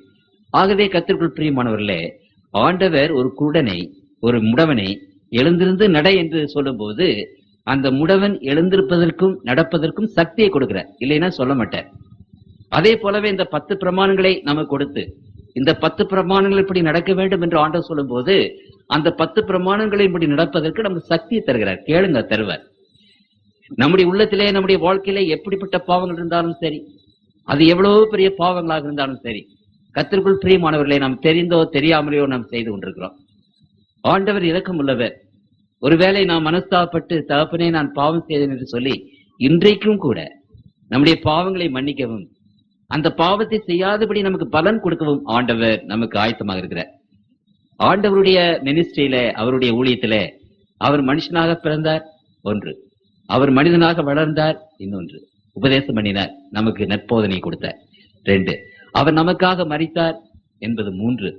ஆகவே கர்த்தருக்குள் பிரியமானவர்களே, ஆண்டவர் ஒரு குருடனை, ஒரு முடவனை எழுந்திருந்து நட என்று சொல்லும் போது அந்த முடவன் எழுந்திருப்பதற்கும் நடப்பதற்கும் சக்தியை கொடுக்கிறார், இல்லைன்னா சொல்ல மாட்டார். அதே போலவே இந்த 10 பிரமாணங்களை நமக்கு கொடுத்து இந்த 10 பிரமாணங்கள் இப்படி நடக்க வேண்டும் என்று ஆண்டவர் சொல்லும் போது அந்த 10 பிரமாணங்களை இப்படி நடப்பதற்கு நமக்கு சக்தியை தருகிறார். கேளுங்க, தருவார். நம்முடைய உள்ளத்திலே, நம்முடைய வாழ்க்கையிலே எப்படிப்பட்ட பாவங்கள் இருந்தாலும் சரி, அது எவ்வளவு பெரிய பாவங்களாக இருந்தாலும் சரி, கர்த்தருக்குள் பிரியமானவர்களை நாம் தெரிந்தோ தெரியாமலையோ நாம் செய்து கொண்டிருக்கிறோம். ஆண்டவர் இரக்கம் உள்ளவர். ஒருவேளை நாம் மனஸ்தாபப்பட்டு, தகப்பனே நான் பாவம் செய்தேன் என்று சொல்லி இன்றைக்கும் கூட நம்முடைய பாவங்களை மன்னிக்கவும், அந்த பாவத்தை செய்யாதபடி நமக்கு பலன் கொடுக்கவும் ஆண்டவர் நமக்கு ஆயத்தமாக இருக்கிறார். ஆண்டவருடைய மினிஸ்ட்ரியில, அவருடைய ஊழியத்தில அவர் மனுஷனாக பிறந்தார் ஒன்று, அவர் மனிதனாக வளர்ந்தார் இன்னொன்று, உபதேசம் பண்ணினார், நமக்கு நற்போதனை கொடுத்தார் 2, அவர் நமக்காக மரித்தார் என்பது 3,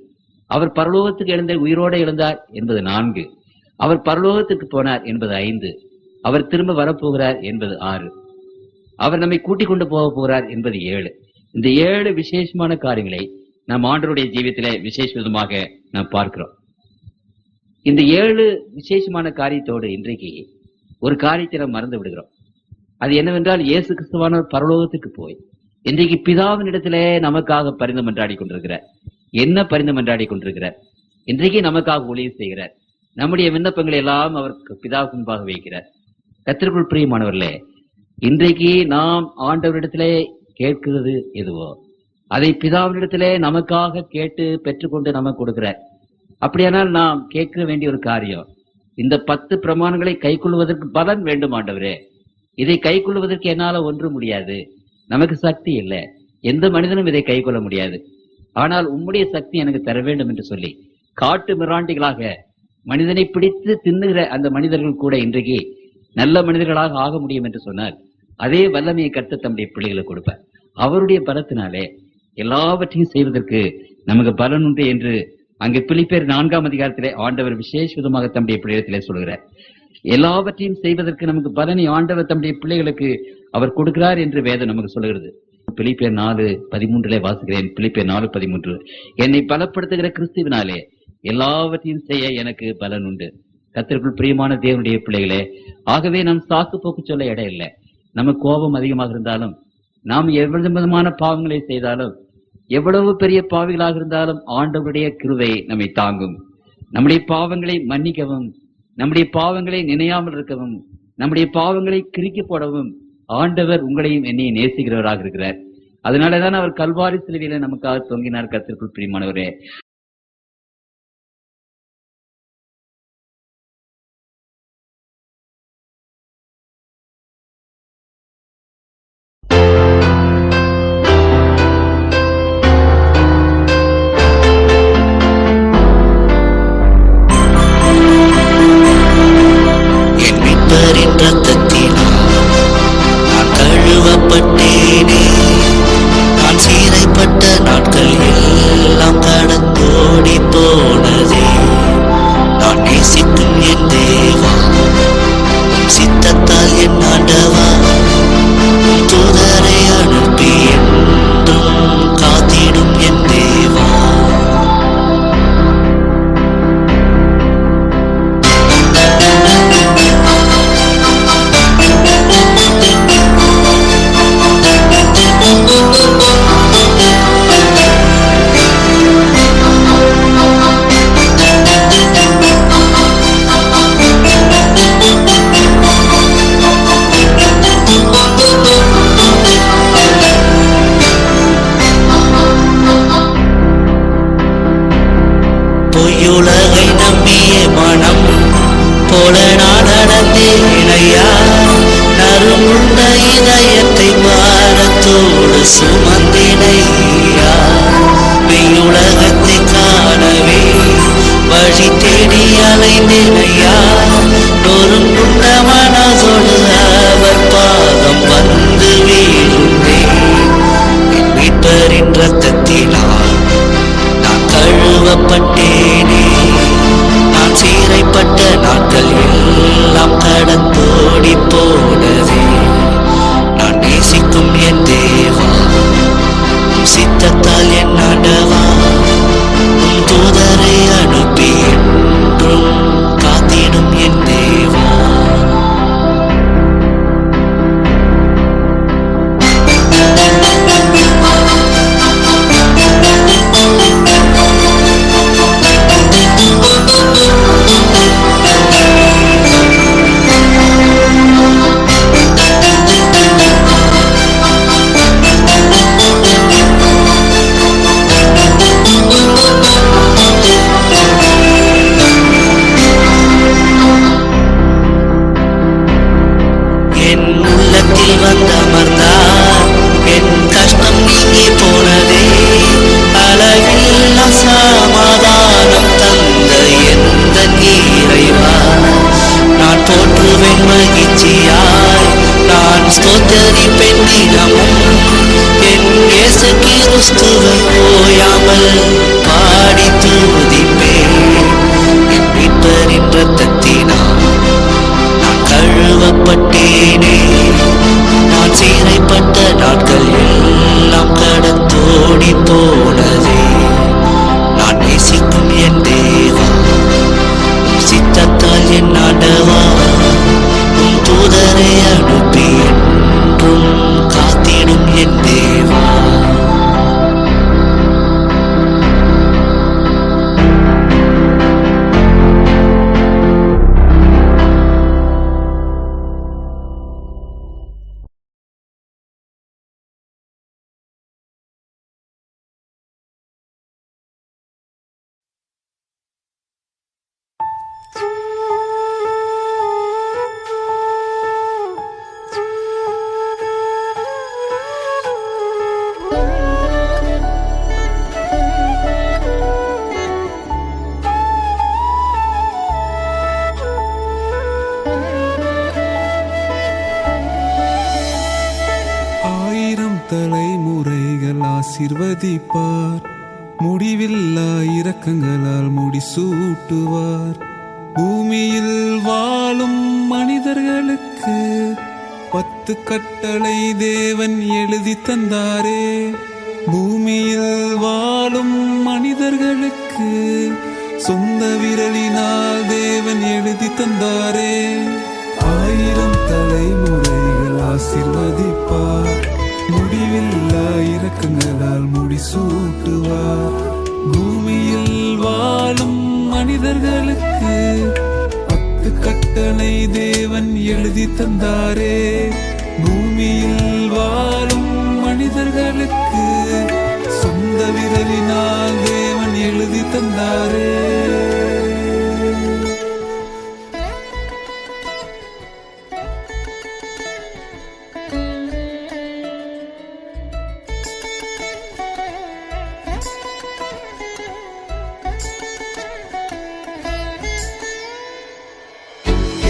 அவர் பரலோகத்துக்கு எழுந்த உயிரோடு எழுந்தார் என்பது 4, அவர் பரலோகத்துக்கு போனார் என்பது 5, அவர் திரும்ப வரப்போகிறார் என்பது 6, அவர் நம்மை கூட்டிக் கொண்டு போக போகிறார் என்பது 7. இந்த 7 விசேஷமான காரியங்களை நாம் ஆண்டவருடைய ஜீவியத்திலே விசேஷ விதமாக நாம் பார்க்கிறோம். இந்த 7 விசேஷமான காரியத்தோடு இன்றைக்கு ஒரு காரியத்தை நாம் மறந்து விடுகிறோம். அது என்னவென்றால் இயேசு கிறிஸ்துவானவர் பரலோகத்துக்கு போய் இன்றைக்கு பிதாவின் இடத்திலே நமக்காக பரிந்து மன்றாடி கொண்டிருக்கிறார். என்ன பரிந்து மன்றாடி கொண்டிருக்கிறார்? இன்றைக்கு நமக்காக ஊழியம் செய்கிறார். நம்முடைய விண்ணப்பங்களை எல்லாம் அவருக்கு பிதாவுக்கு முன்பாக வைக்கிறார். கர்த்தருக்குள் பிரியமானவர்களே, இன்றைக்கு நாம் ஆண்டவரிடத்திலே கேட்கிறது எதுவோ அதை பிதாவினிடத்திலே நமக்காக கேட்டு பெற்றுக்கொண்டு நமக்கு கொடுக்கிறார். அப்படியானால் நாம் கேட்க வேண்டிய ஒரு காரியம், இந்த 10 பிரமாணங்களை கைக்கொள்வதற்கு பலன் வேண்டும் ஆண்டவரே. இதை கைக்கொள்வதற்கு என்னால ஒன்றும் முடியாது, நமக்கு சக்தி இல்லை, எந்த மனிதனும் இதை கைக்கொள்ள முடியாது. ஆனால் உம்முடைய சக்தி எனக்கு தர வேண்டும் என்று சொல்லி காட்டு மிராண்டிகளாக மனிதனை பிடித்து தின்னுகிற அந்த மனிதர்கள் கூட இன்றைக்கு நல்ல மனிதர்களாக ஆக முடியும் என்று சொன்னால் அதே வல்லமையை கர்த்தர் தம்முடைய பிள்ளைகளுக்கு கொடுப்பார். அவருடைய பலத்தினாலே எல்லாவற்றையும் செய்வதற்கு நமக்கு பலன் உண்டு என்று அங்கே பிலிப்பியர் 4ஆம் அதிகாரத்திலே ஆண்டவர் விசேஷமாக தம்முடைய பிள்ளைகளிடத்திலே சொல்கிறார். எல்லாவற்றையும் செய்வதற்கு நமக்கு பலனை ஆண்டவர் தம்முடைய பிள்ளைகளுக்கு அவர் கொடுக்கிறார் என்று வேதம் நமக்கு சொல்கிறது. பிலிப்பியர் 4:13 வாசிக்கிறேன். பிலிப்பியர் 4:13, என்னை பலப்படுத்துகிற கிறிஸ்துவினாலே எல்லாவற்றையும் செய்ய எனக்கு பலன் உண்டு. கர்த்தருக்குள் பிரியமான தேவனுடைய பிள்ளைகளே, ஆகவே நாம் சாக்கு போக்கு சொல்ல இடம் இல்லை. நமக்கு கோபம் அதிகமாக இருந்தாலும், நாம் எவ்வளவு விதமான பாவங்களை செய்தாலும், எவ்வளவு பெரிய பாவிகளாக இருந்தாலும் ஆண்டவருடைய கிருபை நம்மை தாங்கும். நம்முடைய பாவங்களை மன்னிக்கவும், நம்முடைய பாவங்களை நினையாமல் இருக்கவும், நம்முடைய பாவங்களை கிறுக்கி போடவும் ஆண்டவர் உங்களையும் என்னையும் நேசிக்கிறவராக இருக்கிறார். அதனாலதான் அவர் கல்வாரி சிலுவையில நமக்காக தொங்கினார். கர்த்தருக்குள் பிரியமானவரே, பொய்யுலகை நம்பிய மனம் போல நான் நடந்தேனையா, நறுமுள்ள இதயத்தை பாரத்தோடு சுமந்தினையா. மெய்யுலகத்தை காணவே வழி தேடி அலைந்தேனையா, நொறுங்குண்ட மனதோடு அவர் பாதம் வந்து வீழ்ந்தேன். என் மீட்பரின் இரத்தத்தினால் நான் கழுவப்பட்டேனே, நான் சீரைப்பட்ட நாட்கள் எல்லாம் கடந்தோடி போனதே. நான் நேசிக்கும் என் தேவா, சித்தத்தால் என் ஆண்டவா, உம் தூதரை அனுப்பி என்றும் காத்திடும் என் தேவா. என் உள்ளத்தில் வந்தமர்ந்தார், என் கஷ்டம் நீங்கி போனதே. அளவில்லா சமாதானம் தந்த எந்த இறைவா, நான் போற்றுவேன் மகிழ்ச்சியாய், நான் ஸ்தோத்தரிப்பேன் தினமும். என் இயேசு கிறிஸ்துவை ஓயாமல் பாடி துதிப்பேன். என் மீட்பரின் இரத்தத்தினால் நான் கழுவப்பட்டேனே, நான் சீரைப்பட்ட நாட்கள் எல்லாம் கடந்தோடி போனதே. நான் நேசிக்கும் என் தேவா, சித்தத்தால் என் ஆண்டவா, ஆசிர்வதிப்பார். முடிவில்லா இரக்கங்களால் முடிசூட்டுவார். பூமியில் வாழும் மனிதர்களுக்கு 10 கட்டளை தேவன் எழுதி தந்தாரே. பூமியில் வாழும் மனிதர்களுக்கு சொந்த விரலினால் தேவன் எழுதி தந்தாரே. 1000 தலைமுறைகள் ஆசிர்வதிப்பார். முடிவில்லா இரக்கங்களால் முடிசூட்டுவார். பூமியில் வாழும் மனிதர்களுக்கு 10 கட்டளை தேவன் எழுதி தந்தாரே. பூமியில் வாழும் மனிதர்களுக்கு சொந்த விரலினால் தேவன் எழுதி தந்தாரே.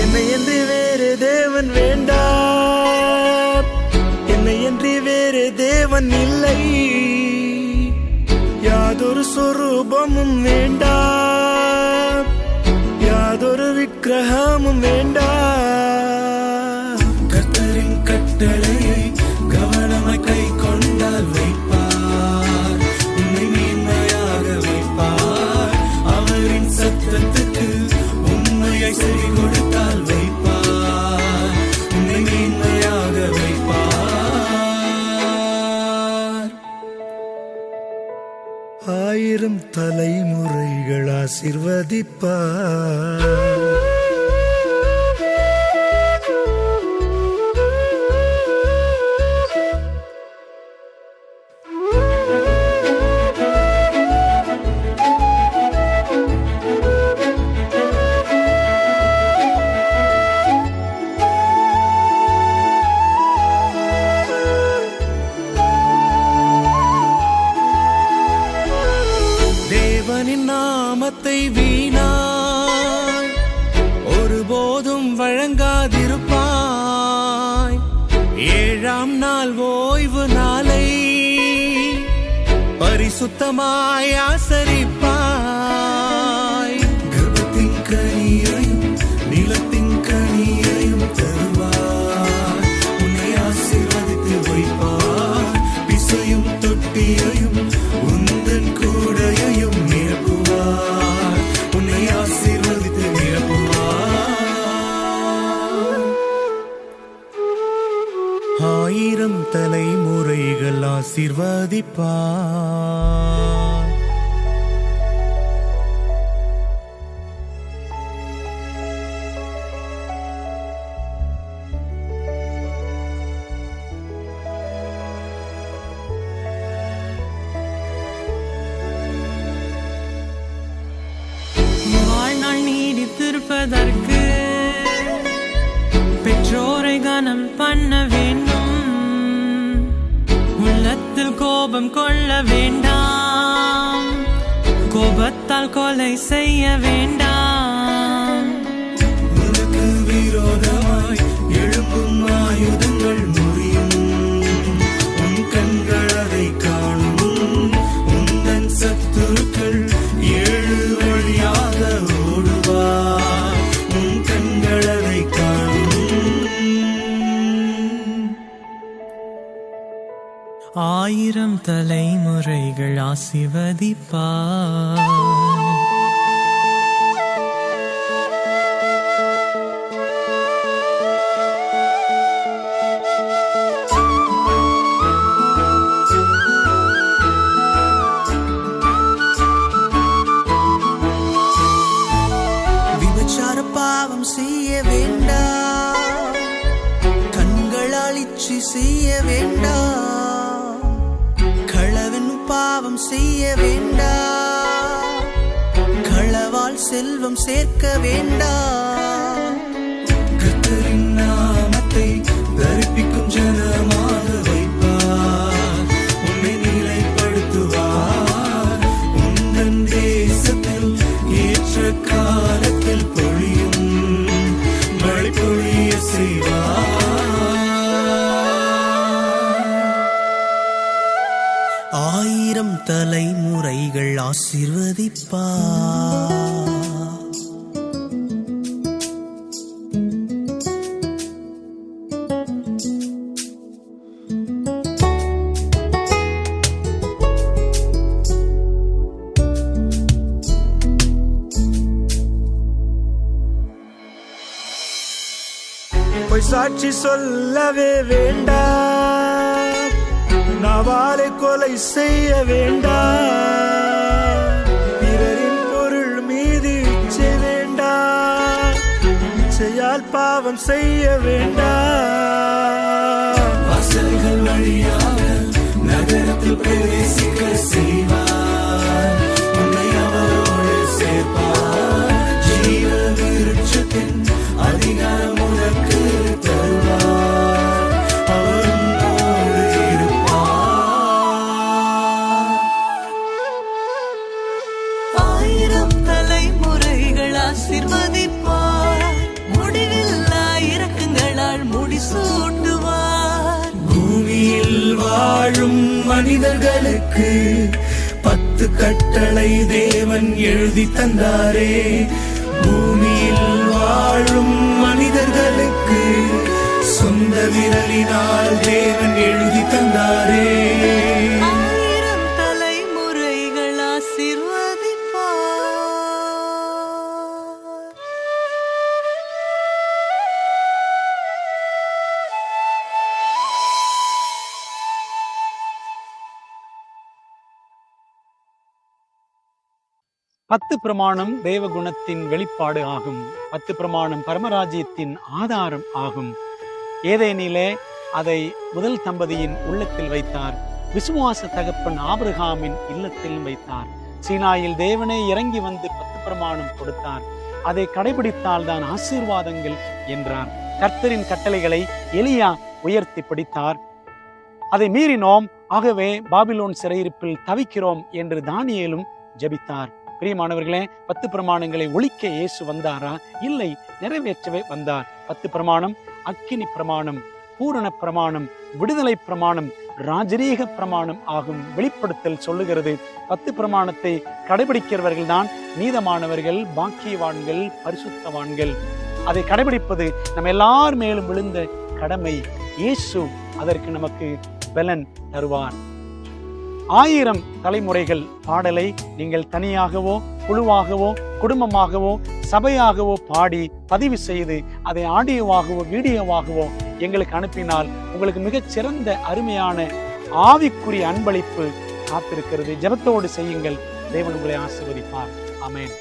என்னையன்றி வேறு தேவன் வேண்டாம், என்னையன்றி வேறு தேவன் இல்லை. யாதொரு சொரூபமும் வேண்டாம், யாதொரு விக்கிரகமும் வேண்டாம். கர்த்தரின் கட்டளையை கவனமாய் கை கொண்டால் வைப்பார், உன்னை மேன்மையாக வைப்பார். அவரின் சத்தத்துக்கு உண்மையை செவி கொடுத்தால் வைப்பார், உன்னை மேன்மையாக வைப்பார். 1000 தலைமுறைகள் ஆசிர்வதிப்பார். தேவனின் நாமத்தை வீணாய் ஒருபோதும் வழங்காதிருப்பாய். 7ஆம் நாள் ஓய்வு நாளை பரிசுத்தமாய் ஆசரிப்பாய். கர்ப்பத்தின் கனியையும் நிலத்தின் கனியையும் தருவார், உன்னை ஆசீர்வதித்து வைப்பார். பிசையும் தொட்டியையும் உந்தன் கூடையையும் நிரப்புவார், உன்னை ஆசீர்வதித்து நிரப்புவார். 1000 தலைமுறைகள் ஆசீர்வதிப்பார். வாழ்நாள் நீடித்திருப்பதற்கு பெற்றோரை கனம் பண்ண வேண்டும். உள்ளத்தில் கோபம் கொள்ள வேண்டாம், கோபத்தால் கொலை செய்ய வேண்டாம். உனக்கு விரோதமாய் எழும்பும் ஆயுதங்கள் முறியும், உன் கண்கள் அதை காணும். உந்தன் சத்துருக்கள் 7 வழியாக ஓடுவார், உன் கண்கள் அதை காணும். 1000 தலைமுறைகள் ஆசீர்வதிப்பார். விபச்சார பாவம் செய்ய வேண்டாம், கண்களால் இச்சி செய்ய வேண்டாம். களவின் பாவம் செய்ய வேண்டாம், களவால் செல்வம் சேர்க்க வேண்டாம். கர்த்தரின் நாமத்தை தரிப்பிக்கும் ஜனமாக வைப்பார், உன்னை நிலைப்படுத்துவார். உந்தன் தேசத்தில் ஏற்ற காலத்தில் பொழியும் மழை பொழிய செய்வார். 1000 சாட்சி சொல்லவே வேண்டாம், நாவாலை கொலை செய்ய வேண்டாம், பிறரின் பொருள் மீது இச்சை வேண்டாம், இச்சையால் பாவம் செய்ய வேண்டாம். வாசல்கள் வழியாக நகரத்தில் பிரவேசிக்க செய்வார், உன்னை அவரோடு சேர்ப்பார், ஜீவ விருட்சத்தின் அதிகாரம் உனக்கு தருவார், அவர் உன்னோடு இருப்பார். 1000 தலைமுறைகள் ஆசீர்வதிப்பார், முடிவில்லா இரக்கங்களால் முடிசூட்டுவார். பூமியில் வாழும் மனிதர்களுக்கு 10 கட்டளை தேவன் எழுதி தந்தாரே, பூமியில் வாழும் மனிதர்களுக்கு சொந்த விரலினால் தேவன் எழுதி தந்தாரே. 1000 தலைமுறைகள் ஆசீர்வதிப்பார். பத்து பிரமாணம் தேவகுணத்தின் வெளிப்பாடு ஆகும். 10 பிரமாணம் பரமராஜ்யத்தின் ஆதாரம் ஆகும். ஏதேனிலே அதை முதல் தம்பதியின் உள்ளத்தில் வைத்தார். விசுவாச தகப்பன் ஆபிரகாமின் இல்லத்தில் வைத்தார். சீனாயில் தேவனே இறங்கி வந்து 10 பிரமாணம் கொடுத்தார். அதை கடைபிடித்தால் தான் ஆசீர்வாதங்கள் என்றார். கர்த்தரின் கட்டளைகளை எலியா உயர்த்தி பிடித்தார். அதை மீறினோம், ஆகவே பாபிலோன் சிறையிருப்பில் தவிக்கிறோம் என்று தானியேலும் ஜெபித்தார். பிரியமானவர்களே, 10 பிரமாணங்களை ஒழிக்க இயேசு வந்தாரா? இல்லை, நிறைவேற்றவே வந்தார். 10 பிரமாணம் அக்கினி பிரமாணம், பூரண பிரமாணம், விடுதலை பிரமாணம், ராஜரீக பிரமாணம் ஆகும். வெளிப்படுத்தல் சொல்லுகிறது, 10 பிரமாணத்தை கடைபிடிக்கிறவர்கள் தான் நீதமானவர்கள், பாக்கியவான்கள், பரிசுத்தவான்கள். அதை கடைபிடிப்பது நம்ம எல்லார் மேலும் விழுந்த கடமை. இயேசு அதற்கு நமக்கு பலன் தருவார். 1000 தலைமுறைகள் பாடலை நீங்கள் தனியாகவோ குழுவாகவோ குடும்பமாகவோ சபையாகவோ பாடி பதிவு செய்து அதை ஆடியோவாகவோ வீடியோவாகவோ எங்களுக்கு அனுப்பினால் உங்களுக்கு மிகச்சிறந்த அருமையான ஆவிக்குரிய அன்பளிப்பு காத்திருக்கிறது. ஜெபத்தோடு செய்யுங்கள். தேவன் உங்களை ஆசீர்வதிப்பார். ஆமென்.